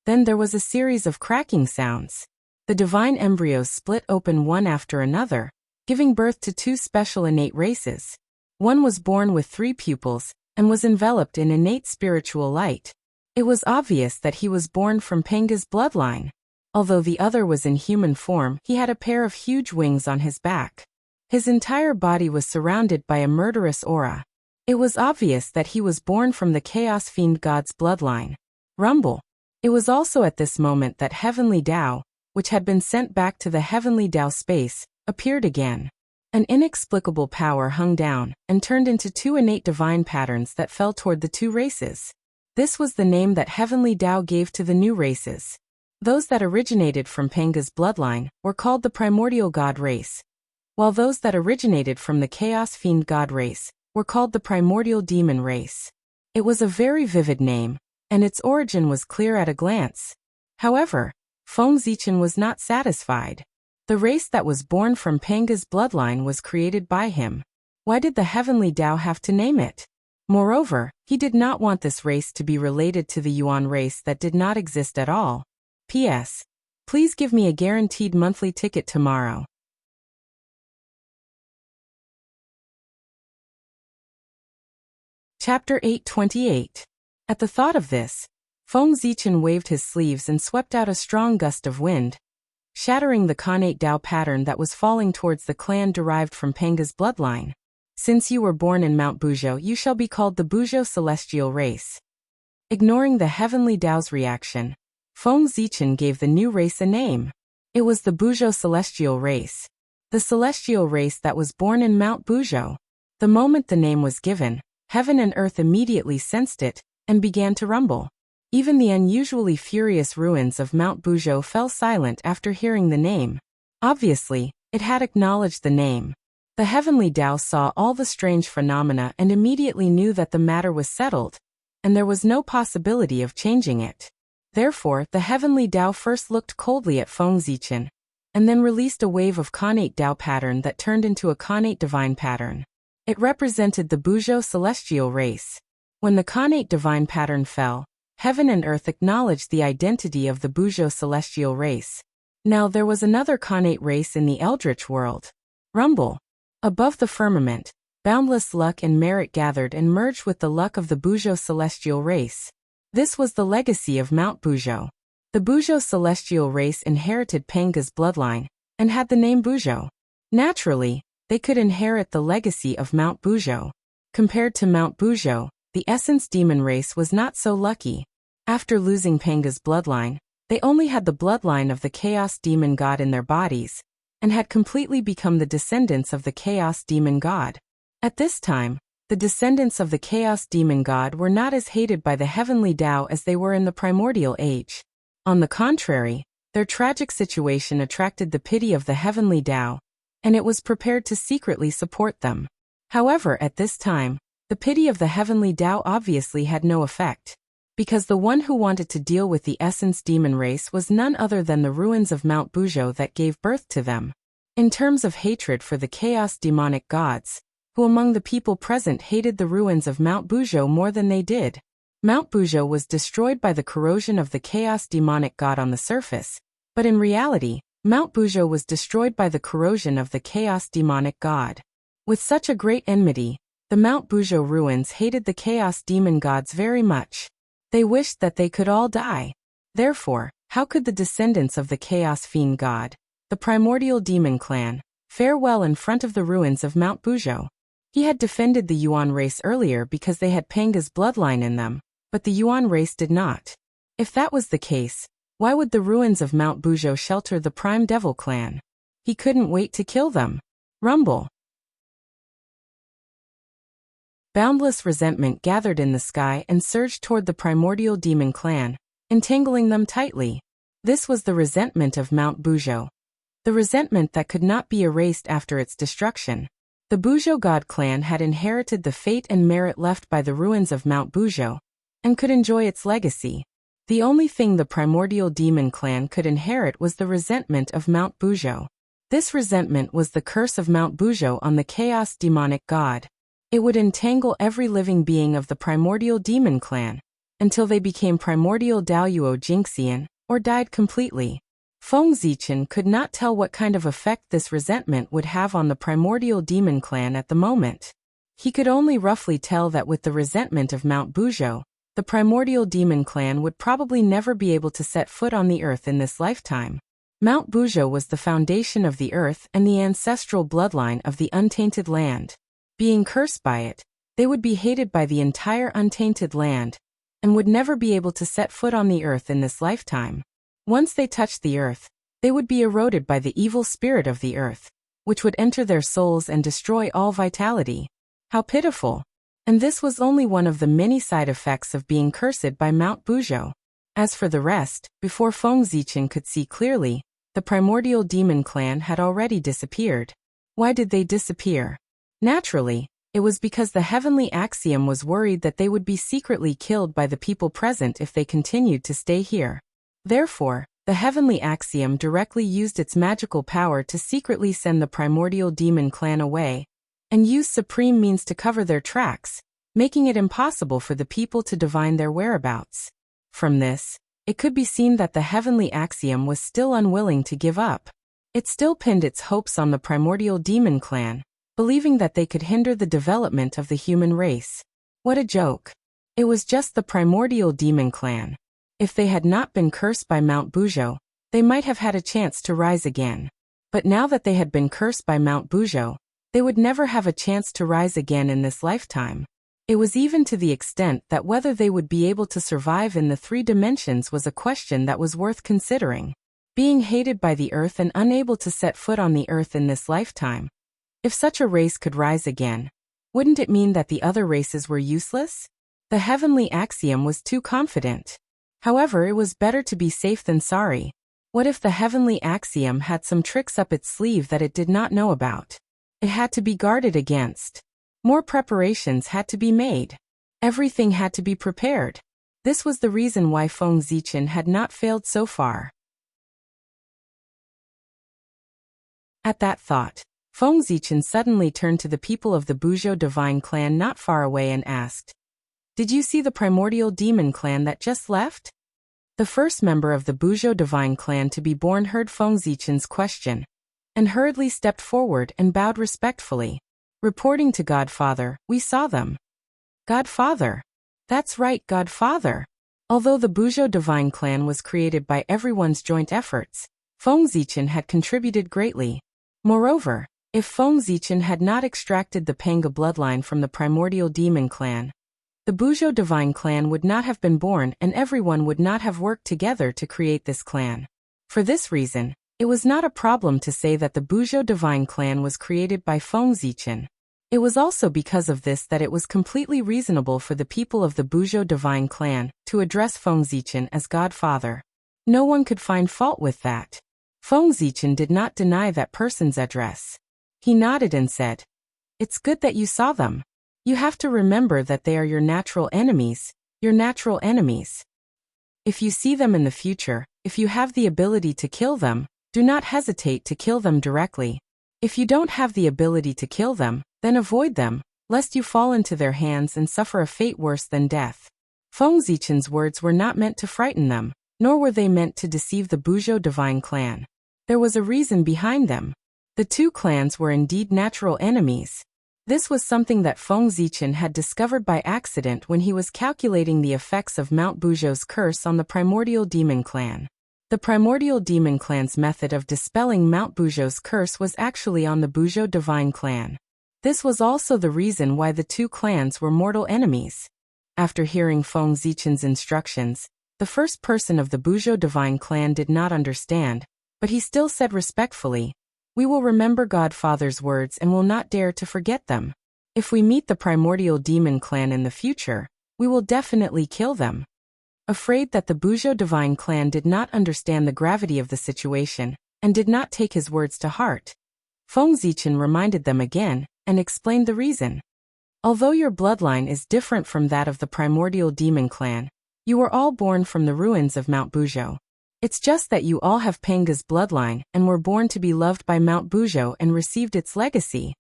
Then there was a series of cracking sounds. The divine embryos split open one after another, giving birth to two special innate races. One was born with 3 pupils, and was enveloped in innate spiritual light. It was obvious that he was born from Panga's bloodline. Although the other was in human form, he had a pair of huge wings on his back. His entire body was surrounded by a murderous aura. It was obvious that he was born from the Chaos Fiend God's bloodline. Rumble. It was also at this moment that Heavenly Tao, which had been sent back to the Heavenly Tao space, appeared again. An inexplicable power hung down and turned into 2 innate divine patterns that fell toward the 2 races. This was the name that Heavenly Tao gave to the new races. Those that originated from Panga's bloodline were called the Primordial God race, while those that originated from the Chaos Fiend God race were called the Primordial Demon race. It was a very vivid name, and its origin was clear at a glance. However, Feng Zichen was not satisfied. The race that was born from Panga's bloodline was created by him. Why did the Heavenly Tao have to name it? Moreover, he did not want this race to be related to the Yuan race that did not exist at all. P.S. Please give me a guaranteed monthly ticket tomorrow. Chapter 828. At the thought of this, Feng Zichen waved his sleeves and swept out a strong gust of wind, shattering the Khanate Dao pattern that was falling towards the clan derived from Panga's bloodline. Since you were born in Mount Buzhou, you shall be called the Buzhou celestial race. Ignoring the heavenly Dao's reaction, Feng Zichen gave the new race a name. It was the Buzhou celestial race. The celestial race that was born in Mount Buzhou. The moment the name was given, heaven and earth immediately sensed it and began to rumble. Even the unusually furious ruins of Mount Buzhou fell silent after hearing the name. Obviously, it had acknowledged the name. The heavenly Dao saw all the strange phenomena and immediately knew that the matter was settled, and there was no possibility of changing it. Therefore, the heavenly Dao first looked coldly at Feng Zichen, and then released a wave of Khanate Dao pattern that turned into a Khanate divine pattern. It represented the Buzhou celestial race. When the Khanate divine pattern fell, heaven and earth acknowledged the identity of the Buzhou celestial race. Now there was another Khanate race in the Eldritch world. Rumble. Above the firmament, boundless luck and merit gathered and merged with the luck of the Buzhou celestial race. This was the legacy of Mount Buzhou. The Buzhou celestial race inherited Panga's bloodline, and had the name Buzhou. Naturally, they could inherit the legacy of Mount Buzhou. Compared to Mount Buzhou, the Essence Demon race was not so lucky. After losing Panga's bloodline, they only had the bloodline of the Chaos Demon God in their bodies, and had completely become the descendants of the Chaos Demon God. At this time, the descendants of the Chaos Demon God were not as hated by the Heavenly Dao as they were in the Primordial Age. On the contrary, their tragic situation attracted the pity of the Heavenly Dao, and it was prepared to secretly support them. However, at this time, the pity of the Heavenly Dao obviously had no effect, because the one who wanted to deal with the Essence Demon race was none other than the ruins of Mount Buzhou that gave birth to them. In terms of hatred for the Chaos Demonic Gods, who among the people present hated the ruins of Mount Buzhou more than they did? Mount Buzhou was destroyed by the corrosion of the Chaos Demonic God on the surface, but in reality, Mount Buzhou was destroyed by the corrosion of the Chaos Demonic God. With such a great enmity, the Mount Buzhou ruins hated the Chaos Demon Gods very much. They wished that they could all die. Therefore, how could the descendants of the Chaos Fiend God, the Primordial Demon Clan, fare well in front of the ruins of Mount Buzhou? He had defended the Yuan race earlier because they had Panga's bloodline in them, but the Yuan race did not. If that was the case, why would the ruins of Mount Buzhou shelter the Prime Devil Clan? He couldn't wait to kill them. Rumble. Boundless resentment gathered in the sky and surged toward the Primordial Demon Clan, entangling them tightly. This was the resentment of Mount Buzhou. The resentment that could not be erased after its destruction. The Buzhou God clan had inherited the fate and merit left by the ruins of Mount Buzhou, and could enjoy its legacy. The only thing the Primordial Demon Clan could inherit was the resentment of Mount Buzhou. This resentment was the curse of Mount Buzhou on the Chaos Demonic God. It would entangle every living being of the Primordial Demon Clan, until they became Primordial Daoyuo Jinxian, or died completely. Feng Zichen could not tell what kind of effect this resentment would have on the Primordial Demon Clan at the moment. He could only roughly tell that with the resentment of Mount Buzhou, the Primordial Demon Clan would probably never be able to set foot on the earth in this lifetime. Mount Buzhou was the foundation of the earth and the ancestral bloodline of the untainted land. Being cursed by it, they would be hated by the entire untainted land, and would never be able to set foot on the earth in this lifetime. Once they touched the earth, they would be eroded by the evil spirit of the earth, which would enter their souls and destroy all vitality. How pitiful! And this was only one of the many side effects of being cursed by Mount Buzhou. As for the rest, before Feng Zichen could see clearly, the Primordial Demon Clan had already disappeared. Why did they disappear? Naturally, it was because the Heavenly Axiom was worried that they would be secretly killed by the people present if they continued to stay here. Therefore, the Heavenly Axiom directly used its magical power to secretly send the Primordial Demon Clan away, and used supreme means to cover their tracks, making it impossible for the people to divine their whereabouts. From this, it could be seen that the Heavenly Axiom was still unwilling to give up. It still pinned its hopes on the Primordial Demon Clan, believing that they could hinder the development of the human race. What a joke. It was just the Primordial Demon Clan. If they had not been cursed by Mount Buzhou, they might have had a chance to rise again. But now that they had been cursed by Mount Buzhou, they would never have a chance to rise again in this lifetime. It was even to the extent that whether they would be able to survive in the 3 dimensions was a question that was worth considering. Being hated by the earth and unable to set foot on the earth in this lifetime. If such a race could rise again, wouldn't it mean that the other races were useless? The heavenly axiom was too confident. However, it was better to be safe than sorry. What if the heavenly axiom had some tricks up its sleeve that it did not know about? It had to be guarded against. More preparations had to be made. Everything had to be prepared. This was the reason why Feng Zichen had not failed so far. At that thought, Feng Zichen suddenly turned to the people of the Buzhou divine clan not far away and asked, "Did you see the primordial demon clan that just left?" The first member of the Buzhou divine clan to be born heard Feng Zichen's question, and hurriedly stepped forward and bowed respectfully. Reporting to Godfather, "We saw them." Godfather. That's right, Godfather. Although the Buzhou divine clan was created by everyone's joint efforts, Feng Zichen had contributed greatly. Moreover, if Feng Zichen had not extracted the Panga bloodline from the primordial demon clan, the Buzhou divine clan would not have been born and everyone would not have worked together to create this clan. For this reason, it was not a problem to say that the Buzhou divine clan was created by Feng Zichen. It was also because of this that it was completely reasonable for the people of the Buzhou divine clan to address Feng Zichen as Godfather. No one could find fault with that. Feng Zichen did not deny that person's address. He nodded and said, "It's good that you saw them. You have to remember that they are your natural enemies, your natural enemies. If you see them in the future, if you have the ability to kill them, do not hesitate to kill them directly. If you don't have the ability to kill them, then avoid them, lest you fall into their hands and suffer a fate worse than death." Feng Zichen's words were not meant to frighten them, nor were they meant to deceive the Buzhou divine clan. There was a reason behind them. The 2 clans were indeed natural enemies. This was something that Feng Zichen had discovered by accident when he was calculating the effects of Mount Buzhou's curse on the primordial demon clan. The primordial demon clan's method of dispelling Mount Buzhou's curse was actually on the Buzhou divine clan. This was also the reason why the 2 clans were mortal enemies. After hearing Feng Zichen's instructions, the first person of the Buzhou divine clan did not understand, but he still said respectfully, "We will remember Godfather's words and will not dare to forget them. If we meet the primordial demon clan in the future, we will definitely kill them." Afraid that the Buzhou divine clan did not understand the gravity of the situation, and did not take his words to heart, Feng Zichen reminded them again, and explained the reason. Although your bloodline is different from that of the primordial demon clan, you were all born from the ruins of Mount Buzhou. It's just that you all have Panga's bloodline and were born to be loved by Mount Buzhou and received its legacy.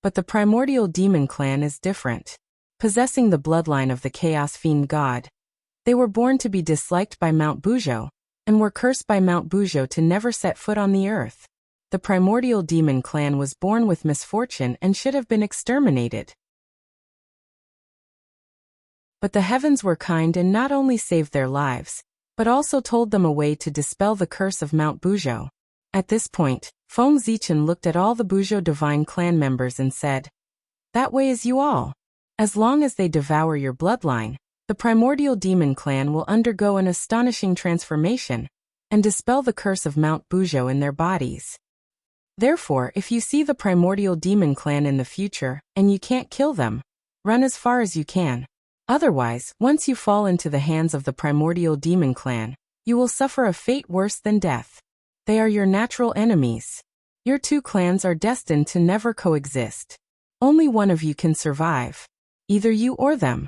But the primordial demon clan is different. Possessing the bloodline of the chaos fiend god, they were born to be disliked by Mount Buzhou, and were cursed by Mount Buzhou to never set foot on the earth. The primordial demon clan was born with misfortune and should have been exterminated. But the heavens were kind and not only saved their lives, but also told them a way to dispel the curse of Mount Buzhou. At this point, Feng Zichen looked at all the Buzhou divine clan members and said, "That way is you all. As long as they devour your bloodline, the primordial demon clan will undergo an astonishing transformation, and dispel the curse of Mount Buzhou in their bodies. Therefore, if you see the primordial demon clan in the future, and you can't kill them, run as far as you can. Otherwise, once you fall into the hands of the primordial demon clan, you will suffer a fate worse than death. They are your natural enemies. Your 2 clans are destined to never coexist. Only one of you can survive. Either you or them."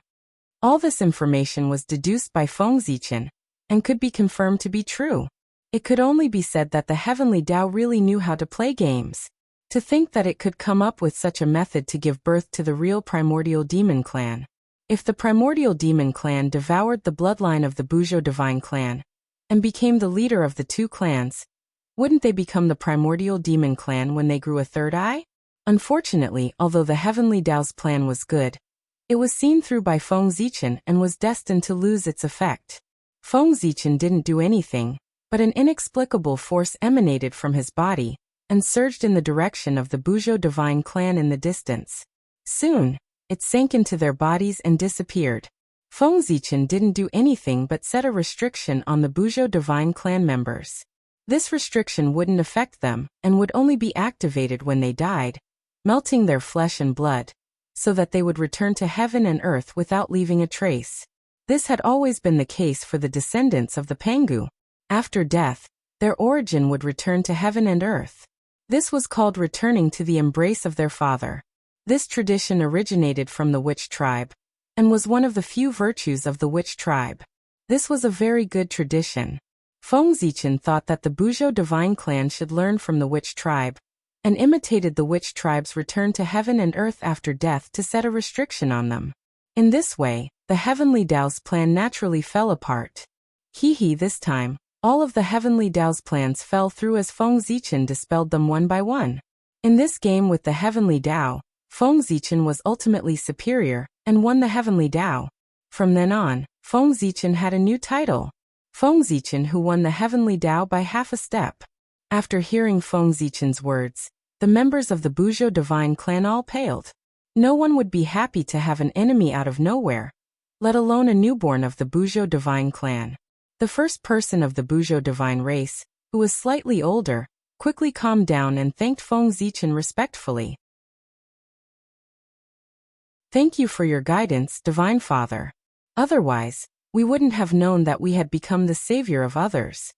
All this information was deduced by Feng Zichen, and could be confirmed to be true. It could only be said that the heavenly Tao really knew how to play games. To think that it could come up with such a method to give birth to the real primordial demon clan. If the primordial demon clan devoured the bloodline of the Buzhou divine clan, and became the leader of the 2 clans, wouldn't they become the primordial demon clan when they grew a 3rd eye? Unfortunately, although the heavenly Tao's plan was good, it was seen through by Feng Zichen and was destined to lose its effect. Feng Zichen didn't do anything, but an inexplicable force emanated from his body and surged in the direction of the Buzhou divine clan in the distance. Soon, it sank into their bodies and disappeared. Feng Zichen didn't do anything but set a restriction on the Buzhou divine clan members. This restriction wouldn't affect them and would only be activated when they died, melting their flesh and blood, so that they would return to heaven and earth without leaving a trace. This had always been the case for the descendants of the Pangu. After death, their origin would return to heaven and earth. This was called returning to the embrace of their father. This tradition originated from the witch tribe, and was one of the few virtues of the witch tribe. This was a very good tradition. Feng Zichen thought that the Buzhou divine clan should learn from the witch tribe, and imitated the witch tribe's return to heaven and earth after death to set a restriction on them. In this way, the Heavenly Dao's plan naturally fell apart. This time, all of the Heavenly Dao's plans fell through as Feng Zichen dispelled them one by one. In this game with the Heavenly Dao, Feng Zichen was ultimately superior and won the Heavenly Dao. From then on, Feng Zichen had a new title. Feng Zichen, who won the Heavenly Dao by half a step. After hearing Feng Zichen's words, the members of the Buzhou divine clan all paled. No one would be happy to have an enemy out of nowhere, let alone a newborn of the Buzhou divine clan. The first person of the Buzhou divine race, who was slightly older, quickly calmed down and thanked Feng Zichen respectfully. "Thank you for your guidance, Divine Father. Otherwise, we wouldn't have known that we had become the savior of others.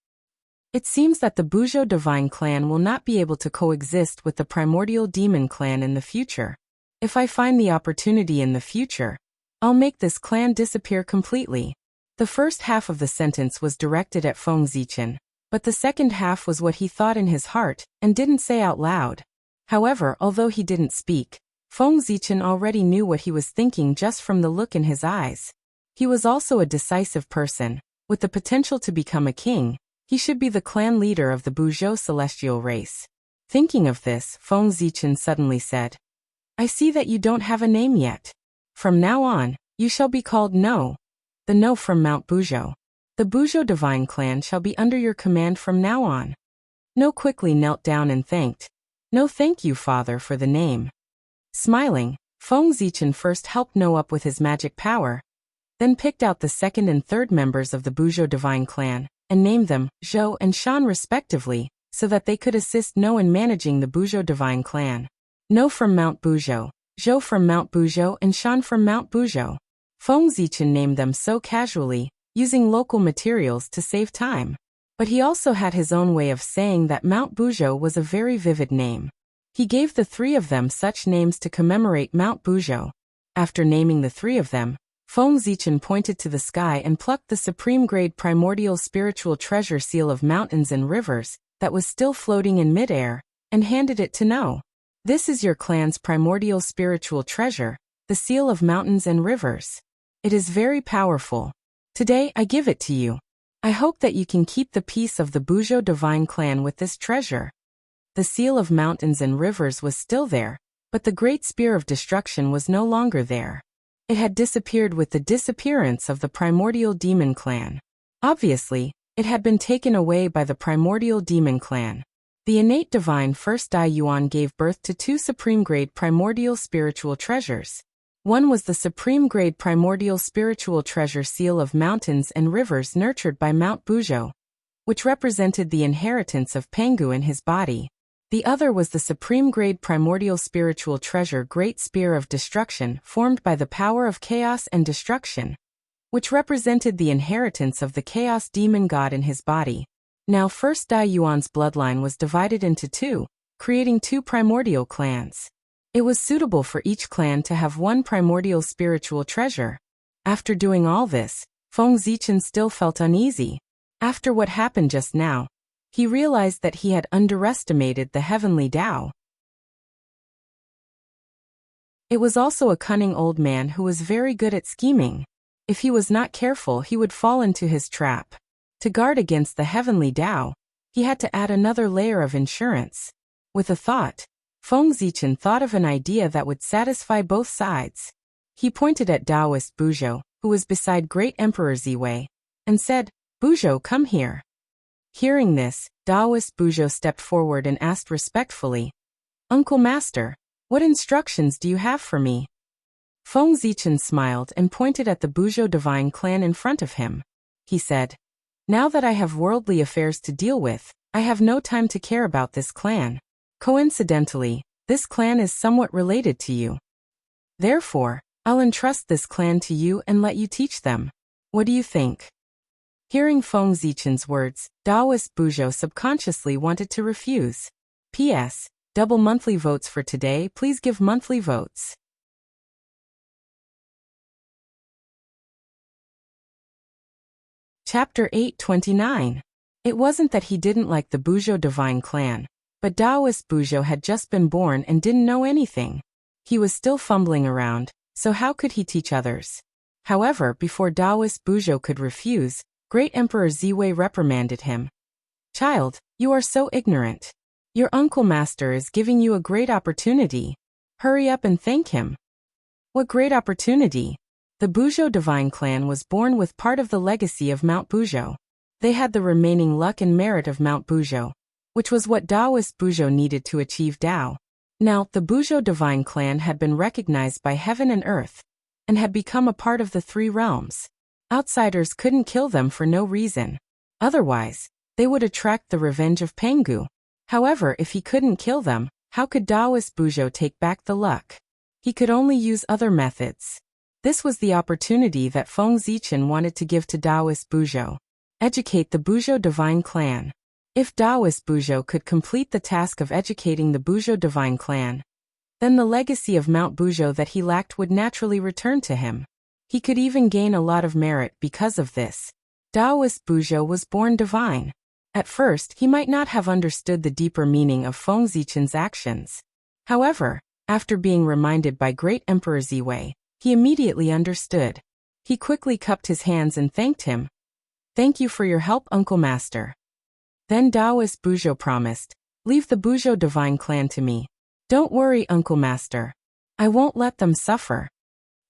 It seems that the Buzhou divine clan will not be able to coexist with the primordial demon clan in the future. If I find the opportunity in the future, I'll make this clan disappear completely." The first half of the sentence was directed at Feng Zichen, but the second half was what he thought in his heart and didn't say out loud. However, although he didn't speak, Feng Zichen already knew what he was thinking just from the look in his eyes. He was also a decisive person, with the potential to become a king. He should be the clan leader of the Buzhou celestial race. Thinking of this, Feng Zichen suddenly said, "I see that you don't have a name yet. From now on, you shall be called No. The No from Mount Buzhou. The Buzhou divine clan shall be under your command from now on." No quickly knelt down and thanked. "No, thank you, Father, for the name." Smiling, Feng Zichen first helped No up with his magic power, then picked out the second and third members of the Buzhou divine clan, and named them Zhou and Shan respectively, so that they could assist No in managing the Buzhou divine clan. No from Mount Buzhou, Zhou from Mount Buzhou and Shan from Mount Buzhou. Feng Zichen named them so casually, using local materials to save time. But he also had his own way of saying that Mount Buzhou was a very vivid name. He gave the three of them such names to commemorate Mount Buzhou. After naming the three of them, Feng Zichen pointed to the sky and plucked the supreme-grade primordial spiritual treasure seal of mountains and rivers that was still floating in midair, and handed it to No. "This is your clan's primordial spiritual treasure, the seal of mountains and rivers. It is very powerful. Today I give it to you. I hope that you can keep the peace of the Buzhou divine clan with this treasure." The seal of mountains and rivers was still there, but the great spear of destruction was no longer there. It had disappeared with the disappearance of the primordial demon clan. Obviously, it had been taken away by the primordial demon clan. The innate divine First Dai Yuan gave birth to two supreme-grade primordial spiritual treasures. One was the supreme-grade primordial spiritual treasure seal of mountains and rivers nurtured by Mount Buzhou, which represented the inheritance of Pangu in his body. The other was the supreme-grade primordial spiritual treasure Great Spear of Destruction formed by the power of chaos and destruction, which represented the inheritance of the chaos demon god in his body. Now First Dai Yuan's bloodline was divided into two, creating two primordial clans. It was suitable for each clan to have one primordial spiritual treasure. After doing all this, Feng Zichen still felt uneasy. After what happened just now, he realized that he had underestimated the Heavenly Dao. It was also a cunning old man who was very good at scheming. If he was not careful, he would fall into his trap. To guard against the Heavenly Dao, he had to add another layer of insurance. With a thought, Feng Zichen thought of an idea that would satisfy both sides. He pointed at Taoist Buzhou, who was beside Great Emperor Ziwei, and said, "Buzhou, come here." Hearing this, Taoist Buzhou stepped forward and asked respectfully, "Uncle Master, what instructions do you have for me?" Feng Zichen smiled and pointed at the Buzhou divine clan in front of him. He said, "Now that I have worldly affairs to deal with, I have no time to care about this clan. Coincidentally, this clan is somewhat related to you. Therefore, I'll entrust this clan to you and let you teach them. What do you think?" Hearing Feng Zichen's words, Taoist Buzhou subconsciously wanted to refuse. P.S. Double monthly votes for today. Please give monthly votes. Chapter 829. It wasn't that he didn't like the Buzhou divine clan, but Taoist Buzhou had just been born and didn't know anything. He was still fumbling around, so how could he teach others? However, before Taoist Buzhou could refuse, Great Emperor Ziwei reprimanded him. "Child, you are so ignorant. Your uncle master is giving you a great opportunity. Hurry up and thank him." What great opportunity? The Buzhou divine clan was born with part of the legacy of Mount Buzhou. They had the remaining luck and merit of Mount Buzhou, which was what Taoist Buzhou needed to achieve Tao. Now, the Buzhou divine clan had been recognized by heaven and earth, and had become a part of the three realms. Outsiders couldn't kill them for no reason. Otherwise, they would attract the revenge of Pengu. However, if he couldn't kill them, how could Taoist Buzhou take back the luck? He could only use other methods. This was the opportunity that Feng Zichen wanted to give to Taoist Buzhou. Educate the Buzhou divine clan. If Taoist Buzhou could complete the task of educating the Buzhou divine clan, then the legacy of Mount Buzhou that he lacked would naturally return to him. He could even gain a lot of merit because of this. Taoist Buzhou was born divine. At first, he might not have understood the deeper meaning of Feng Zichen's actions. However, after being reminded by Great Emperor Ziwei, he immediately understood. He quickly cupped his hands and thanked him. "Thank you for your help, Uncle Master." Then Taoist Buzhou promised, "Leave the Buzhou divine clan to me. Don't worry, Uncle Master. I won't let them suffer."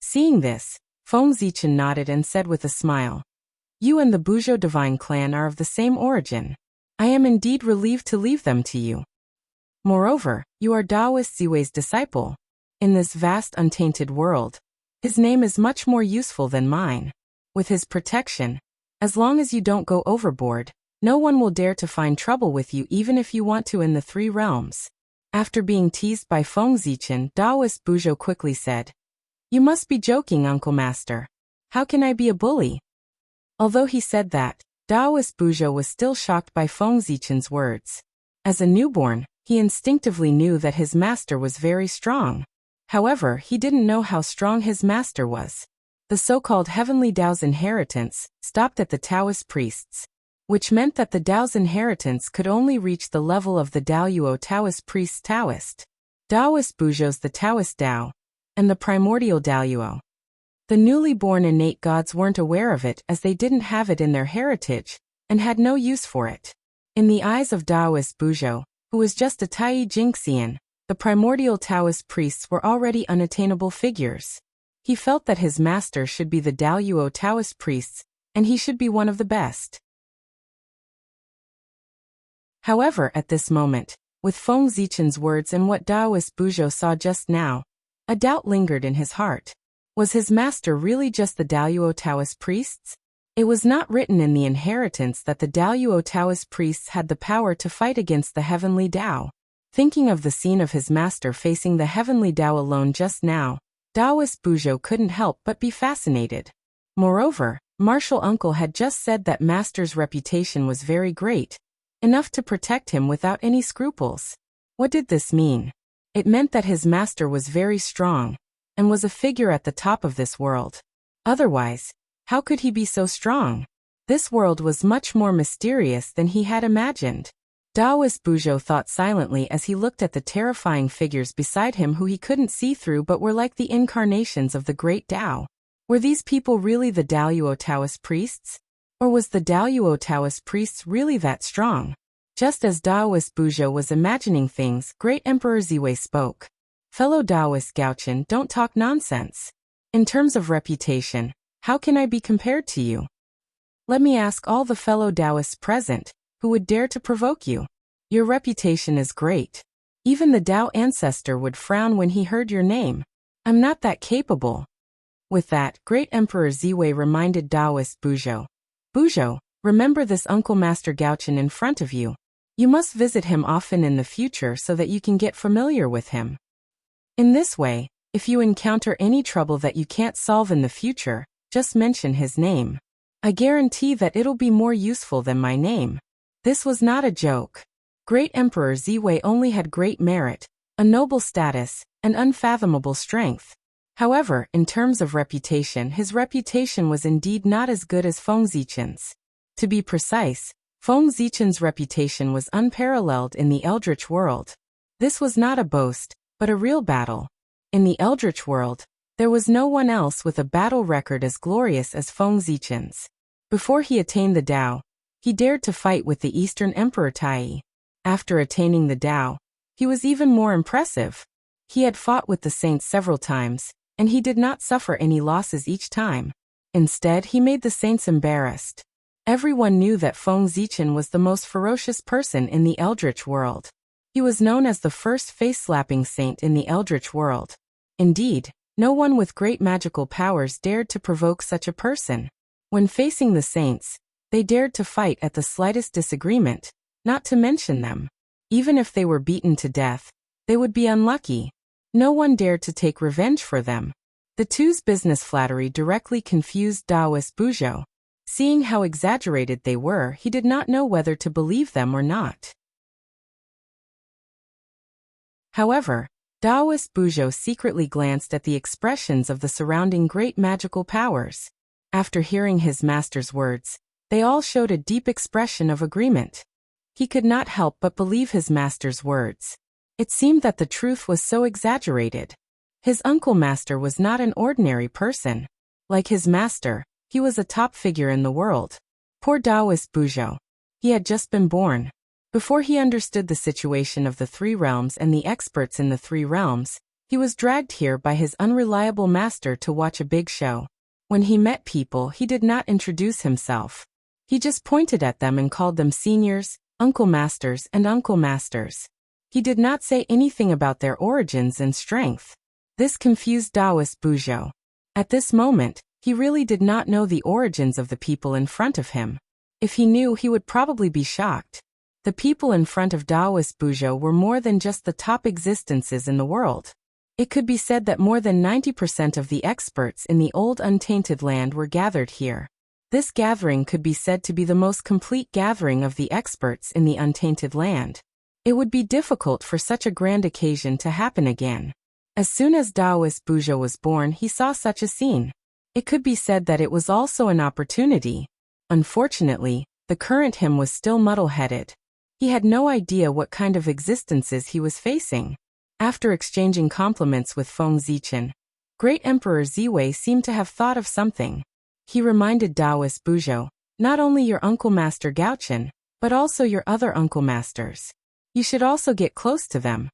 Seeing this, Feng Zichen nodded and said with a smile, "You and the Buzhou divine clan are of the same origin. I am indeed relieved to leave them to you. Moreover, you are Taoist Ziwei's disciple. In this vast untainted world, his name is much more useful than mine. With his protection, as long as you don't go overboard, no one will dare to find trouble with you even if you want to in the three realms." After being teased by Feng Zichen, Taoist Buzhou quickly said, "You must be joking, Uncle Master. How can I be a bully?" Although he said that, Taoist Buzhou was still shocked by Feng Zichen's words. As a newborn, he instinctively knew that his master was very strong. However, he didn't know how strong his master was. The so-called heavenly Tao's inheritance stopped at the Taoist priests, which meant that the Tao's inheritance could only reach the level of the Daoyuo Taoist priest's Taoist. Taoist Buzhou's the Taoist Tao, and the primordial Daoyuo. The newly born innate gods weren't aware of it as they didn't have it in their heritage, and had no use for it. In the eyes of Taoist Buzhou, who was just a Tai Jingxian, the primordial Taoist priests were already unattainable figures. He felt that his master should be the Daoyuo Taoist priests, and he should be one of the best. However, at this moment, with Feng Zichen's words and what Taoist Buzhou saw just now, a doubt lingered in his heart. Was his master really just the Daoyuo Taoist priests? It was not written in the inheritance that the Daoyuo Taoist priests had the power to fight against the heavenly Tao. Thinking of the scene of his master facing the heavenly Tao alone just now, Taoist Buzhou couldn't help but be fascinated. Moreover, Martial Uncle had just said that master's reputation was very great, enough to protect him without any scruples. What did this mean? It meant that his master was very strong, and was a figure at the top of this world. Otherwise, how could he be so strong? This world was much more mysterious than he had imagined. Taoist Buzhou thought silently as he looked at the terrifying figures beside him who he couldn't see through but were like the incarnations of the great Tao. Were these people really the Daoyuo Taoist priests? Or was the Daoyuo Taoist priests really that strong? Just as Taoist Buzhou was imagining things, Great Emperor Ziwei spoke. "Fellow Taoist Gaochen, don't talk nonsense. In terms of reputation, how can I be compared to you? Let me ask all the fellow Taoists present, who would dare to provoke you? Your reputation is great. Even the Tao ancestor would frown when he heard your name. I'm not that capable. With that, Great Emperor Ziwei reminded Taoist Buzhou. Buzhou, remember this Uncle Master Gaochen in front of you. You must visit him often in the future so that you can get familiar with him. In this way, if you encounter any trouble that you can't solve in the future, just mention his name. I guarantee that it'll be more useful than my name. This was not a joke. Great Emperor Ziwei only had great merit, a noble status, and unfathomable strength. However, in terms of reputation, his reputation was indeed not as good as Feng Zichen's. To be precise, Feng Zichen's reputation was unparalleled in the Eldritch world. This was not a boast, but a real battle. In the Eldritch world, there was no one else with a battle record as glorious as Feng Zichen's. Before he attained the Tao, he dared to fight with the Eastern Emperor Tai. After attaining the Tao, he was even more impressive. He had fought with the saints several times, and he did not suffer any losses each time. Instead, he made the saints embarrassed. Everyone knew that Feng Zichen was the most ferocious person in the Eldritch world. He was known as the first face-slapping saint in the Eldritch world. Indeed, no one with great magical powers dared to provoke such a person. When facing the saints, they dared to fight at the slightest disagreement, not to mention them. Even if they were beaten to death, they would be unlucky. No one dared to take revenge for them. The two's business flattery directly confused Taoist Buzhou. Seeing how exaggerated they were, he did not know whether to believe them or not. However, Taoist Buzhou secretly glanced at the expressions of the surrounding great magical powers. After hearing his master's words, they all showed a deep expression of agreement. He could not help but believe his master's words. It seemed that the truth was so exaggerated. His uncle master was not an ordinary person. Like his master, he was a top figure in the world. Poor Taoist Buzhou. He had just been born. Before he understood the situation of the three realms and the experts in the three realms, he was dragged here by his unreliable master to watch a big show. When he met people, he did not introduce himself. He just pointed at them and called them seniors, uncle masters, and uncle masters. He did not say anything about their origins and strength. This confused Taoist Buzhou. At this moment, he really did not know the origins of the people in front of him. If he knew, he would probably be shocked. The people in front of Taoist Buzhou were more than just the top existences in the world. It could be said that more than 90% of the experts in the old untainted land were gathered here. This gathering could be said to be the most complete gathering of the experts in the untainted land. It would be difficult for such a grand occasion to happen again. As soon as Taoist Buzhou was born, he saw such a scene. It could be said that it was also an opportunity. Unfortunately, the current him was still muddle-headed. He had no idea what kind of existences he was facing. After exchanging compliments with Feng Zichen, Great Emperor Ziwei seemed to have thought of something. He reminded Taoist Buzhou, not only your Uncle Master Gaochen, but also your other Uncle Masters. You should also get close to them.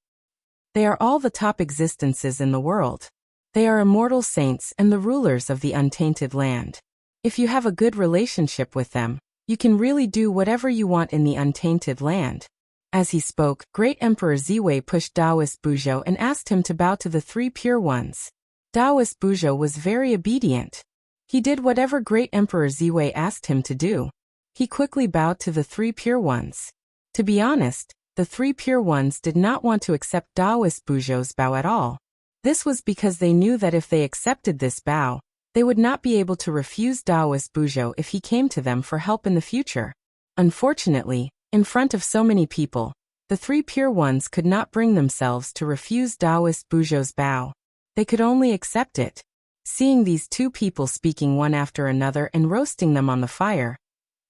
They are all the top existences in the world. They are immortal saints and the rulers of the untainted land. If you have a good relationship with them, you can really do whatever you want in the untainted land. As he spoke, Great Emperor Ziwei pushed Taoist Buzhou and asked him to bow to the three pure ones. Taoist Buzhou was very obedient. He did whatever Great Emperor Ziwei asked him to do. He quickly bowed to the three pure ones. To be honest, the three pure ones did not want to accept Taoist Buzhou's bow at all. This was because they knew that if they accepted this bow, they would not be able to refuse Taoist Buzhou if he came to them for help in the future. Unfortunately, in front of so many people, the three pure ones could not bring themselves to refuse Taoist Buzhou's bow. They could only accept it. Seeing these two people speaking one after another and roasting them on the fire,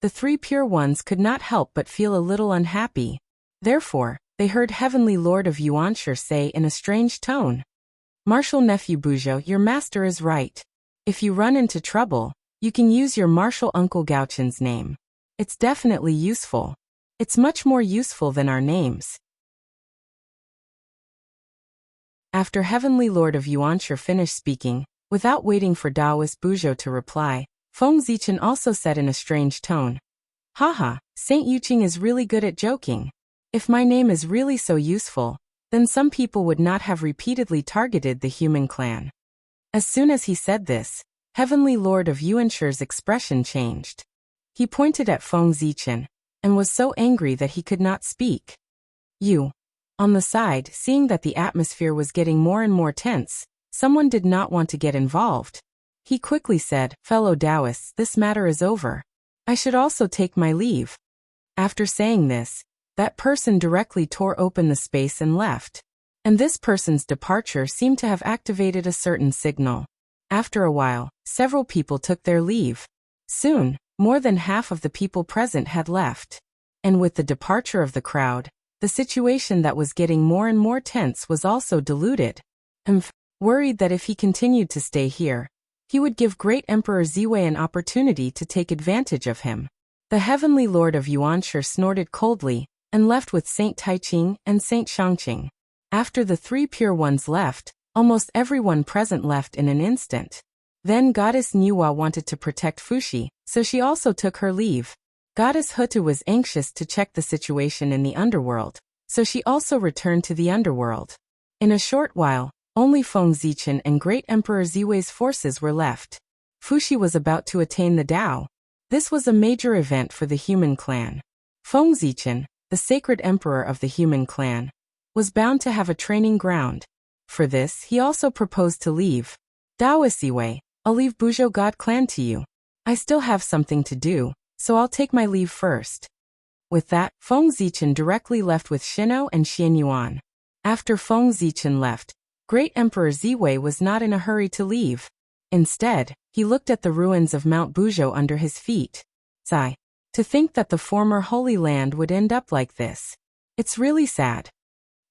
the three pure ones could not help but feel a little unhappy. Therefore, they heard Heavenly Lord of Yuanshi say in a strange tone, "Martial nephew Buzhou, your master is right. If you run into trouble, you can use your martial uncle Gaochen's name. It's definitely useful. It's much more useful than our names." After Heavenly Lord of Yuanshi finished speaking, without waiting for Taoist Buzhou to reply, Feng Zichen also said in a strange tone. Haha, Saint Yuqing is really good at joking. If my name is really so useful, then some people would not have repeatedly targeted the human clan. As soon as he said this, Heavenly Lord of Yuanshi's expression changed. He pointed at Feng Zichen, and was so angry that he could not speak. You. On the side, seeing that the atmosphere was getting more and more tense, someone did not want to get involved. He quickly said, Fellow Taoists, this matter is over. I should also take my leave. After saying this, that person directly tore open the space and left. And this person's departure seemed to have activated a certain signal. After a while, several people took their leave. Soon, more than half of the people present had left. And with the departure of the crowd, the situation that was getting more and more tense was also diluted. Worried that if he continued to stay here, he would give Great Emperor Ziwei an opportunity to take advantage of him. The Heavenly Lord of Yuanshi snorted coldly, and left with Saint Taiqing and Saint Shangqing. After the three pure ones left, almost everyone present left in an instant. Then Goddess Niwa wanted to protect Fuxi, so she also took her leave. Goddess Hutu was anxious to check the situation in the underworld, so she also returned to the underworld. In a short while, only Feng Zichen and Great Emperor Ziwei's forces were left. Fuxi was about to attain the Tao. This was a major event for the human clan. Feng Zichen, the sacred emperor of the human clan, was bound to have a training ground. For this, he also proposed to leave. Taoist Ziwei, I'll leave Buzhou God clan to you. I still have something to do, so I'll take my leave first. With that, Feng Zichen directly left with Shino and Xianyuan. After Feng Zichen left, Great Emperor Ziwei was not in a hurry to leave. Instead, he looked at the ruins of Mount Buzhou under his feet. Sigh. To think that the former Holy Land would end up like this. It's really sad.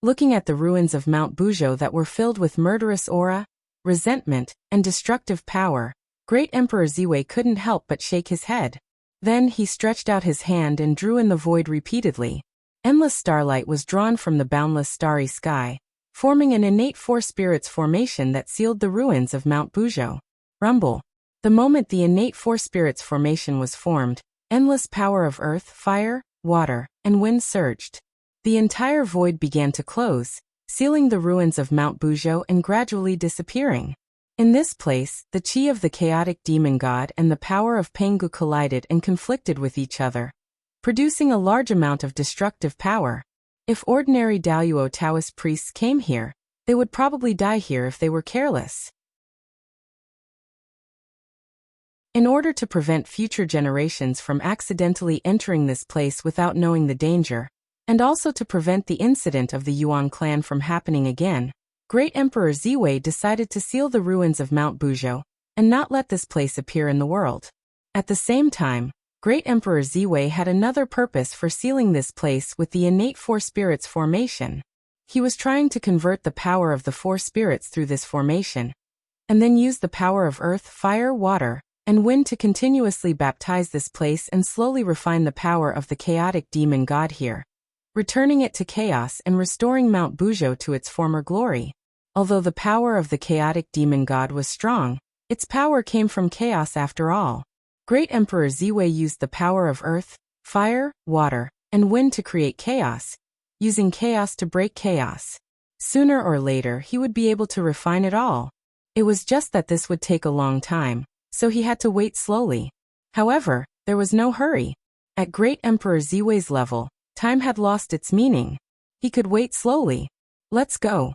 Looking at the ruins of Mount Buzhou that were filled with murderous aura, resentment, and destructive power, Great Emperor Ziwei couldn't help but shake his head. Then he stretched out his hand and drew in the void repeatedly. Endless starlight was drawn from the boundless starry sky, forming an innate four spirits formation that sealed the ruins of Mount Buzhou. Rumble. The moment the innate four spirits formation was formed, endless power of earth, fire, water, and wind surged. The entire void began to close, sealing the ruins of Mount Buzhou and gradually disappearing. In this place, the chi of the chaotic demon god and the power of Pengu collided and conflicted with each other, producing a large amount of destructive power. If ordinary Daoyuo Taoist priests came here, they would probably die here if they were careless. In order to prevent future generations from accidentally entering this place without knowing the danger, and also to prevent the incident of the Yuan clan from happening again, Great Emperor Ziwei decided to seal the ruins of Mount Buzhou, and not let this place appear in the world. At the same time, Great Emperor Ziwei had another purpose for sealing this place with the innate four spirits formation. He was trying to convert the power of the four spirits through this formation, and then use the power of earth, fire, water, and wind to continuously baptize this place and slowly refine the power of the chaotic demon god here, returning it to chaos and restoring Mount Buzhou to its former glory. Although the power of the chaotic demon god was strong, its power came from chaos after all. Great Emperor Ziwei used the power of earth, fire, water, and wind to create chaos, using chaos to break chaos. Sooner or later he would be able to refine it all. It was just that this would take a long time, so he had to wait slowly. However, there was no hurry. At Great Emperor Ziwei's level, time had lost its meaning. He could wait slowly. Let's go.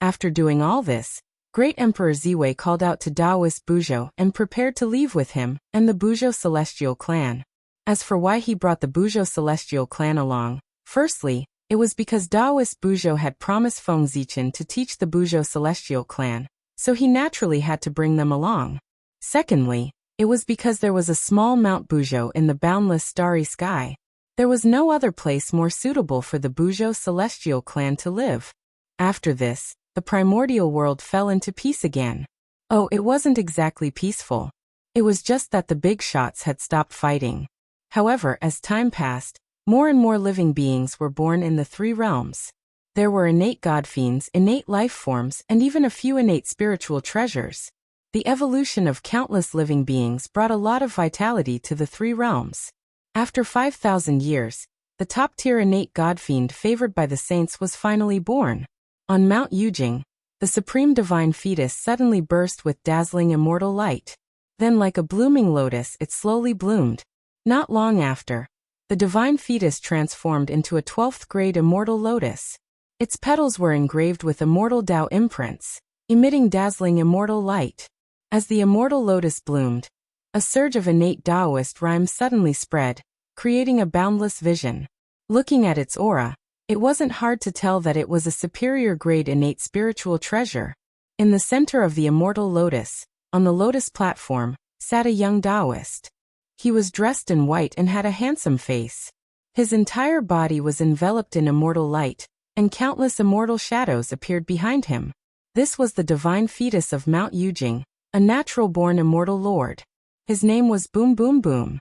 After doing all this, Great Emperor Ziwei called out to Taoist Buzhou and prepared to leave with him and the Buzhou Celestial Clan. As for why he brought the Buzhou Celestial Clan along, firstly, it was because Taoist Buzhou had promised Feng Zichen to teach the Buzhou Celestial Clan, so he naturally had to bring them along. Secondly, it was because there was a small Mount Buzhou in the boundless starry sky. There was no other place more suitable for the Buzhou Celestial Clan to live. After this, the primordial world fell into peace again. Oh, it wasn't exactly peaceful. It was just that the big shots had stopped fighting. However, as time passed, more and more living beings were born in the three realms. There were innate god fiends, innate life forms, and even a few innate spiritual treasures. The evolution of countless living beings brought a lot of vitality to the three realms. After 5,000 years, the top-tier innate god-fiend favored by the saints was finally born. On Mount Yujing, the supreme divine fetus suddenly burst with dazzling immortal light. Then like a blooming lotus it slowly bloomed. Not long after, the divine fetus transformed into a 12th grade immortal lotus. Its petals were engraved with immortal Tao imprints, emitting dazzling immortal light. As the immortal lotus bloomed, a surge of innate Taoist rhymes suddenly spread, creating a boundless vision. Looking at its aura, it wasn't hard to tell that it was a superior grade innate spiritual treasure. In the center of the immortal lotus, on the lotus platform, sat a young Taoist. He was dressed in white and had a handsome face. His entire body was enveloped in immortal light, and countless immortal shadows appeared behind him. This was the divine fetus of Mount Yujing, a natural-born immortal lord. His name was Boom Boom Boom.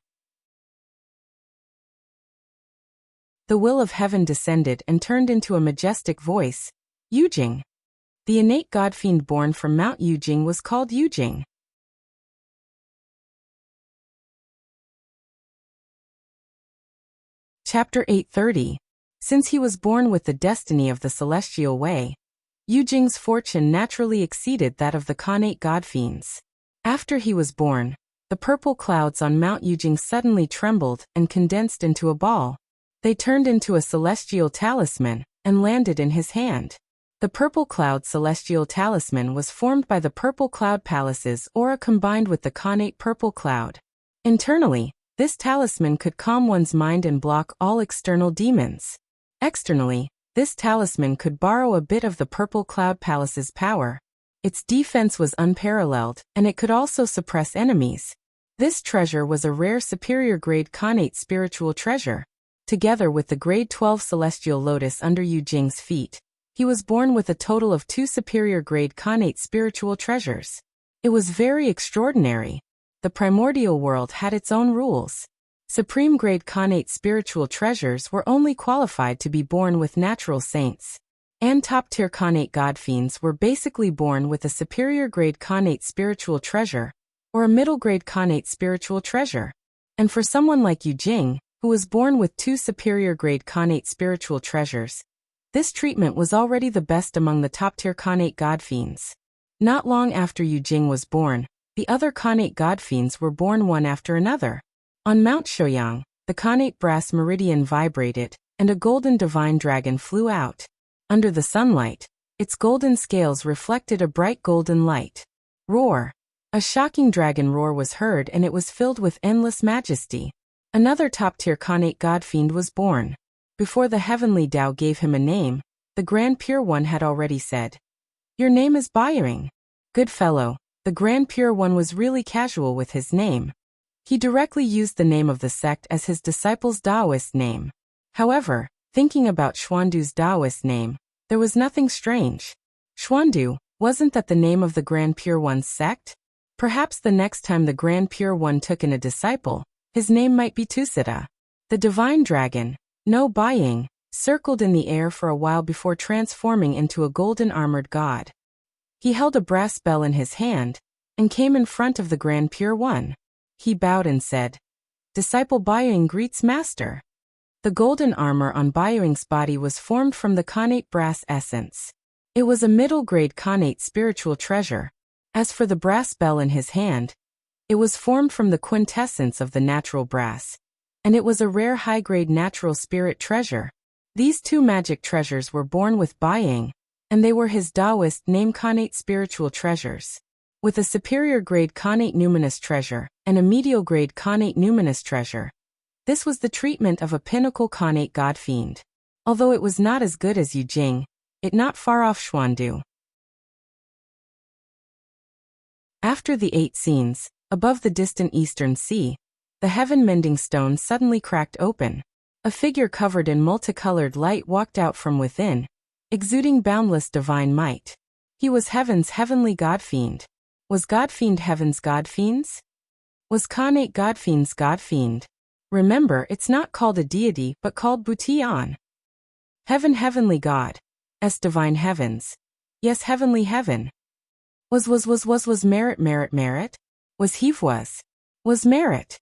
The will of heaven descended and turned into a majestic voice, Yujing. The innate god-fiend born from Mount Yujing was called Yujing. Chapter 830. Since he was born with the destiny of the celestial way, Yujing's fortune naturally exceeded that of the connate god-fiends. After he was born, the purple clouds on Mount Yujing suddenly trembled and condensed into a ball. They turned into a celestial talisman and landed in his hand. The purple cloud celestial talisman was formed by the purple cloud palace's aura combined with the connate purple cloud. Internally, this talisman could calm one's mind and block all external demons. Externally, this talisman could borrow a bit of the purple cloud palace's power. Its defense was unparalleled, and it could also suppress enemies. This treasure was a rare superior grade connate spiritual treasure. Together with the grade 12 celestial lotus under Yujing's feet, he was born with a total of 2 superior grade connate spiritual treasures. It was very extraordinary. The primordial world had its own rules. Supreme grade connate spiritual treasures were only qualified to be born with natural saints. And top-tier connate god-fiends were basically born with a superior grade connate spiritual treasure, or a middle grade connate spiritual treasure. And for someone like Yujing, who was born with 2 superior grade connate spiritual treasures, this treatment was already the best among the top-tier connate god-fiends. Not long after Yujing was born, the other connate god-fiends were born one after another. On Mount Shouyang, the connate brass meridian vibrated, and a golden divine dragon flew out. Under the sunlight, its golden scales reflected a bright golden light. Roar! A shocking dragon roar was heard, and it was filled with endless majesty. Another top-tier connate god-fiend was born. Before the heavenly Tao gave him a name, the Grand Pure One had already said, "Your name is Baiying." Good fellow, the Grand Pure One was really casual with his name. He directly used the name of the sect as his disciple's Taoist name. However, thinking about Xuandu's Taoist name, there was nothing strange. Xuandu, wasn't that the name of the Grand Pure One's sect? Perhaps the next time the Grand Pure One took in a disciple, his name might be Tusita. The divine dragon, No Baiying, circled in the air for a while before transforming into a golden armored god. He held a brass bell in his hand, and came in front of the Grand Pure One. He bowed and said, "Disciple Baiying greets Master." The golden armor on Baiying's body was formed from the connate brass essence. It was a middle-grade connate spiritual treasure. As for the brass bell in his hand, it was formed from the quintessence of the natural brass, and it was a rare high-grade natural spirit treasure. These 2 magic treasures were born with Baiying, and they were his Taoist name connate spiritual treasures. With a superior grade connate numinous treasure and a medial grade connate numinous treasure, this was the treatment of a pinnacle connate god-fiend. Although it was not as good as Yujing, it not far off Xuandu. After the 8 scenes, above the distant eastern sea, the heaven-mending stone suddenly cracked open. A figure covered in multicolored light walked out from within, exuding boundless divine might. He was heaven's heavenly god-fiend. Was god-fiend heaven's god-fiends? Was connate god-fiend's god-fiend? Remember, it's not called a deity but called Butian. Heaven heavenly god. S divine heavens. Yes, heavenly heaven. Was merit? Was Heave was merit.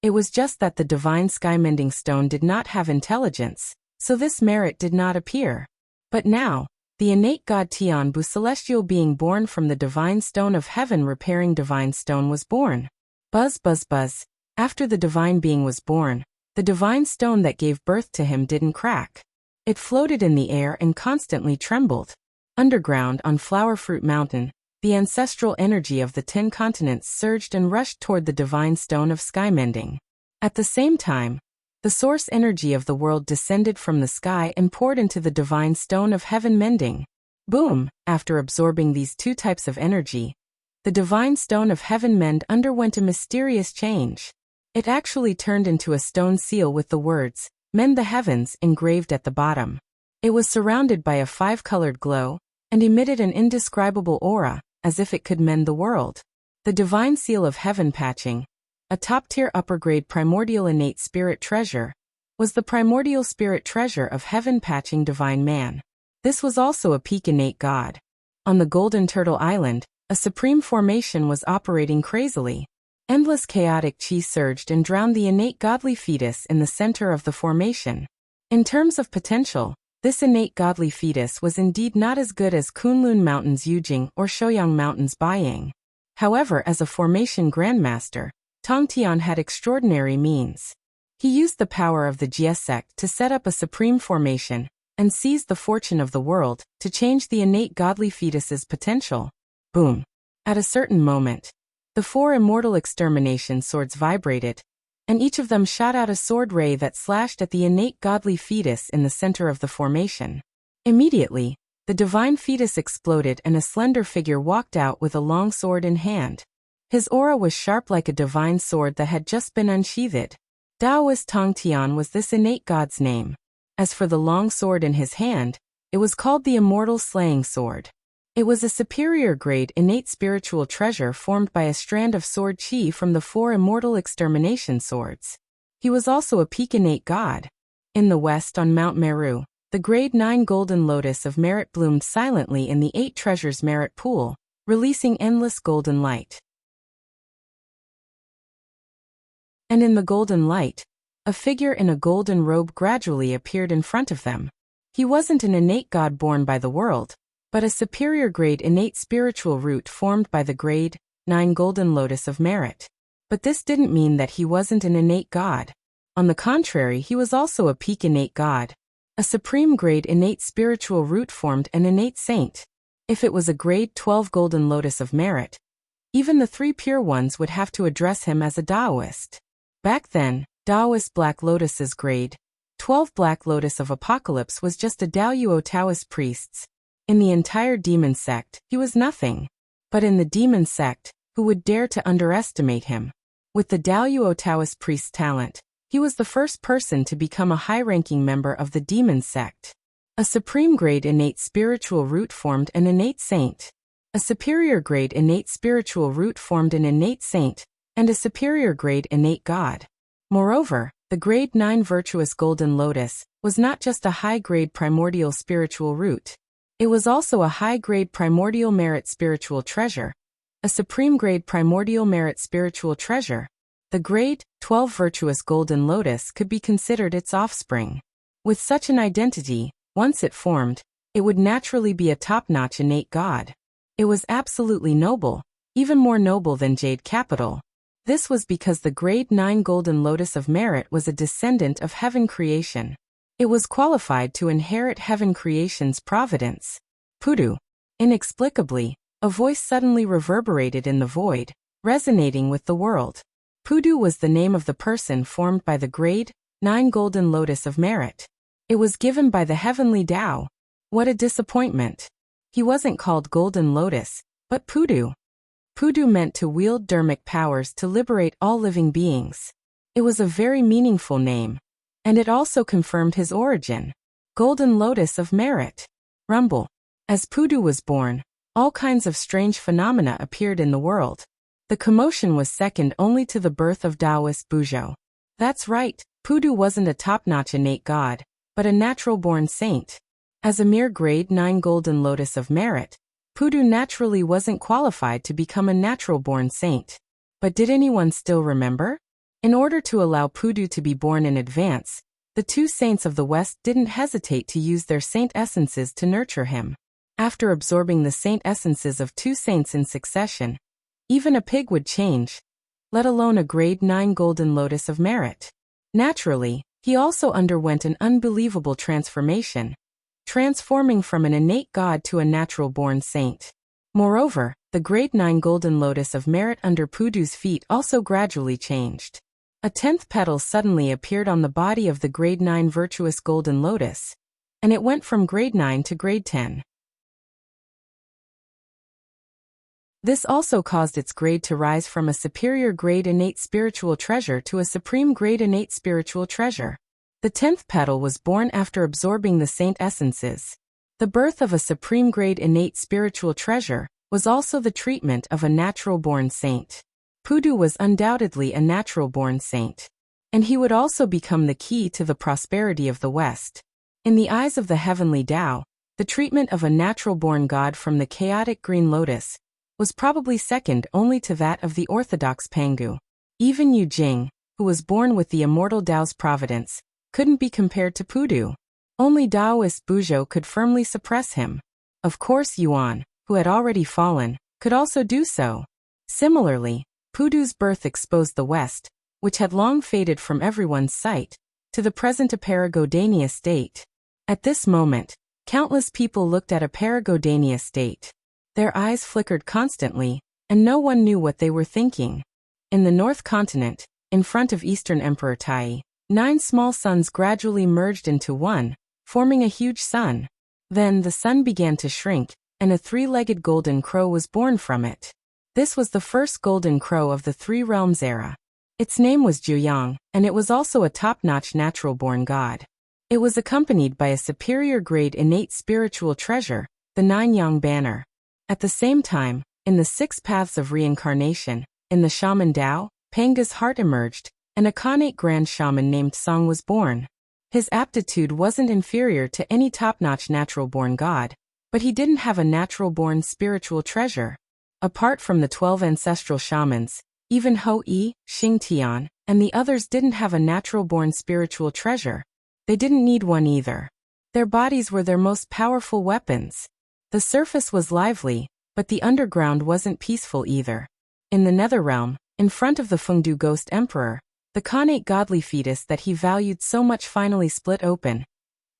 It was just that the divine sky-mending stone did not have intelligence, so this merit did not appear. But now, the innate God Tian Bu celestial being born from the divine stone of heaven repairing divine stone was born. Buzz. After the divine being was born, the divine stone that gave birth to him didn't crack. It floated in the air and constantly trembled. Underground on Flower Fruit Mountain, the ancestral energy of the 10 continents surged and rushed toward the divine stone of sky mending. At the same time, the source energy of the world descended from the sky and poured into the divine stone of heaven mending. Boom! After absorbing these two types of energy, the divine stone of heaven mend underwent a mysterious change. It actually turned into a stone seal with the words, "Mend the heavens," engraved at the bottom. It was surrounded by a 5-colored glow, and emitted an indescribable aura, as if it could mend the world. The divine seal of heaven patching, a top-tier upper-grade primordial innate spirit treasure, was the primordial spirit treasure of heaven patching divine man. This was also a peak innate god. On the Golden Turtle Island, a supreme formation was operating crazily. Endless chaotic chi surged and drowned the innate godly fetus in the center of the formation. In terms of potential, this innate godly fetus was indeed not as good as Kunlun Mountain's Yujing or Shouyang Mountain's Baiyang. However, as a formation grandmaster, Tongtian had extraordinary means. He used the power of the Jie sect to set up a supreme formation, and seized the fortune of the world to change the innate godly fetus's potential. Boom! At a certain moment, the 4 immortal extermination swords vibrated, and each of them shot out a sword ray that slashed at the innate godly fetus in the center of the formation. Immediately, the divine fetus exploded and a slender figure walked out with a long sword in hand. His aura was sharp like a divine sword that had just been unsheathed. Taoist Tongtian was this innate god's name. As for the long sword in his hand, it was called the Immortal Slaying Sword. It was a superior grade innate spiritual treasure formed by a strand of sword chi from the 4 immortal extermination swords. He was also a peak innate god. In the west on Mount Meru, the grade 9 golden lotus of merit bloomed silently in the 8 treasures merit pool, releasing endless golden light. And in the golden light, a figure in a golden robe gradually appeared in front of them. He wasn't an innate god born by the world, but a superior grade innate spiritual root formed by the grade 9 golden lotus of merit. But this didn't mean that he wasn't an innate god. On the contrary, he was also a peak innate god. A supreme grade innate spiritual root formed an innate saint. If it was a grade 12 golden lotus of merit, even the 3 pure ones would have to address him as a Taoist. Back then, Taoist Black Lotus's grade 12 Black Lotus of Apocalypse was just a Daoyuo Taoist priests. In the entire demon sect, he was nothing. But in the demon sect, who would dare to underestimate him? With the Daoyuo Taoist priest's talent, he was the first person to become a high-ranking member of the demon sect. A supreme grade innate spiritual root formed an innate saint. A superior grade innate spiritual root formed an innate saint, and a superior grade innate god. Moreover, the grade 9 virtuous golden lotus was not just a high-grade primordial spiritual root. It was also a high-grade primordial merit spiritual treasure, a supreme-grade primordial merit spiritual treasure. The grade 12 virtuous golden lotus could be considered its offspring. With such an identity, once it formed, it would naturally be a top-notch innate god. It was absolutely noble, even more noble than Jade Capital. This was because the grade 9 golden lotus of merit was a descendant of heaven creation. It was qualified to inherit heaven creation's providence. Pudu. Inexplicably, a voice suddenly reverberated in the void, resonating with the world. Pudu was the name of the person formed by the grade 9 golden lotus of merit. It was given by the heavenly Tao. What a disappointment. He wasn't called Golden Lotus, but Pudu. Pudu meant to wield dharmic powers to liberate all living beings. It was a very meaningful name. And it also confirmed his origin. Golden Lotus of Merit. Rumble. As Pudu was born, all kinds of strange phenomena appeared in the world. The commotion was second only to the birth of Taoist Buzhou. That's right, Pudu wasn't a top-notch innate god, but a natural-born saint. As a mere grade 9 golden lotus of merit, Pudu naturally wasn't qualified to become a natural-born saint. But did anyone still remember? In order to allow Pudu to be born in advance, the two saints of the West didn't hesitate to use their saint essences to nurture him. After absorbing the saint essences of two saints in succession, even a pig would change, let alone a grade 9 golden lotus of merit. Naturally, he also underwent an unbelievable transformation, transforming from an innate god to a natural-born saint. Moreover, the grade 9 golden lotus of merit under Pudu's feet also gradually changed. A 10th petal suddenly appeared on the body of the grade 9 virtuous golden lotus, and it went from grade 9 to grade 10. This also caused its grade to rise from a superior grade innate spiritual treasure to a supreme grade innate spiritual treasure. The 10th petal was born after absorbing the saint essences. The birth of a supreme grade innate spiritual treasure was also the treatment of a natural-born saint. Pudu was undoubtedly a natural-born saint, and he would also become the key to the prosperity of the West. In the eyes of the heavenly Tao, the treatment of a natural-born god from the chaotic green lotus was probably second only to that of the orthodox Pangu. Even Yu Jing, who was born with the immortal Tao's providence, couldn't be compared to Pudu. Only Taoist Buzhou could firmly suppress him. Of course Yuan, who had already fallen, could also do so. Similarly, Pudu's birth exposed the West, which had long faded from everyone's sight, to the present Aparagodania state. At this moment, countless people looked at Aparagodania state. Their eyes flickered constantly, and no one knew what they were thinking. In the North Continent, in front of Eastern Emperor Tai, 9 small suns gradually merged into one, forming a huge sun. Then the sun began to shrink, and a 3-legged golden crow was born from it. This was the first golden crow of the Three Realms era. Its name was Juyang, and it was also a top-notch natural-born god. It was accompanied by a superior grade innate spiritual treasure, the 9 Yang banner. At the same time, in the 6 paths of reincarnation, in the shaman Tao, Panga's heart emerged, and a Khanate grand shaman named Song was born. His aptitude wasn't inferior to any top-notch natural-born god, but he didn't have a natural-born spiritual treasure. Apart from the 12 ancestral shamans, even Ho-I, Xing-Tian, and the others didn't have a natural-born spiritual treasure. They didn't need one either. Their bodies were their most powerful weapons. The surface was lively, but the underground wasn't peaceful either. In the Nether Realm, in front of the Fengdu Ghost Emperor, the Khanate godly fetus that he valued so much finally split open,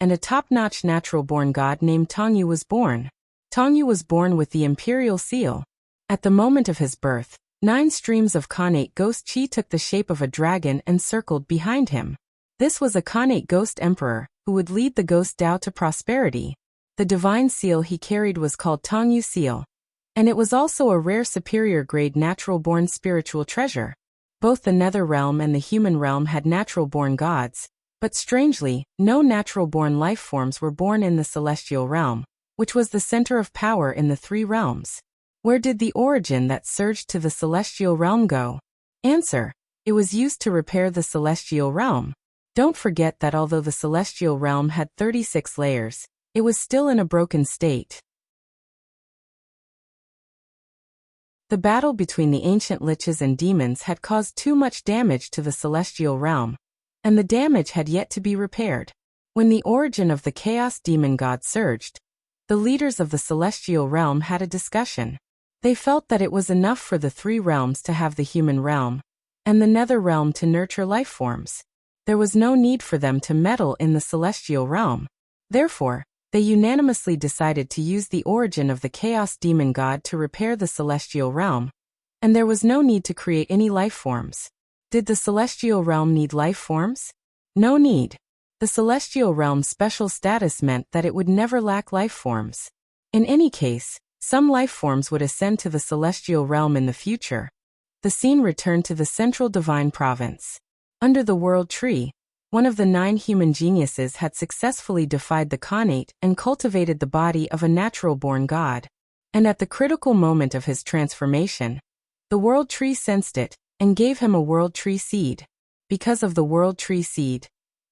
and a top-notch natural-born god named Tongyu was born. Tongyu was born with the imperial seal. At the moment of his birth, 9 streams of Khanate ghost chi took the shape of a dragon and circled behind him. This was a Khanate ghost emperor, who would lead the ghost Tao to prosperity. The divine seal he carried was called Tongyu seal, and it was also a rare superior grade natural-born spiritual treasure. Both the Nether Realm and the human realm had natural-born gods, but strangely, no natural-born life forms were born in the celestial realm, which was the center of power in the 3 realms. Where did the origin that surged to the celestial realm go? Answer: it was used to repair the celestial realm. Don't forget that although the celestial realm had 36 layers, it was still in a broken state. The battle between the ancient liches and demons had caused too much damage to the celestial realm, and the damage had yet to be repaired. When the origin of the chaos demon god surged, the leaders of the celestial realm had a discussion. They felt that it was enough for the 3 realms to have the human realm, and the nether realm to nurture life forms. There was no need for them to meddle in the celestial realm. Therefore, they unanimously decided to use the origin of the chaos demon god to repair the celestial realm, and there was no need to create any life forms. Did the celestial realm need life forms? No need. The celestial realm's special status meant that it would never lack life forms. In any case, some life forms would ascend to the celestial realm in the future. The scene returned to the central divine province. Under the world tree, one of the 9 human geniuses had successfully defied the Khanate and cultivated the body of a natural-born god. And at the critical moment of his transformation, the world tree sensed it and gave him a world tree seed. Because of the world tree seed,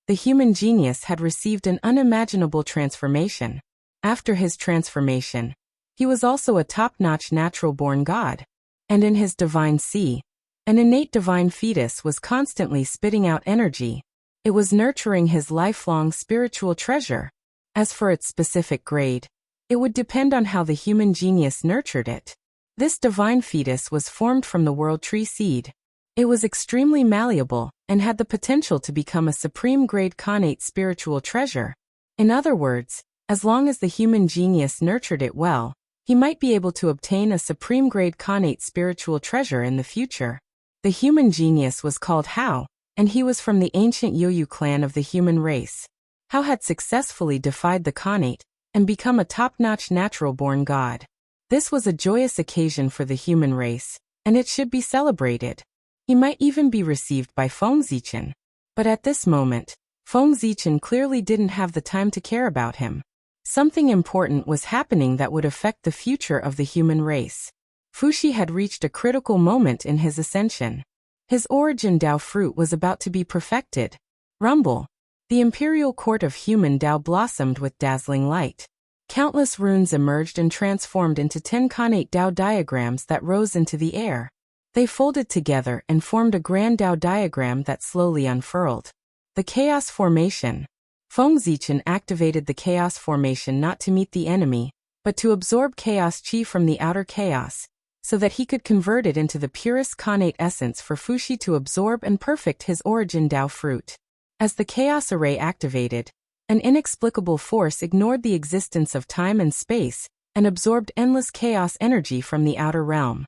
the human genius had received an unimaginable transformation. After his transformation, He was also a top-notch natural-born god. And in his divine sea, an innate divine fetus was constantly spitting out energy. It was nurturing his lifelong spiritual treasure. As for its specific grade, it would depend on how the human genius nurtured it. This divine fetus was formed from the world tree seed. It was extremely malleable and had the potential to become a supreme-grade connate spiritual treasure. In other words, as long as the human genius nurtured it well, he might be able to obtain a supreme-grade connate spiritual treasure in the future. The human genius was called Hao, and he was from the ancient Yoyu clan of the human race. Hao had successfully defied the connate and become a top-notch natural-born god. This was a joyous occasion for the human race, and it should be celebrated. He might even be received by Feng Zichen. But at this moment, Feng Zichen clearly didn't have the time to care about him. Something important was happening that would affect the future of the human race. Fuxi had reached a critical moment in his ascension. His origin Dao fruit was about to be perfected. Rumble. The imperial court of human Dao blossomed with dazzling light. Countless runes emerged and transformed into 10 connate Dao diagrams that rose into the air. They folded together and formed a grand Dao diagram that slowly unfurled. The Chaos Formation. Feng Zichen activated the Chaos Formation not to meet the enemy, but to absorb Chaos Qi from the outer chaos, so that he could convert it into the purest connate essence for Fuxi to absorb and perfect his origin Dao fruit. As the Chaos Array activated, an inexplicable force ignored the existence of time and space, and absorbed endless chaos energy from the outer realm.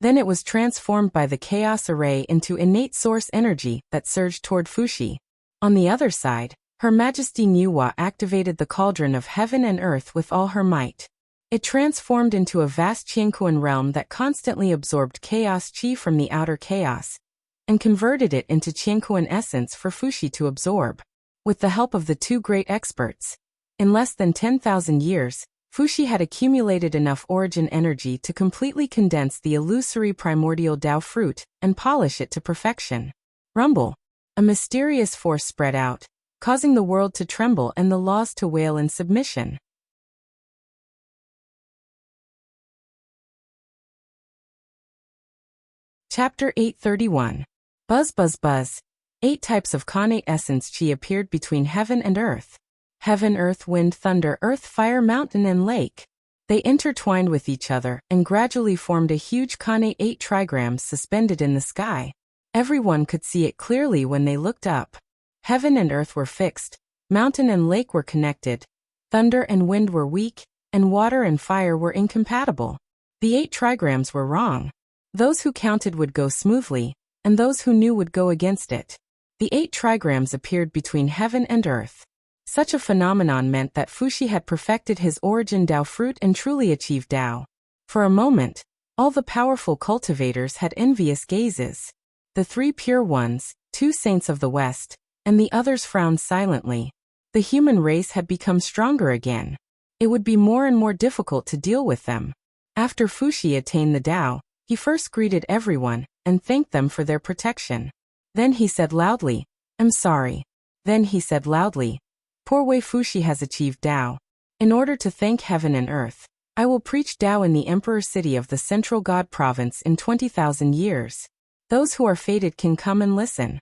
Then it was transformed by the Chaos Array into innate source energy that surged toward Fuxi. On the other side, Her Majesty Nuwa activated the cauldron of heaven and earth with all her might. It transformed into a vast Qianquan realm that constantly absorbed chaos qi from the outer chaos, and converted it into Qianquan essence for Fuxi to absorb. With the help of the two great experts, in less than 10,000 years, Fuxi had accumulated enough origin energy to completely condense the illusory primordial Dao fruit and polish it to perfection. Rumble. A mysterious force spread out, causing the world to tremble and the laws to wail in submission. Chapter 831. Buzz Buzz Buzz. 8 types of connate essence qi appeared between heaven and earth. Heaven, earth, wind, thunder, earth, fire, mountain, and lake. They intertwined with each other and gradually formed a huge connate 8 trigrams suspended in the sky. Everyone could see it clearly when they looked up. Heaven and earth were fixed, mountain and lake were connected, thunder and wind were weak, and water and fire were incompatible. The 8 trigrams were wrong. Those who counted would go smoothly, and those who knew would go against it. The 8 trigrams appeared between heaven and earth. Such a phenomenon meant that Fuxi had perfected his origin Dao fruit and truly achieved Dao. For a moment, all the powerful cultivators had envious gazes. The 3 pure ones, 2 saints of the West, and the others frowned silently. The human race had become stronger again. It would be more and more difficult to deal with them. After Fuxi attained the Dao, he first greeted everyone and thanked them for their protection. Then he said loudly, "I'm sorry." Then he said loudly, "Poor Wei Fuxi has achieved Dao. In order to thank heaven and earth, I will preach Dao in the Emperor City of the Central God Province in 20,000 years. Those who are fated can come and listen."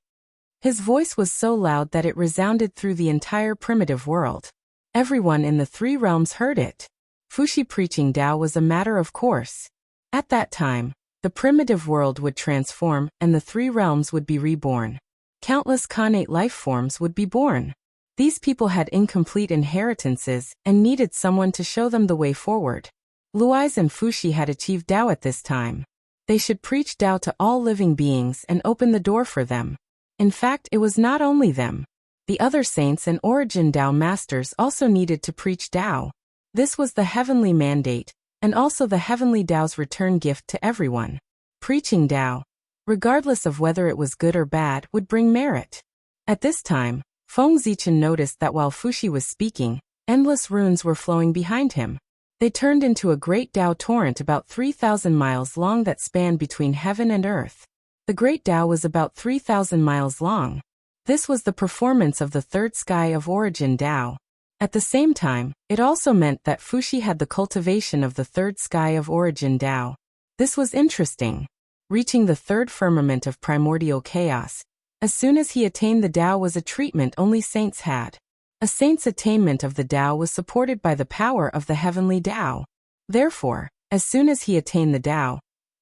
His voice was so loud that it resounded through the entire primitive world. Everyone in the 3 realms heard it. Fuxi preaching Dao was a matter of course. At that time, the primitive world would transform and the 3 realms would be reborn. Countless connate life forms would be born. These people had incomplete inheritances and needed someone to show them the way forward. Luiz and Fuxi had achieved Dao at this time. They should preach Dao to all living beings and open the door for them. In fact, it was not only them. The other saints and origin Dao masters also needed to preach Dao. This was the heavenly mandate, and also the heavenly Dao's return gift to everyone. Preaching Dao, regardless of whether it was good or bad, would bring merit. At this time, Feng Zichen noticed that while Fuxi was speaking, endless runes were flowing behind him. They turned into a great Dao torrent about 3,000 miles long that spanned between heaven and earth. The great Dao was about 3,000 miles long. This was the performance of the 3rd sky of origin Dao. At the same time, it also meant that Fuxi had the cultivation of the third sky of origin Tao. This was interesting. Reaching the third firmament of primordial chaos, as soon as he attained the Tao, was a treatment only saints had. A saint's attainment of the Tao was supported by the power of the heavenly Tao. Therefore, as soon as he attained the Tao,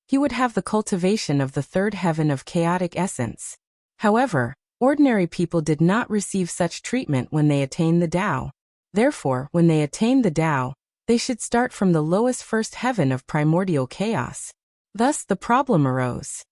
he would have the cultivation of the third heaven of chaotic essence. However, ordinary people did not receive such treatment when they attained the Tao. Therefore, when they attained the Tao, they should start from the lowest first heaven of primordial chaos. Thus the problem arose.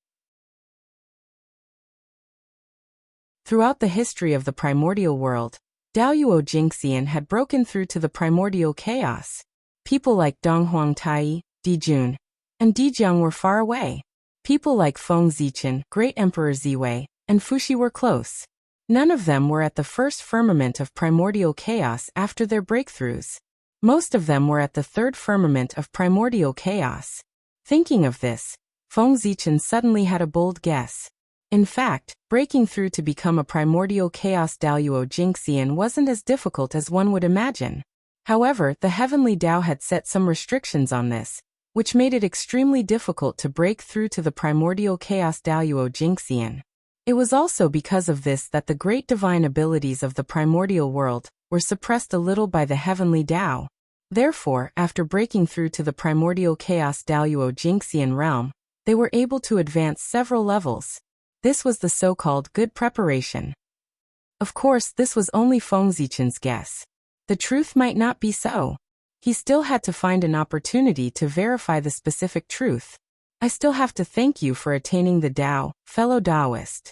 Throughout the history of the primordial world, Daoyuo Jingxian had broken through to the primordial chaos. People like Donghuang Tai, Dijun, and Dijiang were far away. People like Feng Zichen, Great Emperor Ziwei, and Fuxi were close. None of them were at the first firmament of primordial chaos after their breakthroughs. Most of them were at the third firmament of primordial chaos. Thinking of this, Feng Zichen suddenly had a bold guess. In fact, breaking through to become a primordial chaos Daoyuo Jingxian wasn't as difficult as one would imagine. However, the heavenly Tao had set some restrictions on this, which made it extremely difficult to break through to the primordial chaos Daoyuo Jingxian. It was also because of this that the great divine abilities of the primordial world were suppressed a little by the heavenly Tao. Therefore, after breaking through to the primordial chaos Daoyuo Jingxian realm, they were able to advance several levels. This was the so-called good preparation. Of course, this was only Feng Zichen's guess. The truth might not be so. He still had to find an opportunity to verify the specific truth. I still have to thank you for attaining the Tao, fellow Taoist.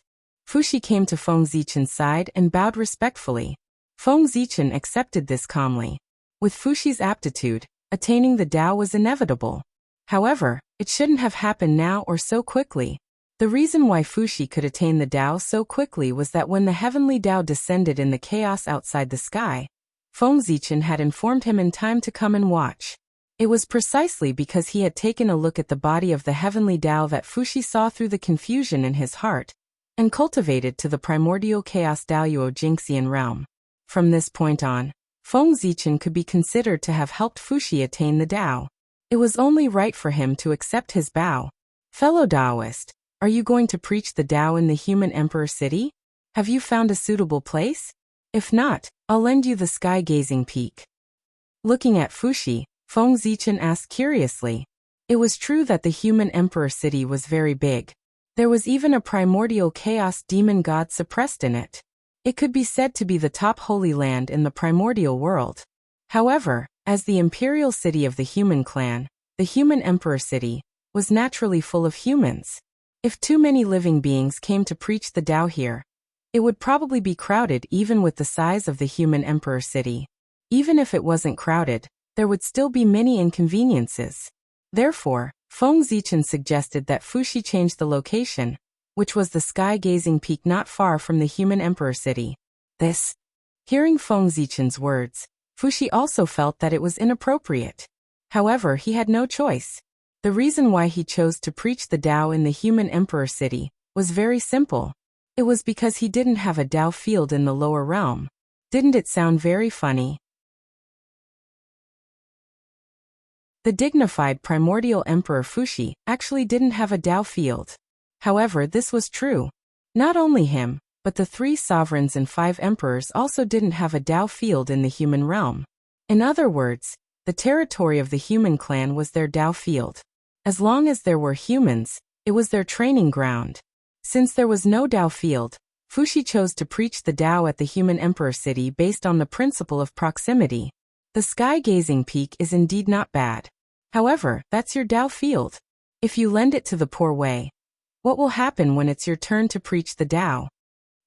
Fuxi came to Feng Zichen's side and bowed respectfully. Feng Zichen accepted this calmly. With Fuxi's aptitude, attaining the Tao was inevitable. However, it shouldn't have happened now or so quickly. The reason why Fuxi could attain the Tao so quickly was that when the heavenly Tao descended in the chaos outside the sky, Feng Zichen had informed him in time to come and watch. It was precisely because he had taken a look at the body of the heavenly Tao that Fuxi saw through the confusion in his heart, and cultivated to the primordial chaos Daoyuo Jingxian realm. From this point on, Feng Zichen could be considered to have helped Fuxi attain the Tao. It was only right for him to accept his bow. Fellow Taoist, are you going to preach the Tao in the human emperor city? Have you found a suitable place? If not, I'll lend you the sky-gazing peak. Looking at Fuxi, Feng Zichen asked curiously. It was true that the human emperor city was very big. There was even a primordial chaos demon god suppressed in it. It could be said to be the top holy land in the primordial world. However, as the imperial city of the human clan, the human emperor city was naturally full of humans. If too many living beings came to preach the Tao here, it would probably be crowded even with the size of the human emperor city. Even if it wasn't crowded, there would still be many inconveniences. Therefore, Feng Zichen suggested that Fuxi change the location, which was the sky-gazing peak not far from the human emperor city. Hearing Feng Zichen's words, Fuxi also felt that it was inappropriate. However, he had no choice. The reason why he chose to preach the Tao in the human emperor city was very simple. It was because he didn't have a Tao field in the lower realm. Didn't it sound very funny? The dignified primordial emperor Fuxi actually didn't have a Tao field. However, this was true. Not only him, but the 3 sovereigns and 5 emperors also didn't have a Tao field in the human realm. In other words, the territory of the human clan was their Tao field. As long as there were humans, it was their training ground. Since there was no Tao field, Fuxi chose to preach the Tao at the human emperor city based on the principle of proximity. The sky-gazing peak is indeed not bad. However, that's your Tao field. If you lend it to the poor way, what will happen when it's your turn to preach the Tao?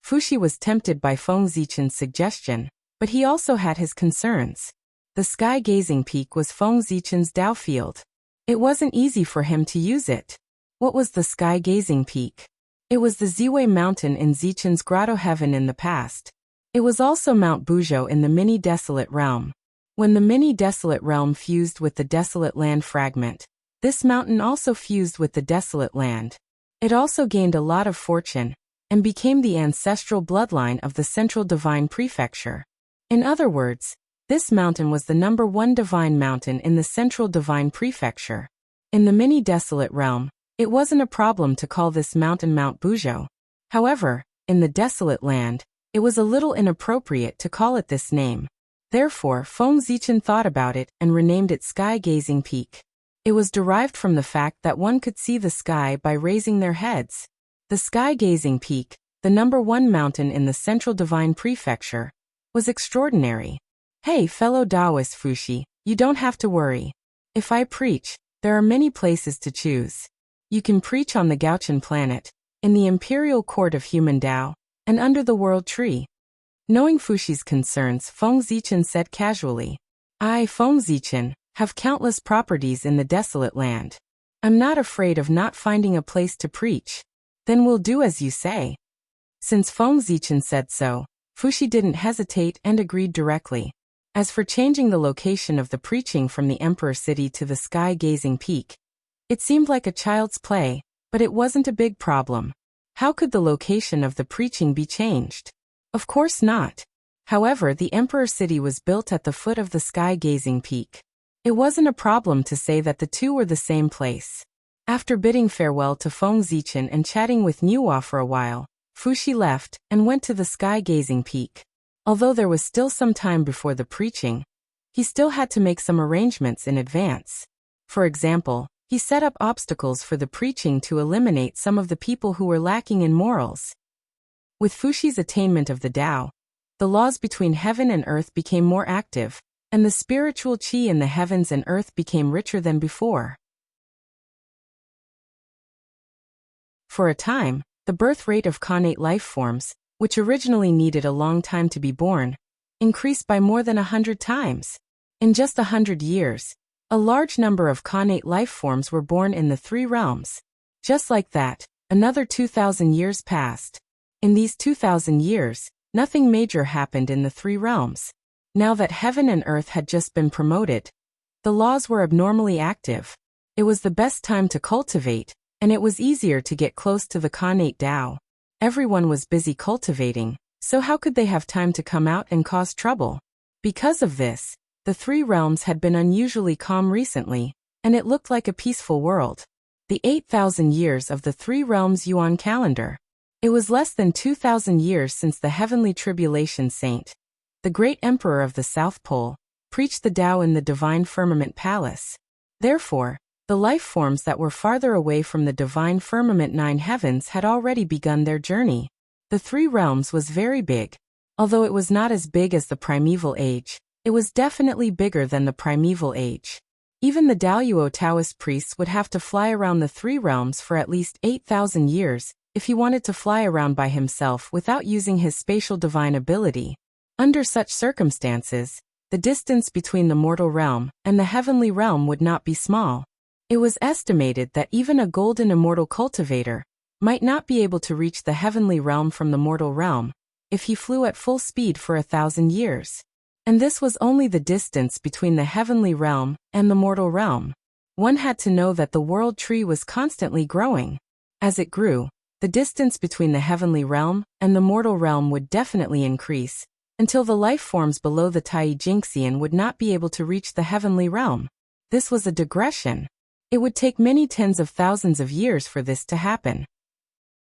Fuxi was tempted by Feng Zichen's suggestion, but he also had his concerns. The sky-gazing peak was Feng Zichen's Tao field. It wasn't easy for him to use it. What was the sky-gazing peak? It was the Ziwei mountain in Zichen's grotto heaven in the past. It was also Mount Buzhou in the mini-desolate realm. When the mini-desolate realm fused with the desolate land fragment, this mountain also fused with the desolate land. It also gained a lot of fortune, and became the ancestral bloodline of the central divine prefecture. In other words, This mountain was the number one divine mountain in the central divine prefecture. In the mini-desolate realm, it wasn't a problem to call this mountain Mount Buzhou. However, in the desolate land, it was a little inappropriate to call it this name. Therefore, Feng Zichen thought about it and renamed it Sky-Gazing Peak. It was derived from the fact that one could see the sky by raising their heads. The Sky-Gazing Peak, the number one mountain in the central divine prefecture, was extraordinary. Hey, fellow Taoist Fuxi, you don't have to worry. If I preach, there are many places to choose. You can preach on the Gaochen planet, in the imperial court of human Tao, and under the world tree. Knowing Fuxi's concerns, Feng Zichen said casually, I, Feng Zichen, have countless properties in the desolate land. I'm not afraid of not finding a place to preach. Then we'll do as you say. Since Feng Zichen said so, Fuxi didn't hesitate and agreed directly. As for changing the location of the preaching from the Emperor City to the Sky-Gazing Peak, it seemed like a child's play, but it wasn't a big problem. How could the location of the preaching be changed? Of course not. However, the Emperor City was built at the foot of the Sky-Gazing Peak. It wasn't a problem to say that the two were the same place. After bidding farewell to Feng Zichen and chatting with Nuwa for a while, Fuxi left and went to the Sky-Gazing Peak. Although there was still some time before the preaching, he still had to make some arrangements in advance. For example, he set up obstacles for the preaching to eliminate some of the people who were lacking in morals. With Fuxi's attainment of the Tao, the laws between heaven and earth became more active, and the spiritual qi in the heavens and earth became richer than before. For a time, the birth rate of connate life forms, which originally needed a long time to be born, increased by more than 100 times. In just 100 years, a large number of connate life forms were born in the three realms. Just like that, another 2,000 years passed. In these 2,000 years, nothing major happened in the three realms. Now that heaven and earth had just been promoted, the laws were abnormally active. It was the best time to cultivate, and it was easier to get close to the connate Tao. Everyone was busy cultivating, so how could they have time to come out and cause trouble? Because of this, the three realms had been unusually calm recently, and it looked like a peaceful world. The 8,000 years of the three realms Yuan calendar. It was less than 2,000 years since the heavenly tribulation saint, the great emperor of the South Pole, preached the Tao in the divine firmament palace. Therefore, the life forms that were farther away from the divine firmament nine heavens had already begun their journey. The three realms was very big. Although it was not as big as the primeval age, it was definitely bigger than the primeval age. Even the Daoyuo Taoist priests would have to fly around the three realms for at least 8,000 years if he wanted to fly around by himself without using his spatial divine ability. Under such circumstances, the distance between the mortal realm and the heavenly realm would not be small. It was estimated that even a golden immortal cultivator might not be able to reach the heavenly realm from the mortal realm if he flew at full speed for 1,000 years. And this was only the distance between the heavenly realm and the mortal realm. One had to know that the world tree was constantly growing. As it grew, the distance between the heavenly realm and the mortal realm would definitely increase, until the life forms below the Tai Jingxian would not be able to reach the heavenly realm. This was a digression. It would take many tens of thousands of years for this to happen.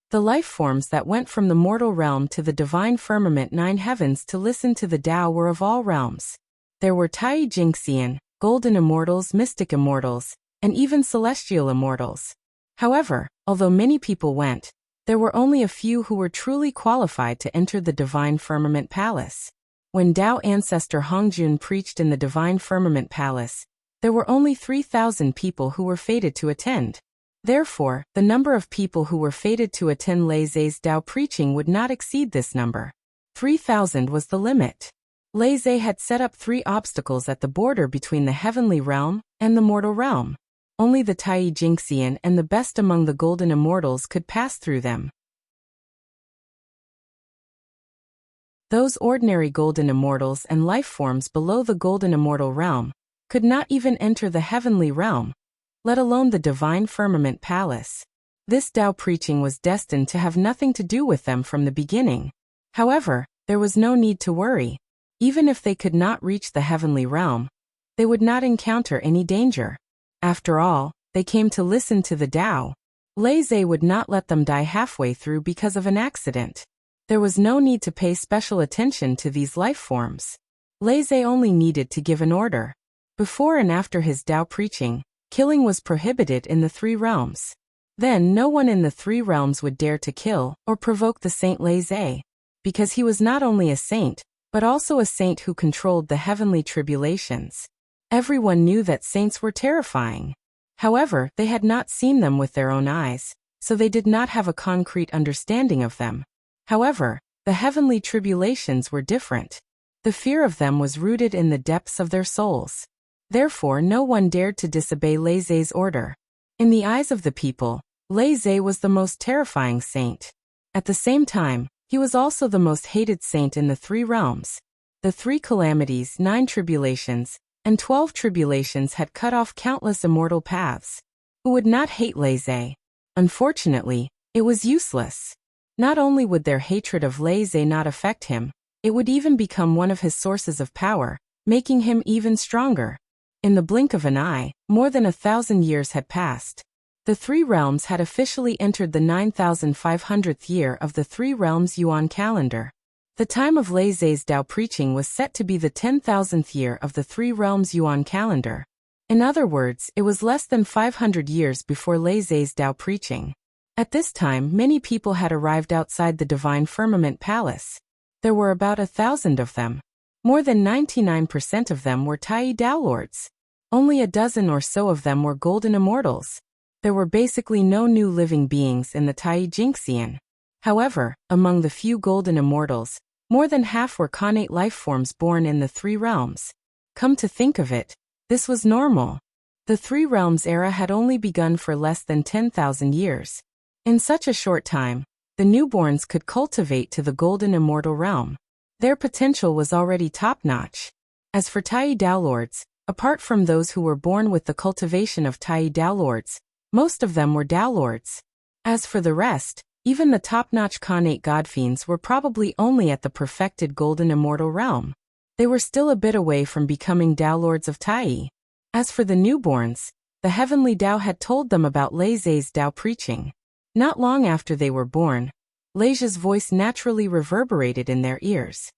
The life forms that went from the mortal realm to the divine firmament nine heavens to listen to the Tao were of all realms. There were Tai Jingxian, golden immortals, mystic immortals, and even celestial immortals. However, although many people went, there were only a few who were truly qualified to enter the divine firmament palace. When Tao ancestor Hongjun preached in the divine firmament palace, there were only 3,000 people who were fated to attend. Therefore, the number of people who were fated to attend Lei Zhe's Tao preaching would not exceed this number. 3,000 was the limit. Lei Zhe had set up 3 obstacles at the border between the heavenly realm and the mortal realm. Only the Tai Jingxian and the best among the golden immortals could pass through them. Those ordinary golden immortals and life forms below the golden immortal realm could not even enter the heavenly realm, let alone the divine firmament palace. This Tao preaching was destined to have nothing to do with them from the beginning. However, there was no need to worry. Even if they could not reach the heavenly realm, they would not encounter any danger. After all, they came to listen to the Tao. Lei would not let them die halfway through because of an accident. There was no need to pay special attention to these life forms. Lei only needed to give an order. Before and after his Tao preaching, killing was prohibited in the 3 realms. Then no one in the 3 realms would dare to kill or provoke the Saint Lei, because he was not only a saint, but also a saint who controlled the heavenly tribulations. Everyone knew that saints were terrifying. However, they had not seen them with their own eyes, so they did not have a concrete understanding of them. However, the heavenly tribulations were different. The fear of them was rooted in the depths of their souls. Therefore no one dared to disobey Lei's order. In the eyes of the people, Lei was the most terrifying saint. At the same time, he was also the most hated saint in the 3 realms. The 3 calamities, 9 tribulations, and 12 tribulations had cut off countless immortal paths. Who would not hate Lei? Unfortunately, it was useless. Not only would their hatred of Lei not affect him, it would even become one of his sources of power, making him even stronger. In the blink of an eye, more than 1,000 years had passed. The 3 realms had officially entered the 9,500th year of the 3 realms Yuan calendar. The time of Lei's Tao preaching was set to be the 10,000th year of the 3 realms Yuan calendar. In other words, it was less than 500 years before Lei's Tao preaching. At this time, many people had arrived outside the divine firmament palace. There were about 1,000 of them. More than 99% of them were Tai Tao lords. Only a dozen or so of them were golden immortals. There were basically no new living beings in the Tai Jinxian. However, among the few golden immortals, more than half were connate life forms born in the 3 realms. Come to think of it, this was normal. The 3 realms era had only begun for less than 10,000 years. In such a short time, the newborns could cultivate to the golden immortal realm. Their potential was already top-notch. As for Tai Tao lords, apart from those who were born with the cultivation of Tai Tao lords, most of them were Tao lords. As for the rest, even the top-notch connate godfiends were probably only at the perfected golden immortal realm. They were still a bit away from becoming Tao lords of Tai. As for the newborns, the heavenly Tao had told them about Lei's Tao preaching. Not long after they were born, Lei's voice naturally reverberated in their ears.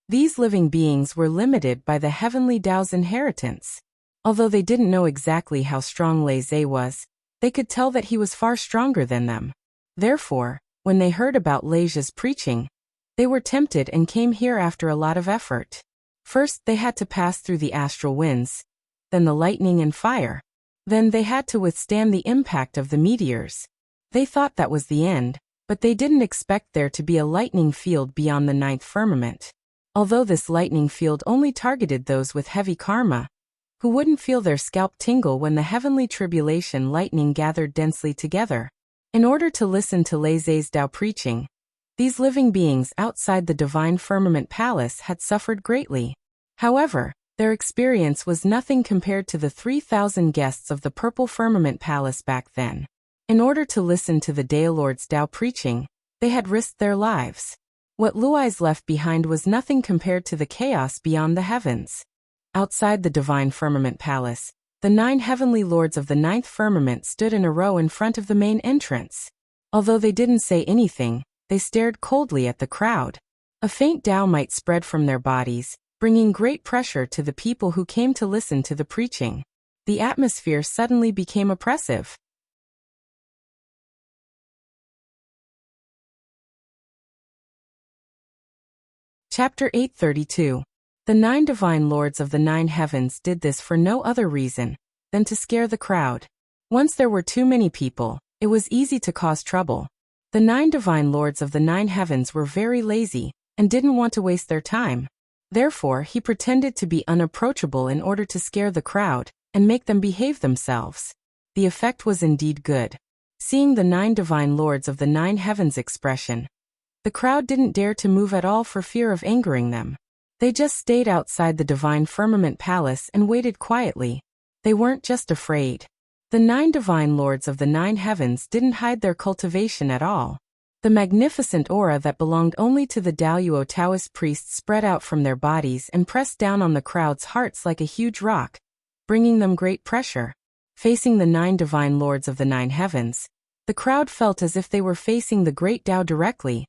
These living beings were limited by the heavenly Tao's inheritance. Although they didn't know exactly how strong Lei was, they could tell that he was far stronger than them. Therefore, when they heard about Lei's preaching, they were tempted and came here after a lot of effort. First, they had to pass through the astral winds, then the lightning and fire. Then they had to withstand the impact of the meteors. They thought that was the end, but they didn't expect there to be a lightning field beyond the 9th firmament. Although this lightning field only targeted those with heavy karma, who wouldn't feel their scalp tingle when the heavenly tribulation lightning gathered densely together. In order to listen to Lei's Tao preaching, these living beings outside the divine firmament palace had suffered greatly. However, their experience was nothing compared to the 3,000 guests of the Purple Firmament Palace back then. In order to listen to the Tao Lord's Tao preaching, they had risked their lives. What Luai's left behind was nothing compared to the chaos beyond the heavens. Outside the Divine Firmament Palace, the 9 heavenly lords of the 9th firmament stood in a row in front of the main entrance. Although they didn't say anything, they stared coldly at the crowd. A faint Tao might spread from their bodies, bringing great pressure to the people who came to listen to the preaching. The atmosphere suddenly became oppressive. Chapter 832. The 9 divine lords of the 9 heavens did this for no other reason than to scare the crowd. Once there were too many people, it was easy to cause trouble. The 9 divine lords of the 9 heavens were very lazy and didn't want to waste their time. Therefore, he pretended to be unapproachable in order to scare the crowd and make them behave themselves. The effect was indeed good. Seeing the 9 divine lords of the 9 heavens' expression, the crowd didn't dare to move at all for fear of angering them. They just stayed outside the divine firmament palace and waited quietly. They weren't just afraid. The 9 divine lords of the 9 heavens didn't hide their cultivation at all. The The magnificent aura that belonged only to the Daluo Taoist priests spread out from their bodies and pressed down on the crowd's hearts like a huge rock, bringing them great pressure. Facing the 9 divine lords of the 9 heavens, the crowd felt as if they were facing the great Tao directly,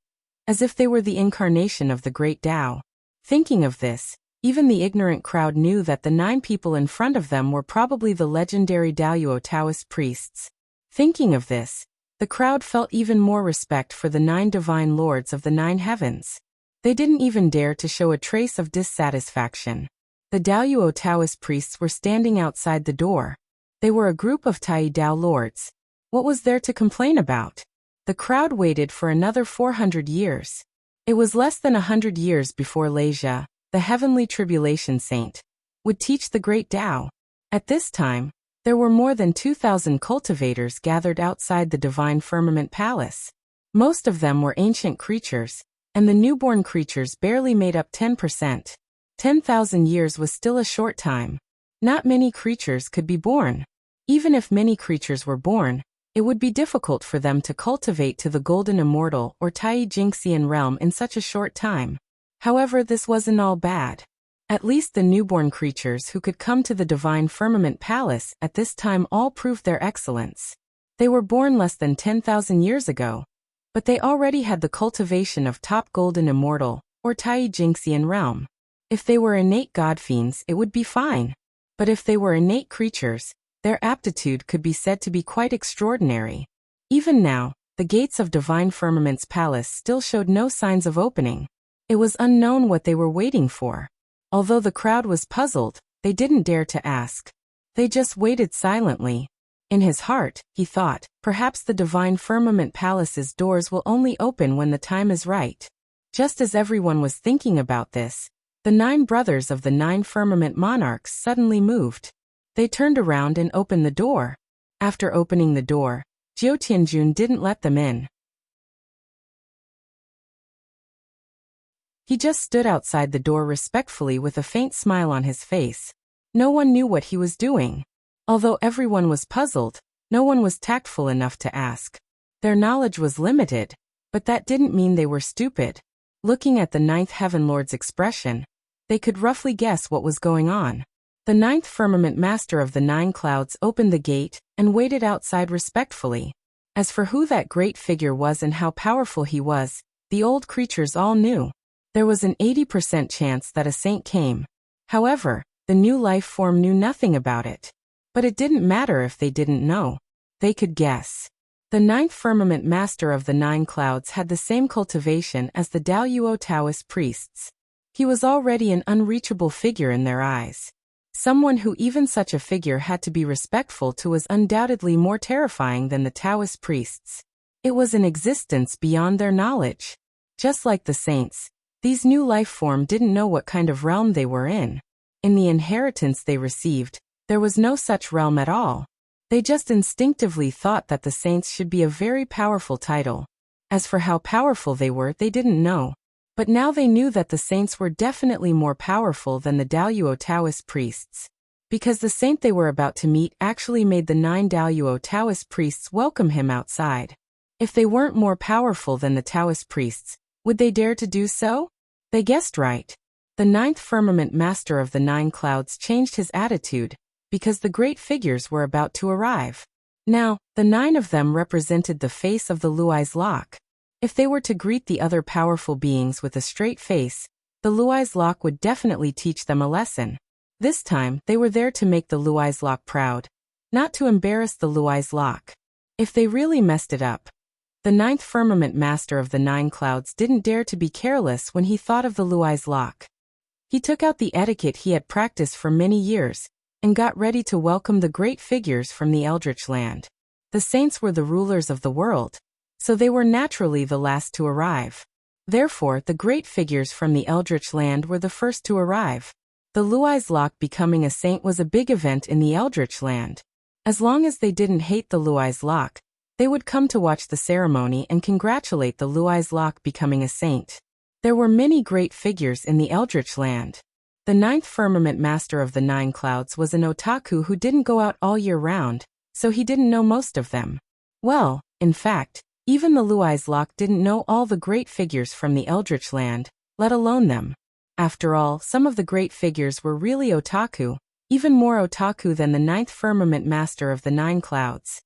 as if they were the incarnation of the great Tao. Thinking of this, even the ignorant crowd knew that the 9 people in front of them were probably the legendary Daluo Taoist priests. Thinking of this, the crowd felt even more respect for the 9 divine lords of the 9 heavens. They didn't even dare to show a trace of dissatisfaction. The Daluo Taoist priests were standing outside the door. They were a group of Tai Dao lords. What was there to complain about? The crowd waited for another 400 years. It was less than 100 years before Leisha, the heavenly tribulation saint, would teach the great Tao. At this time, there were more than 2,000 cultivators gathered outside the divine firmament palace. Most of them were ancient creatures, and the newborn creatures barely made up 10%. 10,000 years was still a short time. Not many creatures could be born. Even if many creatures were born, it would be difficult for them to cultivate to the golden immortal or Tai Jingxian realm in such a short time. However, this wasn't all bad. At least the newborn creatures who could come to the divine firmament palace at this time all proved their excellence. They were born less than 10,000 years ago, but they already had the cultivation of top golden immortal or Tai Jingxian realm. If they were innate god fiends, it would be fine. But if they were innate creatures, their aptitude could be said to be quite extraordinary. Even now, the gates of divine firmament's palace still showed no signs of opening. It was unknown what they were waiting for. Although the crowd was puzzled, they didn't dare to ask. They just waited silently. In his heart, he thought, perhaps the divine firmament palace's doors will only open when the time is right. Just as everyone was thinking about this, the 9 brothers of the 9 firmament monarchs suddenly moved. They turned around and opened the door. After opening the door, Jiao Tianjun didn't let them in. He just stood outside the door respectfully with a faint smile on his face. No one knew what he was doing. Although everyone was puzzled, no one was tactful enough to ask. Their knowledge was limited, but that didn't mean they were stupid. Looking at the 9th Heaven Lord's expression, they could roughly guess what was going on. The 9th firmament master of the 9 clouds opened the gate and waited outside respectfully. As for who that great figure was and how powerful he was, the old creatures all knew. There was an 80% chance that a saint came. However, the new life form knew nothing about it. But it didn't matter if they didn't know. They could guess. The 9th firmament master of the 9 clouds had the same cultivation as the Daluo Taoist priests. He was already an unreachable figure in their eyes. Someone who even such a figure had to be respectful to was undoubtedly more terrifying than the Taoist priests. It was an existence beyond their knowledge. Just like the saints, these new life form didn't know what kind of realm they were in. In the inheritance they received, there was no such realm at all. They just instinctively thought that the saints should be a very powerful title. As for how powerful they were, they didn't know. But now they knew that the saints were definitely more powerful than the Daluo Taoist priests. Because the saint they were about to meet actually made the 9 Daluo Taoist priests welcome him outside. If they weren't more powerful than the Taoist priests, would they dare to do so? They guessed right. The 9th firmament master of the 9 clouds changed his attitude, because the great figures were about to arrive. Now, the 9 of them represented the face of the Luai's lock. If they were to greet the other powerful beings with a straight face, the Luai's lock would definitely teach them a lesson. This time, they were there to make the Luai's lock proud, not to embarrass the Luai's lock. If they really messed it up, the 9th firmament master of the 9 clouds didn't dare to be careless when he thought of the Luai's lock. He took out the etiquette he had practiced for many years, and got ready to welcome the great figures from the Eldritch land. The saints were the rulers of the world, so they were naturally the last to arrive. Therefore, the great figures from the Eldritch land were the first to arrive. The Luai's lock becoming a saint was a big event in the Eldritch land. As long as they didn't hate the Luai's lock, they would come to watch the ceremony and congratulate the Luai's lock becoming a saint. There were many great figures in the Eldritch land. The 9th firmament master of the 9 clouds was an otaku who didn't go out all year round, so he didn't know most of them. Well, in fact, Even the Luai's Lock didn't know all the great figures from the Eldritch land, let alone them. After all, some of the great figures were really otaku, even more otaku than the ninth firmament master of the nine clouds.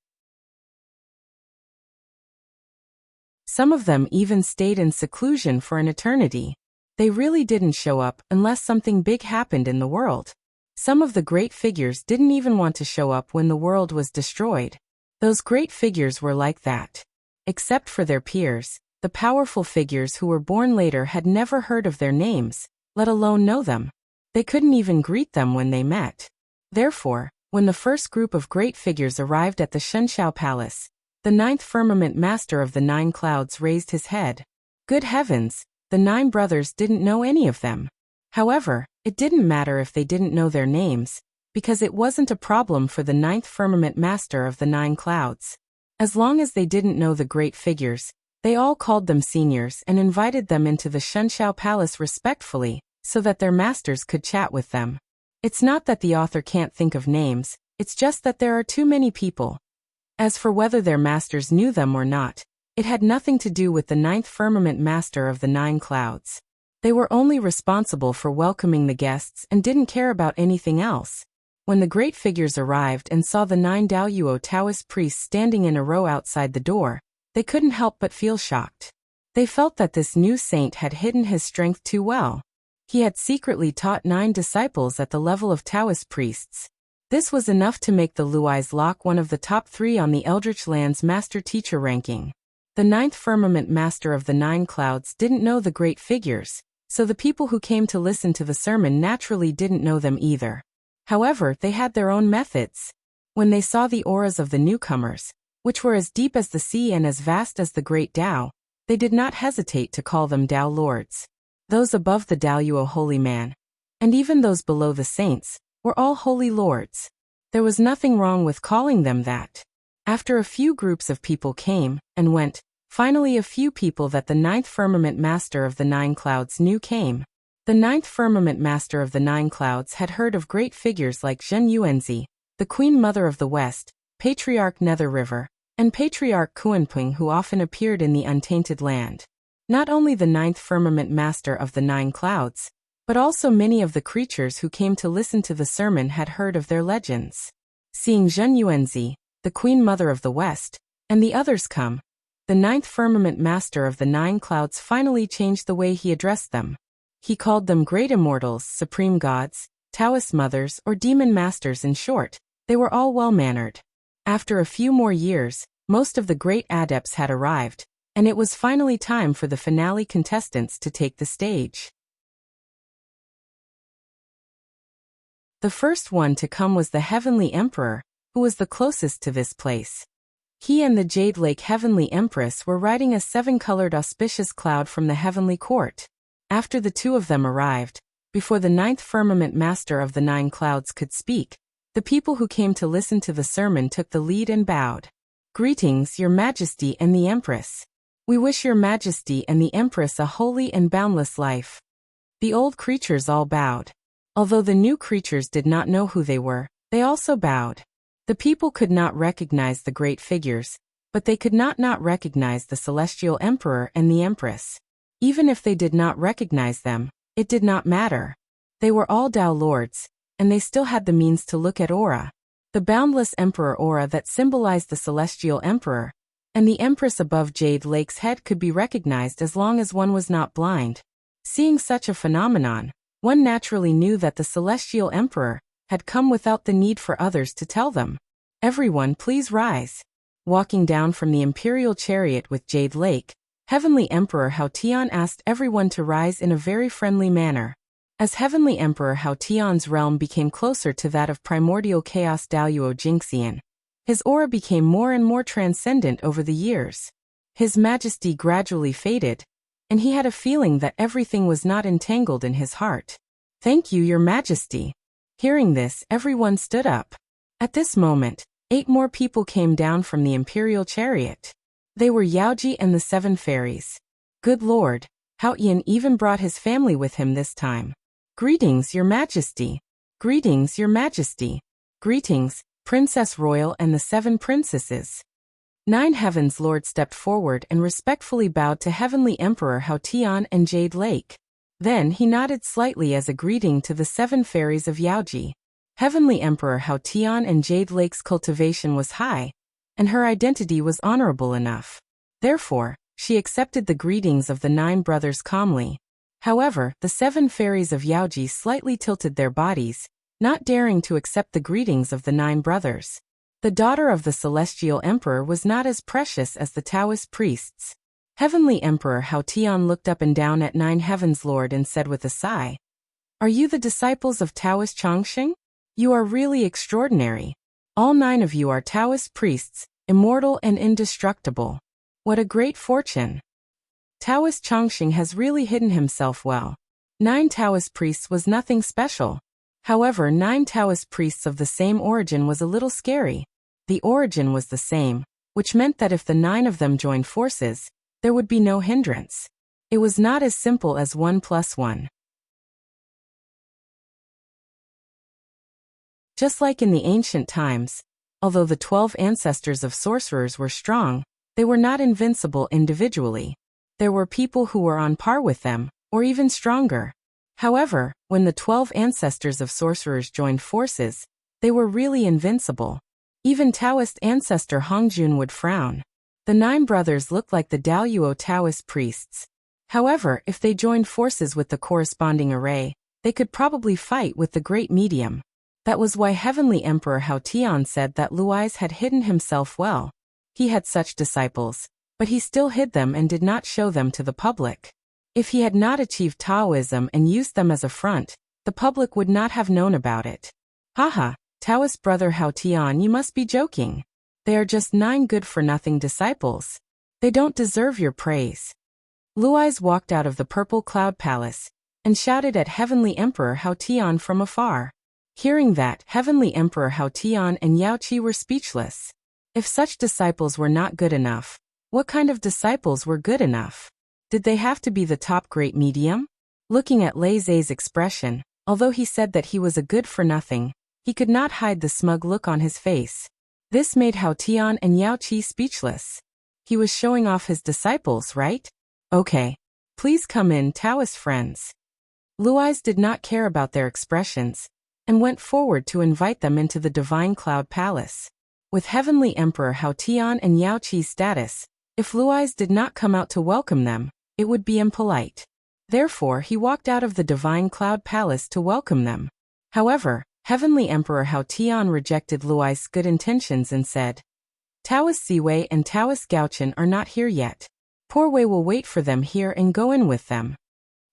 Some of them even stayed in seclusion for an eternity. They really didn't show up unless something big happened in the world. Some of the great figures didn't even want to show up when the world was destroyed. Those great figures were like that. Except for their peers, the powerful figures who were born later had never heard of their names, let alone know them. They couldn't even greet them when they met. Therefore, when the first group of great figures arrived at the Shenshao Palace, the ninth firmament master of the nine clouds raised his head. Good heavens, the nine brothers didn't know any of them. However, it didn't matter if they didn't know their names, because it wasn't a problem for the ninth firmament master of the nine clouds. As long as they didn't know the great figures, they all called them seniors and invited them into the Shenshao Palace respectfully, so that their masters could chat with them. It's not that the author can't think of names, it's just that there are too many people. As for whether their masters knew them or not, it had nothing to do with the ninth firmament master of the nine clouds. They were only responsible for welcoming the guests and didn't care about anything else. When the great figures arrived and saw the 9 Daoyuo Taoist priests standing in a row outside the door, they couldn't help but feel shocked. They felt that this new saint had hidden his strength too well. He had secretly taught 9 disciples at the level of Taoist priests. This was enough to make the Luai's Lock one of the top 3 on the Eldritch Land's master-teacher ranking. The ninth firmament master of the nine clouds didn't know the great figures, so the people who came to listen to the sermon naturally didn't know them either. However, they had their own methods. When they saw the auras of the newcomers, which were as deep as the sea and as vast as the great Tao, they did not hesitate to call them Tao Lords. Those above the Daoyuo Holy Man, and even those below the saints, were all Holy Lords. There was nothing wrong with calling them that. After a few groups of people came and went, finally a few people that the ninth firmament master of the nine clouds knew came. The ninth firmament master of the nine clouds had heard of great figures like Zhen Yuanzi, the Queen Mother of the West, Patriarch Nether River, and Patriarch Kuanping, who often appeared in the Untainted Land. Not only the ninth firmament master of the nine clouds, but also many of the creatures who came to listen to the sermon had heard of their legends. Seeing Zhen Yuanzi, the Queen Mother of the West, and the others come, the ninth firmament master of the nine clouds finally changed the way he addressed them. He called them great immortals, supreme gods, Taoist mothers, or demon masters. In short, they were all well-mannered. After a few more years, most of the great adepts had arrived, and it was finally time for the finale contestants to take the stage. The first one to come was the Heavenly Emperor, who was the closest to this place. He and the Jade Lake Heavenly Empress were riding a 7-colored auspicious cloud from the Heavenly Court. After the two of them arrived, before the ninth firmament master of the nine clouds could speak, the people who came to listen to the sermon took the lead and bowed. Greetings, Your Majesty and the Empress. We wish Your Majesty and the Empress a holy and boundless life. The old creatures all bowed. Although the new creatures did not know who they were, they also bowed. The people could not recognize the great figures, but they could not recognize the Celestial Emperor and the Empress. Even if they did not recognize them, it did not matter. They were all Tao Lords, and they still had the means to look at aura. The boundless Emperor aura that symbolized the Celestial Emperor, and the Empress above Jade Lake's head could be recognized as long as one was not blind. Seeing such a phenomenon, one naturally knew that the Celestial Emperor had come without the need for others to tell them. Everyone, please rise. Walking down from the Imperial Chariot with Jade Lake, Heavenly Emperor Hao Tian asked everyone to rise in a very friendly manner. As Heavenly Emperor Hao Tian's realm became closer to that of primordial chaos Daoyuo Jingxian, his aura became more and more transcendent over the years. His majesty gradually faded, and he had a feeling that everything was not entangled in his heart. Thank you, Your Majesty. Hearing this, everyone stood up. At this moment, 8 more people came down from the Imperial Chariot. They were Yaoji and the 7 fairies. Good Lord, Hao Yan even brought his family with him this time. Greetings, Your Majesty. Greetings, Your Majesty. Greetings, Princess Royal and the 7 princesses. Nine Heavens Lord stepped forward and respectfully bowed to Heavenly Emperor Hao Tian and Jade Lake. Then he nodded slightly as a greeting to the 7 fairies of Yaoji. Heavenly Emperor Hao Tian and Jade Lake's cultivation was high, and her identity was honorable enough. Therefore, she accepted the greetings of the 9 brothers calmly. However, the 7 fairies of Yaoji slightly tilted their bodies, not daring to accept the greetings of the 9 brothers. The daughter of the Celestial Emperor was not as precious as the Taoist priests. Heavenly Emperor Hao Tian looked up and down at 9 Heavens Lord and said with a sigh, "Are you the disciples of Taoist Chongqing? You are really extraordinary. All 9 of you are Taoist priests, immortal and indestructible. What a great fortune. Taoist Chongqing has really hidden himself well. 9 Taoist priests was nothing special. However, 9 Taoist priests of the same origin was a little scary. The origin was the same, which meant that if the 9 of them joined forces, there would be no hindrance. It was not as simple as 1 + 1. Just like in the ancient times, although the 12 ancestors of sorcerers were strong, they were not invincible individually. There were people who were on par with them, or even stronger. However, when the 12 ancestors of sorcerers joined forces, they were really invincible. Even Taoist ancestor Hongjun would frown. The 9 brothers looked like the Daoyuo Taoist priests. However, if they joined forces with the corresponding array, they could probably fight with the great medium. That was why Heavenly Emperor Hao Tian said that Luais had hidden himself well. He had such disciples, but he still hid them and did not show them to the public. If he had not achieved Taoism and used them as a front, the public would not have known about it. Haha, Taoist brother Hao Tian, you must be joking. They are just 9 good-for-nothing disciples. They don't deserve your praise. Luais walked out of the purple cloud palace and shouted at Heavenly Emperor Hao Tian from afar. Hearing that, Heavenly Emperor Hao Tian and Yao Qi were speechless. If such disciples were not good enough, what kind of disciples were good enough? Did they have to be the top great medium? Looking at Lei Zai's expression, although he said that he was a good-for-nothing, he could not hide the smug look on his face. This made Hao Tian and Yao Qi speechless. He was showing off his disciples, right? Okay. Please come in, Taoist friends. Luais did not care about their expressions, and went forward to invite them into the Divine Cloud Palace. With Heavenly Emperor Hao Tian and Yao Qi's status, if Luais did not come out to welcome them, it would be impolite. Therefore, he walked out of the Divine Cloud Palace to welcome them. However, Heavenly Emperor Hao Tian rejected Luais' good intentions and said, Taoist Ziwei and Taoist Gaochen are not here yet. Poor Wei will wait for them here and go in with them.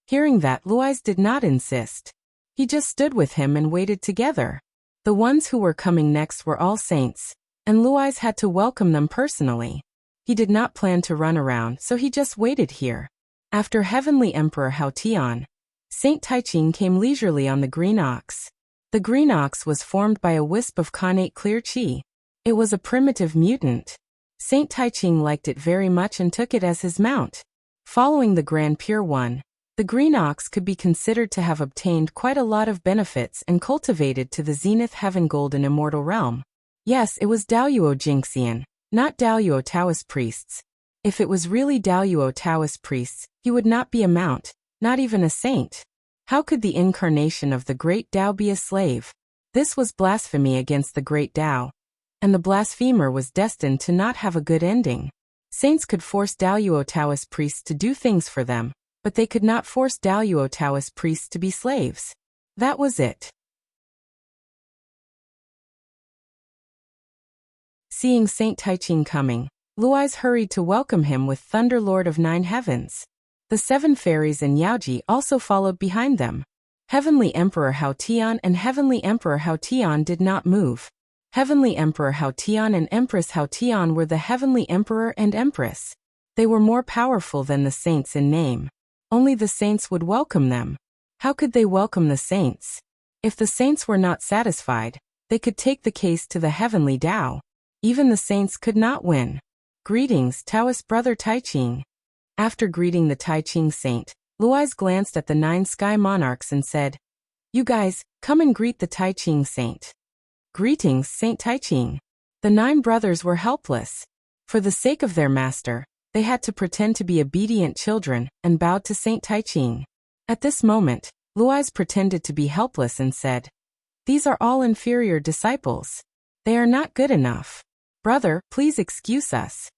Hearing that, Luais did not insist. He just stood with him and waited together. The ones who were coming next were all saints, and Luais had to welcome them personally. He did not plan to run around, so he just waited here. After Heavenly Emperor Hao Tian, Saint Taiqing came leisurely on the green ox. The green ox was formed by a wisp of connate clear qi. It was a primitive mutant. Saint Taiqing liked it very much and took it as his mount. Following the Grand Pure One, the green ox could be considered to have obtained quite a lot of benefits and cultivated to the zenith heaven golden immortal realm. Yes, it was Daoyuo Jingxian, not Daoyuo Taoist priests. If it was really Daoyuo Taoist priests, he would not be a mount, not even a saint. How could the incarnation of the great Tao be a slave? This was blasphemy against the great Tao, and the blasphemer was destined to not have a good ending. Saints could force Daoyuo Taoist priests to do things for them, but they could not force Daoyuo Taoist priests to be slaves. That was it. Seeing Saint Taiqing coming, Luais hurried to welcome him with Thunder Lord of 9 Heavens. The 7 fairies and Yaoji also followed behind them. Heavenly Emperor Hao Tian and Heavenly Emperor Hao Tian did not move. Heavenly Emperor Hao Tian and Empress Hao Tian were the Heavenly Emperor and Empress. They were more powerful than the saints in name. Only the saints would welcome them. How could they welcome the saints? If the saints were not satisfied, they could take the case to the heavenly Tao. Even the saints could not win. Greetings, Taoist brother Taiqing. After greeting the Taiqing saint, Luais glanced at the 9 sky monarchs and said, You guys, come and greet the Taiqing saint. Greetings, Saint Taiqing. The 9 brothers were helpless. For the sake of their master, they had to pretend to be obedient children and bowed to Saint Taiching. At this moment, Luis pretended to be helpless and said, "These are all inferior disciples. They are not good enough. Brother, please excuse us."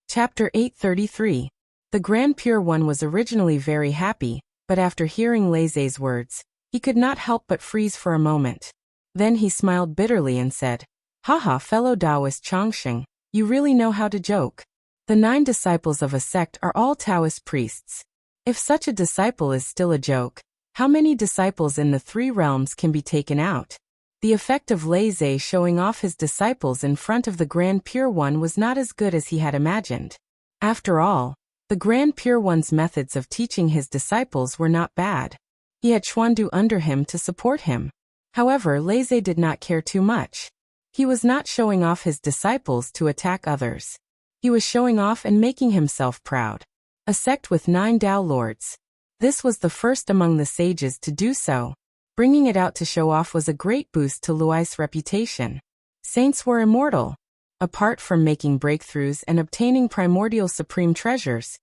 Chapter 833. The Grand Pure One was originally very happy, but after hearing Leizé's words, he could not help but freeze for a moment. Then he smiled bitterly and said, "Haha, fellow Taoist Chongsheng, you really know how to joke. The 9 disciples of a sect are all Taoist priests. If such a disciple is still a joke, how many disciples in the 3 realms can be taken out?" The effect of Leizé showing off his disciples in front of the Grand Pure One was not as good as he had imagined. After all, the Grand Pure One's methods of teaching his disciples were not bad. He had Xuandu under him to support him. However, Leizé did not care too much. He was not showing off his disciples to attack others. He was showing off and making himself proud. A sect with 9 Tao lords. This was the first among the sages to do so. Bringing it out to show off was a great boost to Luis's reputation. Saints were immortal. Apart from making breakthroughs and obtaining primordial supreme treasures,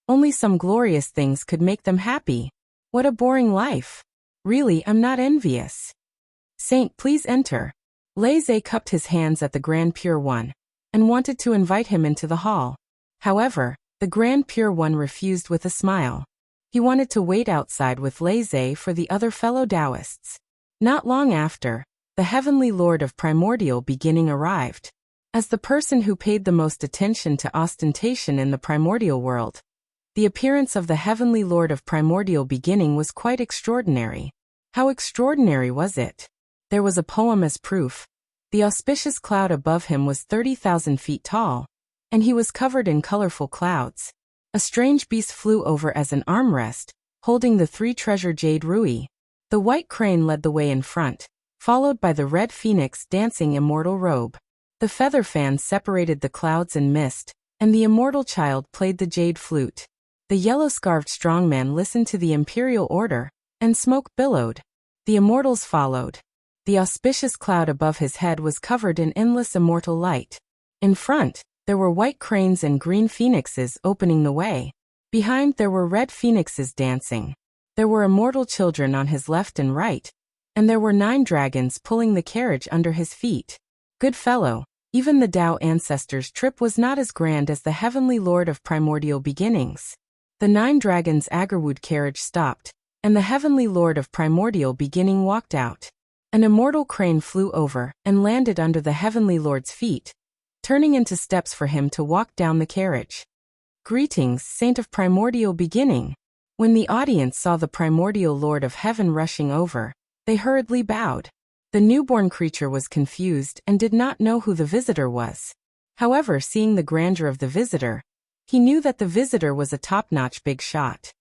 only some glorious things could make them happy. What a boring life. Really, I'm not envious. Saint, please enter. Leizé cupped his hands at the Grand Pure One and wanted to invite him into the hall. However, the Grand Pure One refused with a smile. He wanted to wait outside with Leizé for the other fellow Taoists. Not long after, the Heavenly Lord of Primordial Beginning arrived. As the person who paid the most attention to ostentation in the primordial world, the appearance of the Heavenly Lord of Primordial Beginning was quite extraordinary. How extraordinary was it? There was a poem as proof. The auspicious cloud above him was 30,000 feet tall, and he was covered in colorful clouds. A strange beast flew over as an armrest, holding the 3 treasure jade rui. The white crane led the way in front, followed by the red phoenix dancing immortal robe. The feather fan separated the clouds and mist, and the immortal child played the jade flute. The yellow-scarfed strongman listened to the imperial order, and smoke billowed. The immortals followed. The auspicious cloud above his head was covered in endless immortal light. In front, there were white cranes and green phoenixes opening the way. Behind, there were red phoenixes dancing. There were immortal children on his left and right, and there were 9 dragons pulling the carriage under his feet. Good fellow, even the Tao ancestors' trip was not as grand as the Heavenly Lord of Primordial Beginnings. The 9 dragons' agarwood carriage stopped, and the Heavenly Lord of Primordial Beginning walked out. An immortal crane flew over and landed under the Heavenly Lord's feet, turning into steps for him to walk down the carriage. Greetings, Saint of Primordial Beginning. When the audience saw the Primordial Lord of Heaven rushing over, they hurriedly bowed. The newborn creature was confused and did not know who the visitor was. However, seeing the grandeur of the visitor, he knew that the visitor was a top-notch big shot.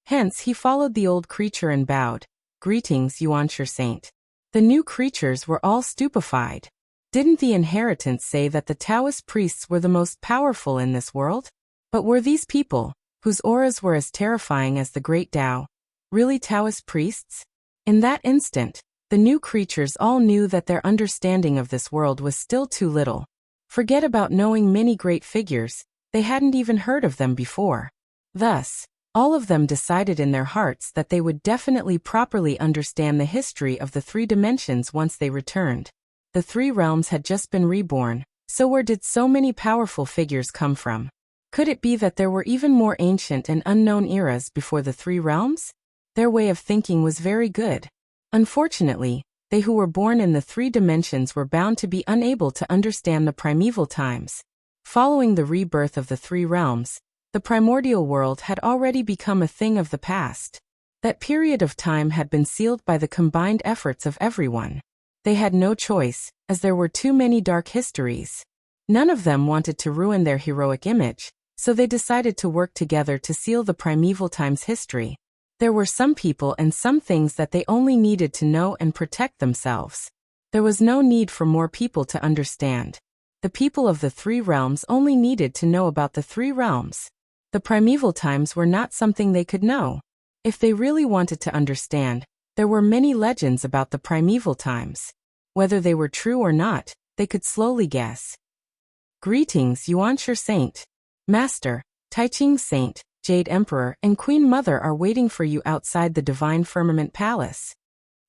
Hence, he followed the old creature and bowed. Greetings, Yuanshi Saint. The new creatures were all stupefied. Didn't the inheritance say that the Taoist priests were the most powerful in this world? But were these people, whose auras were as terrifying as the great Tao, really Taoist priests? In that instant, the new creatures all knew that their understanding of this world was still too little. Forget about knowing many great figures, they hadn't even heard of them before. Thus, all of them decided in their hearts that they would definitely properly understand the history of the 3 dimensions once they returned. The 3 realms had just been reborn, so where did so many powerful figures come from? Could it be that there were even more ancient and unknown eras before the 3 realms? Their way of thinking was very good. Unfortunately, they who were born in the 3 dimensions were bound to be unable to understand the primeval times. Following the rebirth of the 3 realms, the primordial world had already become a thing of the past. That period of time had been sealed by the combined efforts of everyone. They had no choice, as there were too many dark histories. None of them wanted to ruin their heroic image, so they decided to work together to seal the primeval times history. There were some people and some things that they only needed to know and protect themselves. There was no need for more people to understand. The people of the 3 realms only needed to know about the 3 realms. The primeval times were not something they could know. If they really wanted to understand, there were many legends about the primeval times. Whether they were true or not, they could slowly guess. Greetings, Yuanshi Saint. Master, Taiching Saint, Jade Emperor, and Queen Mother are waiting for you outside the Divine Firmament Palace.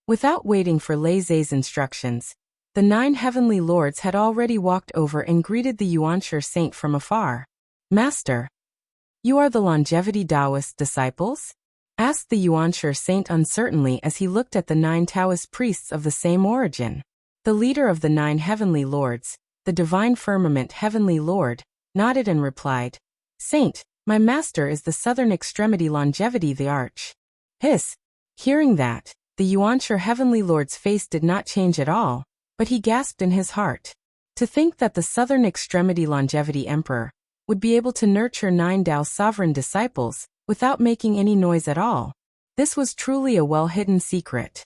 Without waiting for Lei Zhe's instructions, the 9 heavenly lords had already walked over and greeted the Yuanshi Saint from afar. Master, you are the longevity Taoist disciples? Asked the Yuanshi Saint uncertainly as he looked at the 9 Taoist priests of the same origin. The leader of the 9 heavenly lords, the Divine Firmament Heavenly Lord, nodded and replied, Saint, my master is the southern extremity longevity the arch. Hiss. Hearing that, the Yuanshi Heavenly Lord's face did not change at all, but he gasped in his heart. To think that the southern extremity longevity emperor would be able to nurture 9 Tao sovereign disciples without making any noise at all. This was truly a well-hidden secret.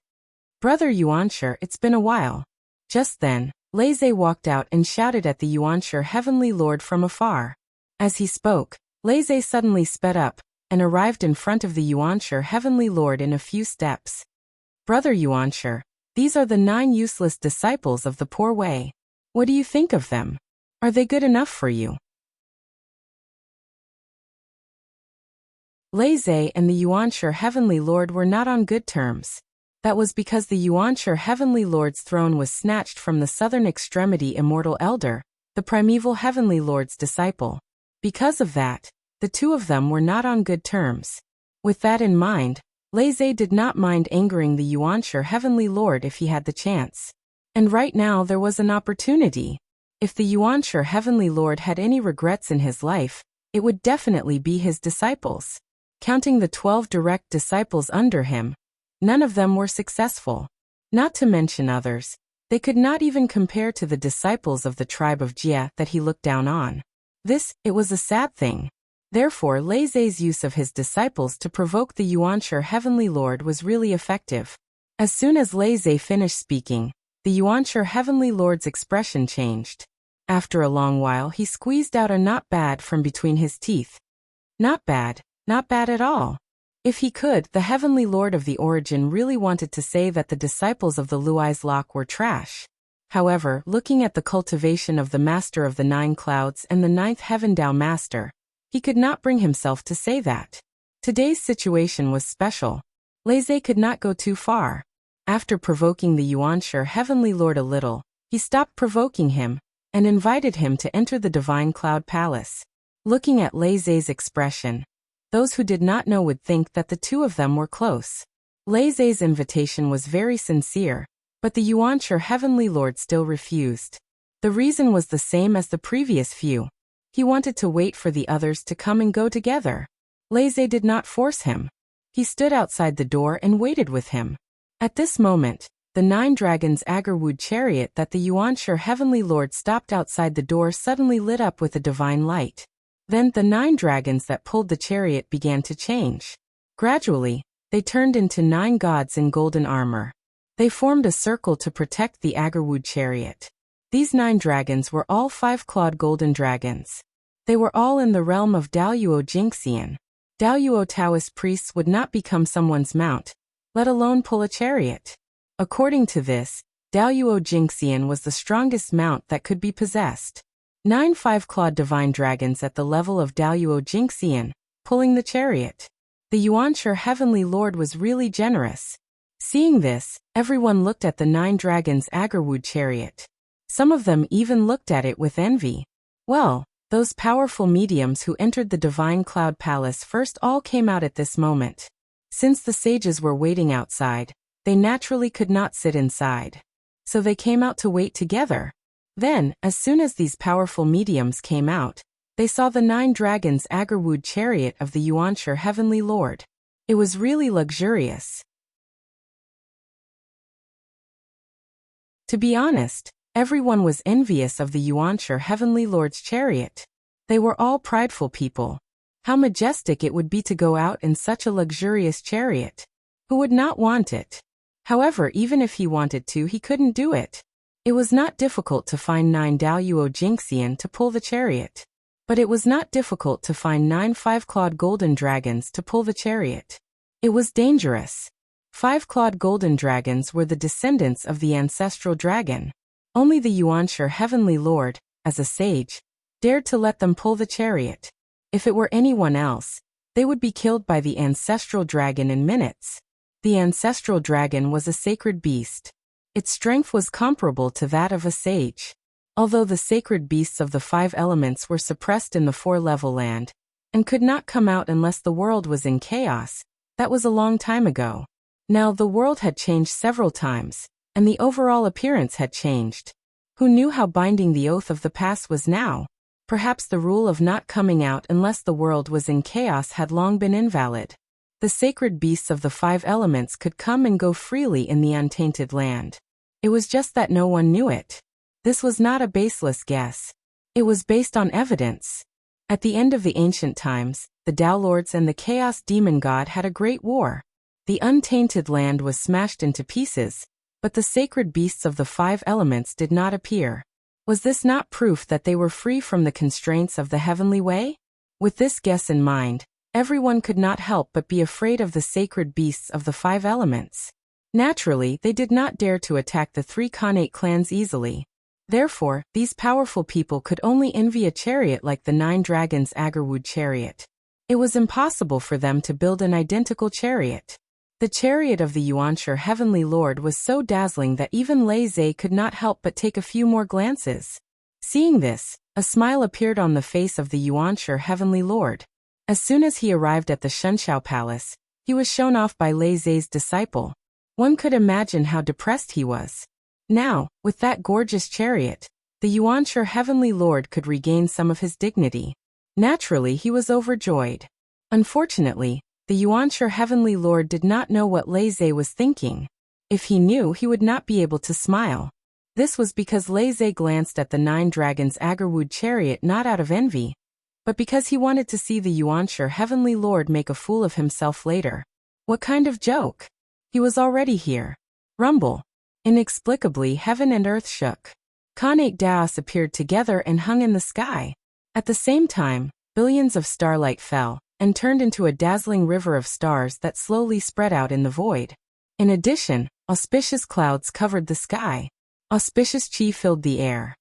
Brother Yuanshi, it's been a while. Just then, Lei Zhe walked out and shouted at the Yuanshi Heavenly Lord from afar. As he spoke, Lei Zhe suddenly sped up and arrived in front of the Yuanshi Heavenly Lord in a few steps. Brother Yuanshi, these are the 9 useless disciples of the poor way. What do you think of them? Are they good enough for you? Lei Zhe and the Yuanshi Heavenly Lord were not on good terms. That was because the Yuanshi Heavenly Lord's throne was snatched from the southern extremity immortal elder, the primeval Heavenly Lord's disciple. Because of that, the two of them were not on good terms. With that in mind, Lei Zhe did not mind angering the Yuanshi Heavenly Lord if he had the chance. And right now there was an opportunity. If the Yuanshi Heavenly Lord had any regrets in his life, it would definitely be his disciples. Counting the 12 direct disciples under him, none of them were successful. Not to mention others, they could not even compare to the disciples of the tribe of Jia that he looked down on. It was a sad thing. Therefore, Lei Zhe's use of his disciples to provoke the Yuanshi Heavenly Lord was really effective. As soon as Lei Zhe finished speaking, the Yuanshi Heavenly Lord's expression changed. After a long while, he squeezed out a "not bad" from between his teeth. Not bad at all. If he could, the Heavenly Lord of the Origin really wanted to say that the disciples of the Lui's Lock were trash. However, looking at the cultivation of the Master of the 9 Clouds and the 9th Heaven Tao Master, he could not bring himself to say that. Today's situation was special. Lei Zhe could not go too far. After provoking the Yuanshi Heavenly Lord a little, he stopped provoking him and invited him to enter the Divine Cloud Palace. Looking at Lei Zhe's expression, those who did not know would think that the two of them were close. Lei Zhe's invitation was very sincere, but the Yuanshi Heavenly Lord still refused. The reason was the same as the previous few. He wanted to wait for the others to come and go together. Lei Zhe did not force him. He stood outside the door and waited with him. At this moment, the 9 dragons' agarwood chariot that the Yuanshi Heavenly Lord stopped outside the door suddenly lit up with a divine light. Then the 9 dragons that pulled the chariot began to change. Gradually, they turned into 9 gods in golden armor. They formed a circle to protect the agarwood chariot. These 9 dragons were all 5-clawed golden dragons. They were all in the realm of Daoyuo Jingxian. Daoyuo Taoist priests would not become someone's mount, let alone pull a chariot. According to this, Daoyuo Jingxian was the strongest mount that could be possessed. 9 5-clawed divine dragons at the level of Daoyuo Jingxian, pulling the chariot. The Yuanshi Heavenly Lord was really generous. Seeing this, everyone looked at the 9 dragons' agarwood chariot. Some of them even looked at it with envy. Well, those powerful mediums who entered the Divine Cloud Palace first all came out at this moment. Since the sages were waiting outside, they naturally could not sit inside. So they came out to wait together. Then, as soon as these powerful mediums came out, they saw the 9 dragons' agarwood chariot of the Yuanshi Heavenly Lord. It was really luxurious. To be honest, everyone was envious of the Yuanshi Heavenly Lord's chariot. They were all prideful people. How majestic it would be to go out in such a luxurious chariot. Who would not want it? However, even if he wanted to, he couldn't do it. It was not difficult to find 9 Daoyuo Jingxian to pull the chariot. But it was not difficult to find 9 five-clawed golden dragons to pull the chariot. It was dangerous. 5-clawed golden dragons were the descendants of the ancestral dragon. Only the Yuanshi Heavenly Lord, as a sage, dared to let them pull the chariot. If it were anyone else, they would be killed by the ancestral dragon in minutes. The ancestral dragon was a sacred beast. Its strength was comparable to that of a sage. Although the sacred beasts of the 5 elements were suppressed in the 4-level land, and could not come out unless the world was in chaos, that was a long time ago. Now the world had changed several times, and the overall appearance had changed. Who knew how binding the oath of the past was now? Perhaps the rule of not coming out unless the world was in chaos had long been invalid. The sacred beasts of the 5 elements could come and go freely in the untainted land. It was just that no one knew it. This was not a baseless guess. It was based on evidence. At the end of the ancient times, the Tao Lords and the Chaos Demon God had a great war. The untainted land was smashed into pieces, but the sacred beasts of the 5 elements did not appear. Was this not proof that they were free from the constraints of the heavenly way? With this guess in mind, everyone could not help but be afraid of the sacred beasts of the 5 elements. Naturally, they did not dare to attack the 3 Khanate clans easily. Therefore, these powerful people could only envy a chariot like the 9 dragons' Agarwood chariot. It was impossible for them to build an identical chariot. The chariot of the Yuanshi Heavenly Lord was so dazzling that even Lei Zhe could not help but take a few more glances. Seeing this, a smile appeared on the face of the Yuanshi Heavenly Lord. As soon as he arrived at the Shunshao Palace, he was shown off by Lei Zhe's disciple. One could imagine how depressed he was. Now, with that gorgeous chariot, the Yuanshi Heavenly Lord could regain some of his dignity. Naturally, he was overjoyed. Unfortunately, the Yuanshi Heavenly Lord did not know what Lei Zhe was thinking. If he knew, he would not be able to smile. This was because Lei Zhe glanced at the 9 dragons' Agarwood chariot not out of envy, but because he wanted to see the Yuanshi Heavenly Lord make a fool of himself later. What kind of joke? He was already here. Rumble. Inexplicably, heaven and earth shook. Khanate Daos appeared together and hung in the sky. At the same time, billions of starlight fell and turned into a dazzling river of stars that slowly spread out in the void. In addition, auspicious clouds covered the sky. Auspicious chi filled the air.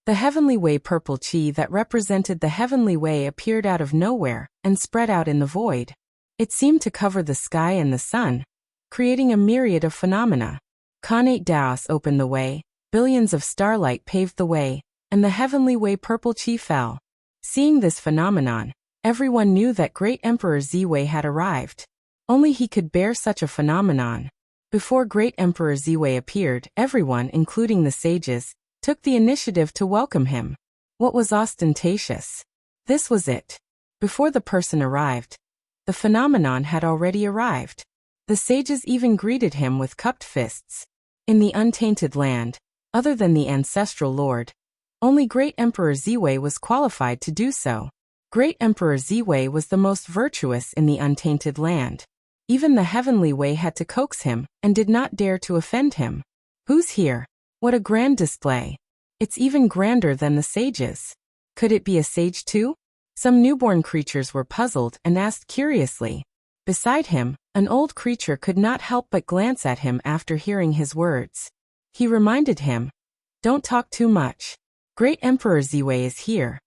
The heavenly way purple chi that represented the heavenly way appeared out of nowhere and spread out in the void. It seemed to cover the sky and the sun, creating a myriad of phenomena. Khanate Daos opened the way, billions of starlight paved the way, and the heavenly way purple chi fell. Seeing this phenomenon, everyone knew that Great Emperor Ziwei had arrived. Only he could bear such a phenomenon. Before Great Emperor Ziwei appeared, everyone, including the sages, took the initiative to welcome him. What was ostentatious? This was it. Before the person arrived, the phenomenon had already arrived. The sages even greeted him with cupped fists. In the untainted land, other than the ancestral lord, only Great Emperor Ziwei was qualified to do so. Great Emperor Ziwei was the most virtuous in the untainted land. Even the heavenly way had to coax him and did not dare to offend him. Who's here? What a grand display. It's even grander than the sages. Could it be a sage too? Some newborn creatures were puzzled and asked curiously. Beside him, an old creature could not help but glance at him after hearing his words. He reminded him, "Don't talk too much. Great Emperor Ziwei is here.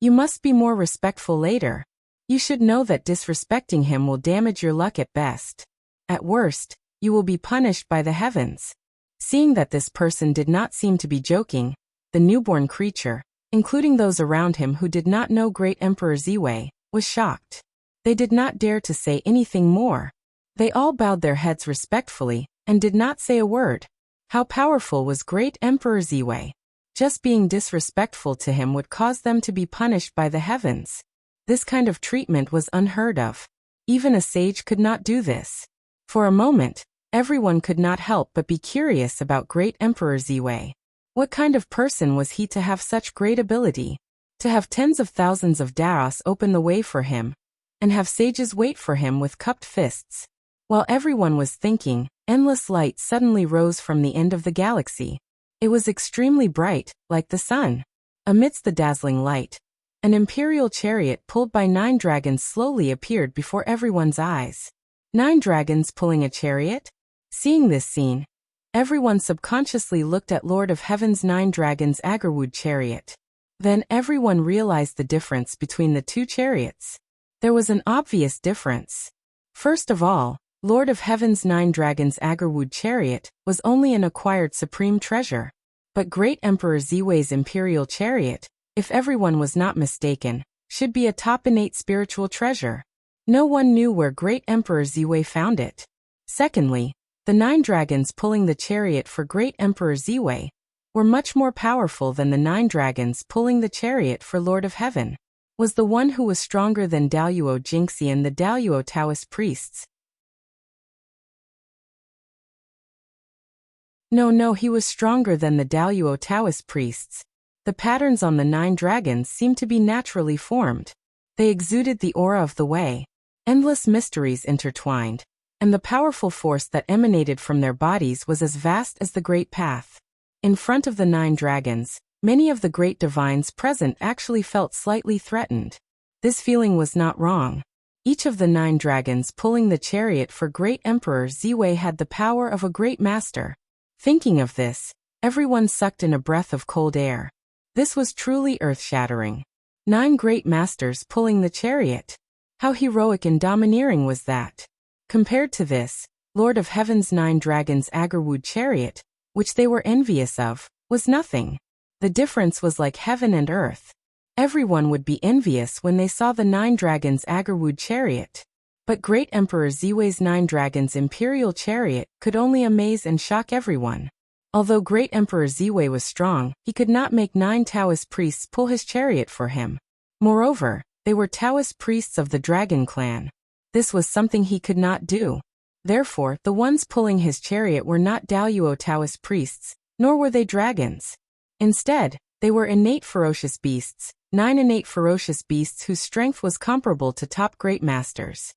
You must be more respectful later. You should know that disrespecting him will damage your luck at best. At worst, you will be punished by the heavens." Seeing that this person did not seem to be joking, the newborn creature, including those around him who did not know Great Emperor Ziwei, was shocked. They did not dare to say anything more. They all bowed their heads respectfully and did not say a word. How powerful was Great Emperor Ziwei? Just being disrespectful to him would cause them to be punished by the heavens. This kind of treatment was unheard of. Even a sage could not do this. For a moment, everyone could not help but be curious about Great Emperor Ziwei. What kind of person was he to have such great ability? To have tens of thousands of Daos open the way for him, and have sages wait for him with cupped fists. While everyone was thinking, endless light suddenly rose from the end of the galaxy. It was extremely bright, like the sun. Amidst the dazzling light, an imperial chariot pulled by 9 dragons slowly appeared before everyone's eyes. 9 dragons pulling a chariot? Seeing this scene, everyone subconsciously looked at Lord of Heaven's 9 dragons' Agarwood chariot. Then everyone realized the difference between the 2 chariots. There was an obvious difference. First of all, Lord of Heaven's 9 dragons' Agarwood chariot was only an acquired supreme treasure. But Great Emperor Ziwei's imperial chariot, if everyone was not mistaken, should be a top innate spiritual treasure. No one knew where Great Emperor Ziwei found it. Secondly, the 9 dragons pulling the chariot for Great Emperor Ziwei were much more powerful than the 9 dragons pulling the chariot for Lord of Heaven. Was the one who was stronger than Daluo Jingxi and the Daluo Taoist priests? No, he was stronger than the Daluo Taoist priests. The patterns on the 9 dragons seemed to be naturally formed. They exuded the aura of the way. Endless mysteries intertwined, and the powerful force that emanated from their bodies was as vast as the Great Path. In front of the 9 dragons, many of the great divines present actually felt slightly threatened. This feeling was not wrong. Each of the 9 dragons pulling the chariot for Great Emperor Ziwei had the power of a great master. Thinking of this, everyone sucked in a breath of cold air. This was truly earth-shattering. 9 great masters pulling the chariot. How heroic and domineering was that? Compared to this, Lord of Heaven's 9 dragons' Agarwood chariot, which they were envious of, was nothing. The difference was like heaven and earth. Everyone would be envious when they saw the 9 dragons' Agarwood chariot. But Great Emperor Ziwei's 9 dragons' imperial chariot could only amaze and shock everyone. Although Great Emperor Ziwei was strong, he could not make 9 Taoist priests pull his chariot for him. Moreover, they were Taoist priests of the Dragon Clan. This was something he could not do. Therefore, the ones pulling his chariot were not Daluo Taoist priests, nor were they dragons. Instead, they were innate ferocious beasts, 9 innate ferocious beasts whose strength was comparable to top great masters.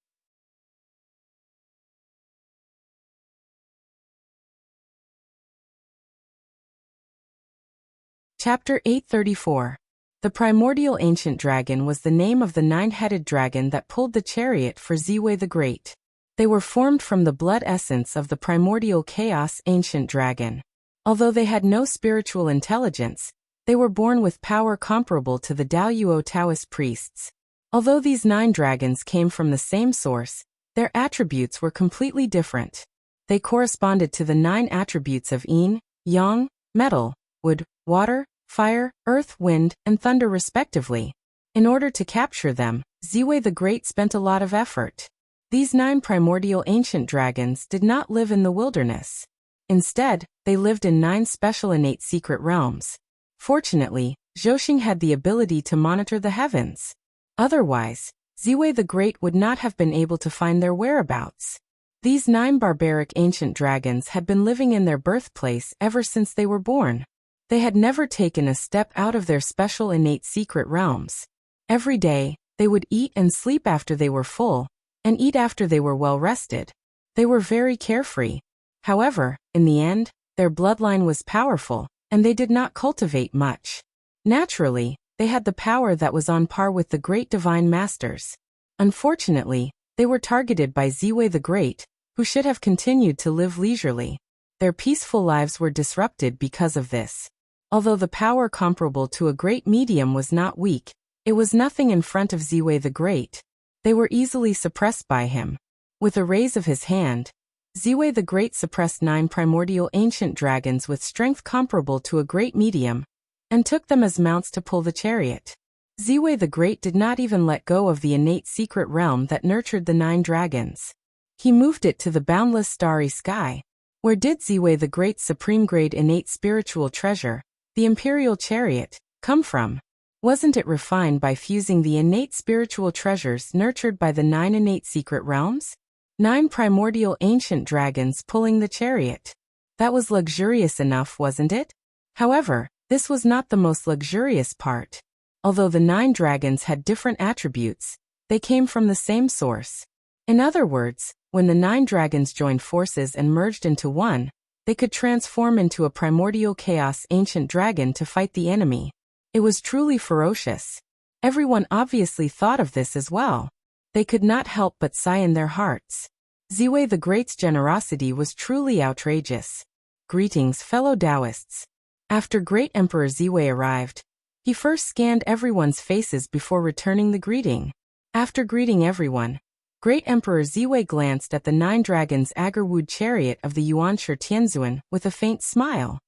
Chapter 834. The primordial ancient dragon was the name of the 9-headed dragon that pulled the chariot for Ziwei the Great. They were formed from the blood essence of the primordial chaos ancient dragon. Although they had no spiritual intelligence, they were born with power comparable to the Daluo Taoist priests. Although these 9 dragons came from the same source, their attributes were completely different. They corresponded to the 9 attributes of yin, yang, metal, wood, water, fire, earth, wind, and thunder respectively. In order to capture them, Ziwei the Great spent a lot of effort. These 9 primordial ancient dragons did not live in the wilderness. Instead, they lived in 9 special innate secret realms. Fortunately, Zhouxing had the ability to monitor the heavens. Otherwise, Ziwei the Great would not have been able to find their whereabouts. These 9 barbaric ancient dragons had been living in their birthplace ever since they were born. They had never taken a step out of their special innate secret realms. Every day, they would eat and sleep after they were full, and eat after they were well rested. They were very carefree. However, in the end, their bloodline was powerful, and they did not cultivate much. Naturally, they had the power that was on par with the great divine masters. Unfortunately, they were targeted by Ziwei the Great, who should have continued to live leisurely. Their peaceful lives were disrupted because of this. Although the power comparable to a great medium was not weak, it was nothing in front of Ziwei the Great. They were easily suppressed by him. With a raise of his hand, Ziwei the Great suppressed 9 primordial ancient dragons with strength comparable to a great medium, and took them as mounts to pull the chariot. Ziwei the Great did not even let go of the innate secret realm that nurtured the 9 dragons. He moved it to the boundless starry sky. Where did Ziwei the Great's supreme-grade innate spiritual treasure, the imperial chariot, come from? Wasn't it refined by fusing the innate spiritual treasures nurtured by the 9 innate secret realms? 9 primordial ancient dragons pulling the chariot. That was luxurious enough, wasn't it? However, this was not the most luxurious part. Although the 9 dragons had different attributes, they came from the same source. In other words, when the 9 dragons joined forces and merged into one, They could transform into a primordial chaos ancient dragon to fight the enemy. It was truly ferocious. Everyone obviously thought of this as well. They could not help but sigh in their hearts. Ziwei the Great's generosity was truly outrageous. Greetings, fellow Taoists. After Great Emperor Ziwei arrived, he first scanned everyone's faces before returning the greeting. After greeting everyone, Great Emperor Ziwei glanced at the 9 dragons Agarwood chariot of the Yuanshi Tianzuan with a faint smile.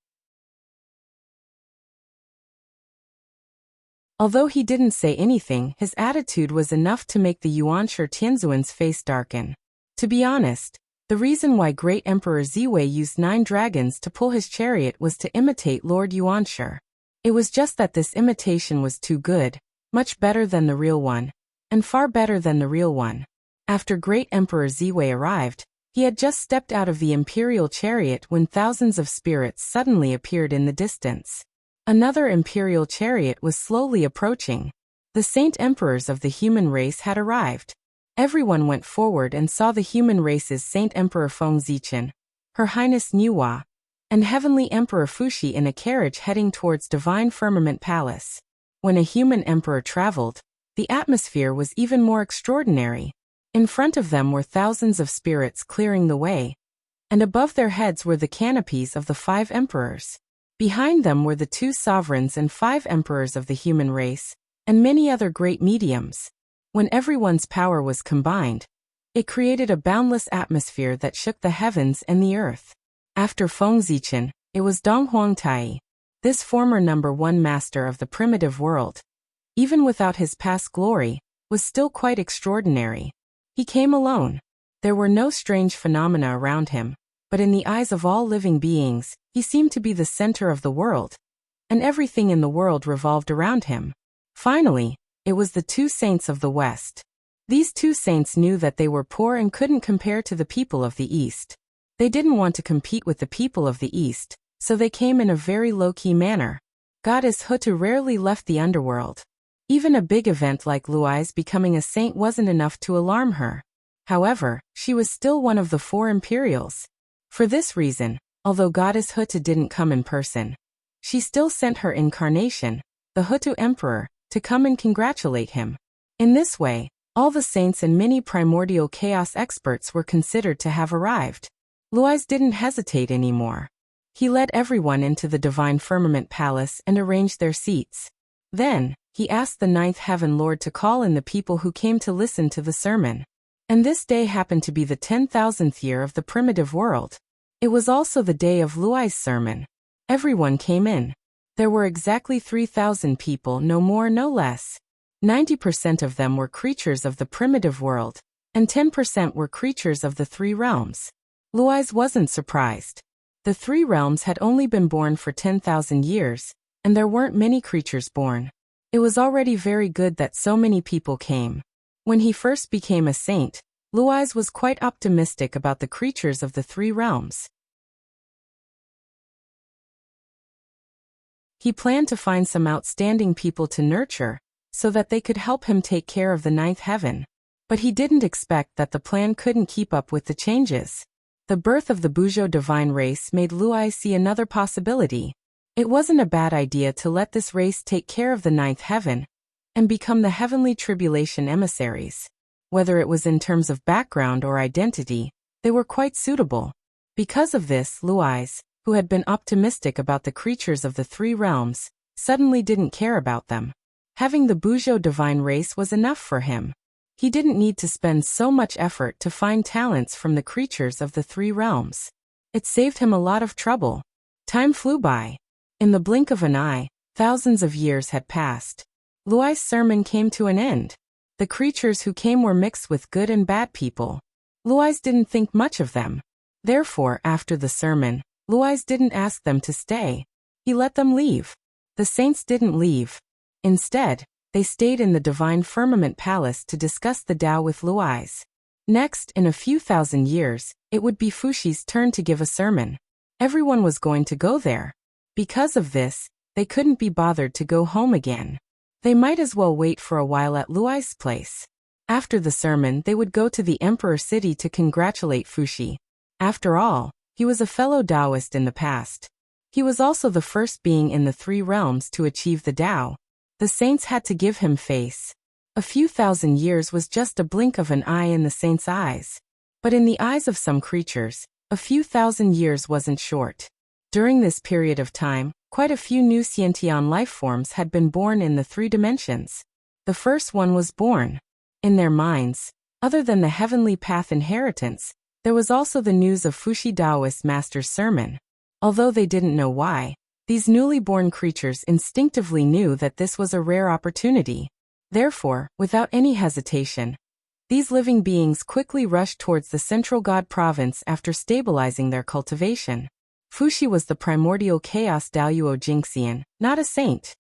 Although he didn't say anything, his attitude was enough to make the Yuanshi Tianzuan's face darken. To be honest, the reason why Great Emperor Ziwei used 9 dragons to pull his chariot was to imitate Lord Yuanshi. It was just that this imitation was too good, much better than the real one, and far better than the real one. After Great Emperor Ziwei arrived, he had just stepped out of the imperial chariot when thousands of spirits suddenly appeared in the distance. Another imperial chariot was slowly approaching. The saint emperors of the human race had arrived. Everyone went forward and saw the human race's Saint Emperor Feng Zichen, Her Highness Nuwa, and Heavenly Emperor Fuxi in a carriage heading towards Divine Firmament Palace. When a human emperor traveled, the atmosphere was even more extraordinary. In front of them were thousands of spirits clearing the way, and above their heads were the canopies of the 5 emperors. Behind them were the 2 sovereigns and 5 emperors of the human race, and many other great mediums. When everyone's power was combined, it created a boundless atmosphere that shook the heavens and the earth. After Feng Zichen, it was Dong Huangtai. This former number 1 master of the primitive world, even without his past glory, was still quite extraordinary. He came alone. There were no strange phenomena around him, but in the eyes of all living beings, he seemed to be the center of the world, and everything in the world revolved around him. Finally, it was the 2 saints of the West. These 2 saints knew that they were poor and couldn't compare to the people of the East. They didn't want to compete with the people of the East, so they came in a very low-key manner. Goddess Hutu rarely left the underworld. Even a big event like Luai's becoming a saint wasn't enough to alarm her. However, she was still one of the 4 Imperials. For this reason, although Goddess Hutu didn't come in person, she still sent her incarnation, the Hutu Emperor, to come and congratulate him. In this way, all the saints and many primordial chaos experts were considered to have arrived. Luais didn't hesitate anymore. He led everyone into the Divine Firmament Palace and arranged their seats. Then, he asked the 9th Heaven Lord to call in the people who came to listen to the sermon. And this day happened to be the 10,000th year of the primitive world. It was also the day of Luai's sermon. Everyone came in. There were exactly 3,000 people, no more, no less. 90% of them were creatures of the primitive world, and 10% were creatures of the 3 realms. Luais wasn't surprised. The 3 realms had only been born for 10,000 years, and there weren't many creatures born. It was already very good that so many people came. When he first became a saint, Luais was quite optimistic about the creatures of the 3 realms. He planned to find some outstanding people to nurture, so that they could help him take care of the 9th heaven. But he didn't expect that the plan couldn't keep up with the changes. The birth of the Buzhou divine race made Luai see another possibility. It wasn't a bad idea to let this race take care of the 9th heaven, and become the heavenly tribulation emissaries. Whether it was in terms of background or identity, they were quite suitable. Because of this, Luais, who had been optimistic about the creatures of the 3 realms, suddenly didn't care about them. Having the Buzhou divine race was enough for him. He didn't need to spend so much effort to find talents from the creatures of the 3 realms. It saved him a lot of trouble. Time flew by. In the blink of an eye, thousands of years had passed. Luai's sermon came to an end. The creatures who came were mixed with good and bad people. Luais didn't think much of them. Therefore, after the sermon, Luais didn't ask them to stay. He let them leave. The saints didn't leave. Instead, they stayed in the Divine Firmament Palace to discuss the Tao with Luais. Next, in a few thousand years, it would be Fuxi's turn to give a sermon. Everyone was going to go there. Because of this, they couldn't be bothered to go home again. They might as well wait for a while at Luai's place. After the sermon, they would go to the Emperor City to congratulate Fuxi. After all, He was a fellow Taoist in the past. He was also the first being in the three realms to achieve the Tao. The saints had to give him face. A few thousand years was just a blink of an eye in the saint's eyes. But in the eyes of some creatures, a few thousand years wasn't short. During this period of time, quite a few new sentient life forms had been born in the three dimensions. The first one was born. In their minds, other than the heavenly path inheritance, there was also the news of Fuxi Taoist master's sermon. Although they didn't know why, these newly born creatures instinctively knew that this was a rare opportunity. Therefore, without any hesitation, these living beings quickly rushed towards the central God province after stabilizing their cultivation. Fuxi was the primordial chaos Daoyuo Jingxian, not a saint.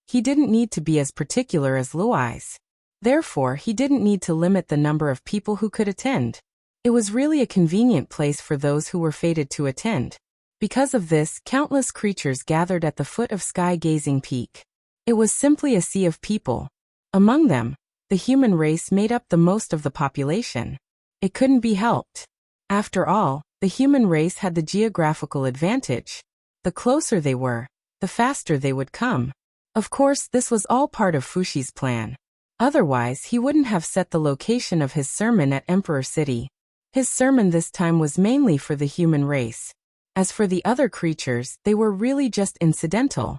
He didn't need to be as particular as Luai's. Therefore, he didn't need to limit the number of people who could attend. It was really a convenient place for those who were fated to attend. Because of this, countless creatures gathered at the foot of sky-gazing peak. It was simply a sea of people. Among them, the human race made up the most of the population. It couldn't be helped. After all, the human race had the geographical advantage. The closer they were, the faster they would come. Of course, this was all part of Fuxi's plan. Otherwise, he wouldn't have set the location of his sermon at Emperor City. His sermon this time was mainly for the human race. As for the other creatures, they were really just incidental.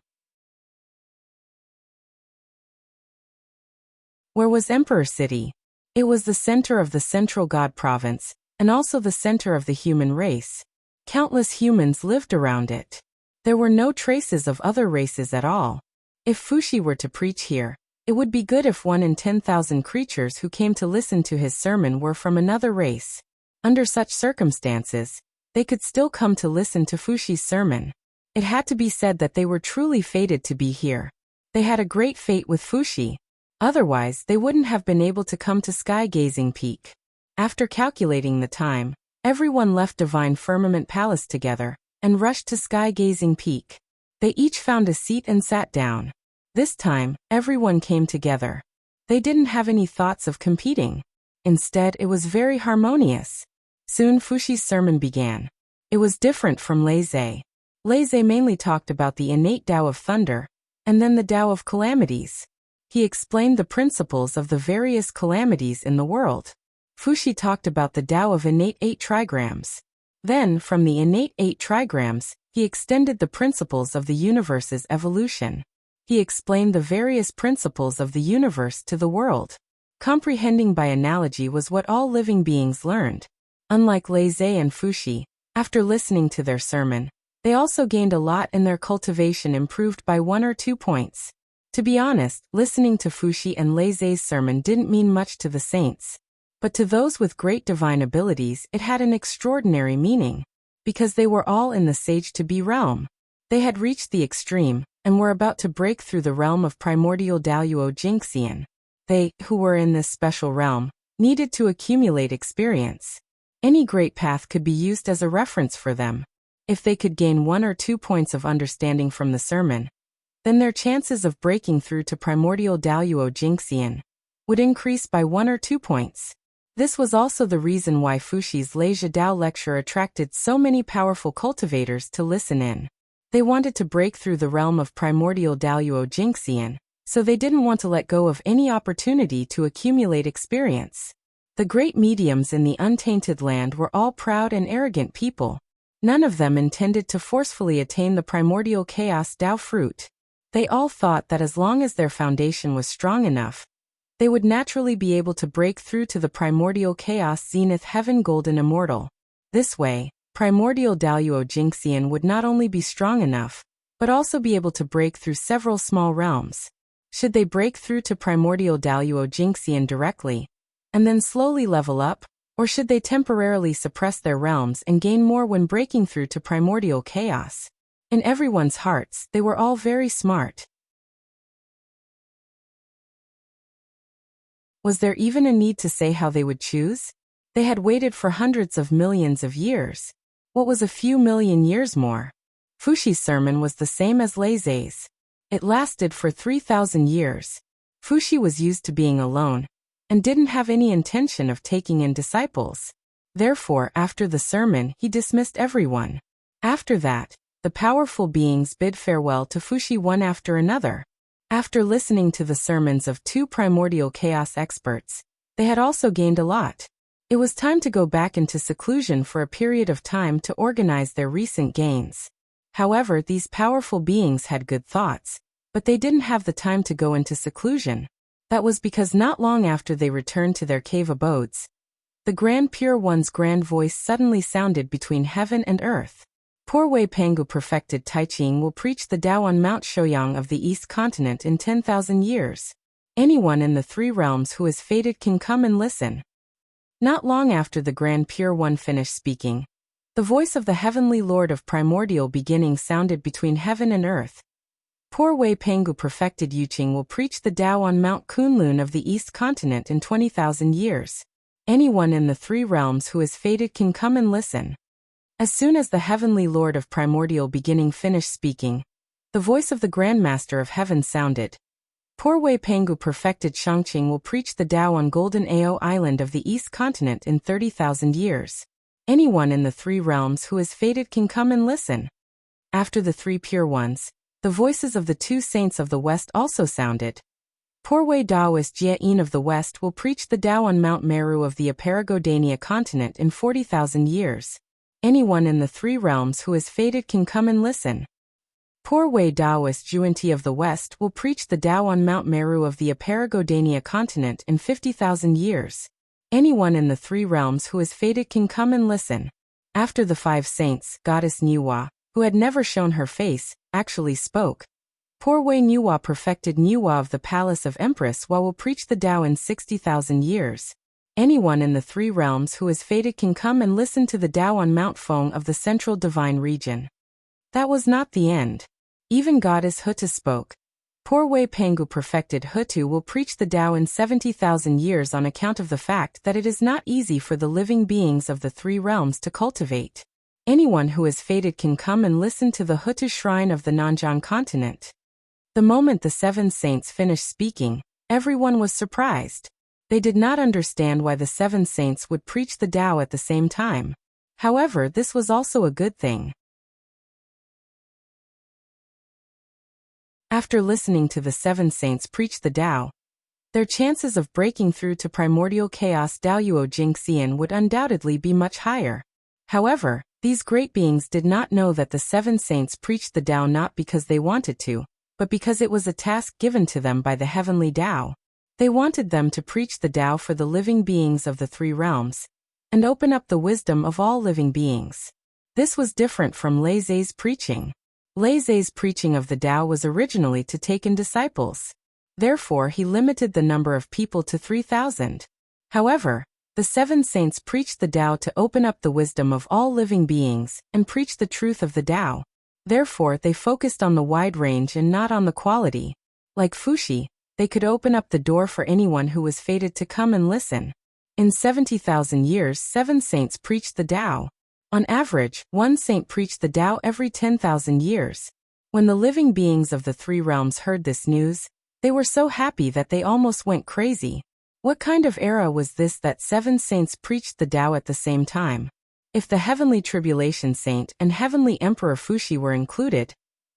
Where was Emperor City? It was the center of the Central God Province, and also the center of the human race. Countless humans lived around it. There were no traces of other races at all. If Fuxi were to preach here, it would be good if 1 in 10,000 creatures who came to listen to his sermon were from another race. Under such circumstances, they could still come to listen to Fuxi's sermon. It had to be said that they were truly fated to be here. They had a great fate with Fuxi. Otherwise, they wouldn't have been able to come to Sky-Gazing Peak. After calculating the time, everyone left Divine Firmament Palace together and rushed to Sky-Gazing Peak. They each found a seat and sat down. This time, everyone came together. They didn't have any thoughts of competing. Instead, it was very harmonious. Soon Fuxi's sermon began. It was different from Lei. Lei mainly talked about the innate Tao of thunder, and then the Tao of calamities. He explained the principles of the various calamities in the world. Fuxi talked about the Tao of innate 8 trigrams. Then, from the innate 8 trigrams, he extended the principles of the universe's evolution. He explained the various principles of the universe to the world. Comprehending by analogy was what all living beings learned. Unlike Lei and Fuxi, after listening to their sermon, they also gained a lot and their cultivation improved by 1 or 2 points. To be honest, listening to Fuxi and Lei's sermon didn't mean much to the saints. But to those with great divine abilities it had an extraordinary meaning. Because they were all in the Sage-to-Be realm. They had reached the extreme, and were about to break through the realm of primordial Daoyuo Jingxian. They, who were in this special realm, needed to accumulate experience. Any great path could be used as a reference for them. If they could gain 1 or 2 points of understanding from the sermon, then their chances of breaking through to primordial Daoyuo Jingxian would increase by 1 or 2 points. This was also the reason why Fuxi's Leisure Dao lecture attracted so many powerful cultivators to listen in. They wanted to break through the realm of primordial Daoyuo Jingxian, so they didn't want to let go of any opportunity to accumulate experience. The great mediums in the untainted land were all proud and arrogant people. None of them intended to forcefully attain the primordial chaos Dao fruit. They all thought that as long as their foundation was strong enough, they would naturally be able to break through to the primordial chaos zenith heaven golden immortal. This way, primordial Daoyuo Jingxian would not only be strong enough, but also be able to break through several small realms. Should they break through to primordial Daoyuo Jingxian directly, and then slowly level up, or should they temporarily suppress their realms and gain more when breaking through to primordial chaos? In everyone's hearts, they were all very smart. Was there even a need to say how they would choose? They had waited for hundreds of millions of years. What was a few million years more? Fuxi's sermon was the same as Lei's. It lasted for 3,000 years. Fuxi was used to being alone, and didn't have any intention of taking in disciples. Therefore, after the sermon, he dismissed everyone. After that, the powerful beings bid farewell to Fuxi one after another. After listening to the sermons of 2 primordial chaos experts, they had also gained a lot. It was time to go back into seclusion for a period of time to organize their recent gains. However, these powerful beings had good thoughts, but they didn't have the time to go into seclusion. That was because not long after they returned to their cave abodes, the Grand Pure One's grand voice suddenly sounded between heaven and earth. Poor Wei Pangu perfected Tai Ching will preach the Tao on Mount Shouyang of the East Continent in 10,000 years. Anyone in the 3 realms who is fated can come and listen. Not long after the Grand Pure One finished speaking, the voice of the Heavenly Lord of Primordial Beginning sounded between heaven and earth. Poor Wei Pangu perfected Yuqing will preach the Tao on Mount Kunlun of the East Continent in 20,000 years. Anyone in the 3 realms who is fated can come and listen. As soon as the Heavenly Lord of Primordial Beginning finished speaking, the voice of the Grand Master of Heaven sounded. Poor Wei Pangu perfected Shangqing will preach the Tao on Golden Ao Island of the East Continent in 30,000 years. Anyone in the 3 realms who is fated can come and listen. After the 3 pure ones, the voices of the 2 saints of the West also sounded. Poor Wei Daoist Jie Yin of the West will preach the Tao on Mount Meru of the Aparagodania continent in 40,000 years. Anyone in the 3 realms who is fated can come and listen. Poor Wei Daoist Juanti of the West will preach the Tao on Mount Meru of the Aparagodania continent in 50,000 years. Anyone in the 3 realms who is fated can come and listen. After the 5 saints, Goddess Niwa, who had never shown her face, actually spoke. Poor Wei Niwa perfected Niwa of the Palace of Empress Wa will preach the Tao in 60,000 years. Anyone in the 3 realms who is fated can come and listen to the Tao on Mount Feng of the Central Divine Region. That was not the end. Even Goddess Hutu spoke. Poor Wei Pangu perfected Hutu will preach the Tao in 70,000 years on account of the fact that it is not easy for the living beings of the 3 realms to cultivate. Anyone who is fated can come and listen to the Hutu shrine of the Nanjiang continent. The moment the 7 saints finished speaking, everyone was surprised. They did not understand why the 7 saints would preach the Tao at the same time. However, this was also a good thing. After listening to the 7 saints preach the Tao, their chances of breaking through to primordial chaos Daoyuo Jingxian would undoubtedly be much higher. However, these great beings did not know that the 7 saints preached the Tao not because they wanted to, but because it was a task given to them by the heavenly Tao. They wanted them to preach the Tao for the living beings of the 3 realms, and open up the wisdom of all living beings. This was different from Lei Zhe's preaching. Lei Zhe's preaching of the Tao was originally to take in disciples. Therefore, he limited the number of people to 3,000. However, the 7 saints preached the Tao to open up the wisdom of all living beings and preach the truth of the Tao. Therefore, they focused on the wide range and not on the quality. Like Fuxi, they could open up the door for anyone who was fated to come and listen. In 70,000 years, 7 saints preached the Tao. On average, 1 saint preached the Tao every 10,000 years. When the living beings of the 3 realms heard this news, they were so happy that they almost went crazy. What kind of era was this that 7 saints preached the Tao at the same time? If the Heavenly Tribulation Saint and Heavenly Emperor Fuxi were included,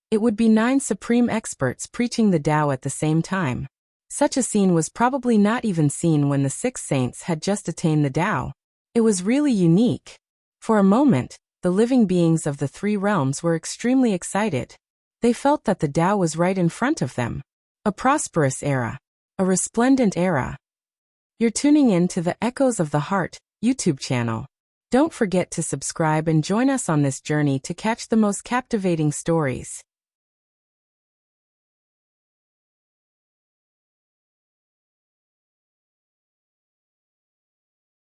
it would be 9 supreme experts preaching the Tao at the same time. Such a scene was probably not even seen when the 6 saints had just attained the Tao. It was really unique. For a moment, the living beings of the 3 realms were extremely excited. They felt that the Tao was right in front of them. A prosperous era. A resplendent era. You're tuning in to the Echoes of the Heart YouTube channel. Don't forget to subscribe and join us on this journey to catch the most captivating stories.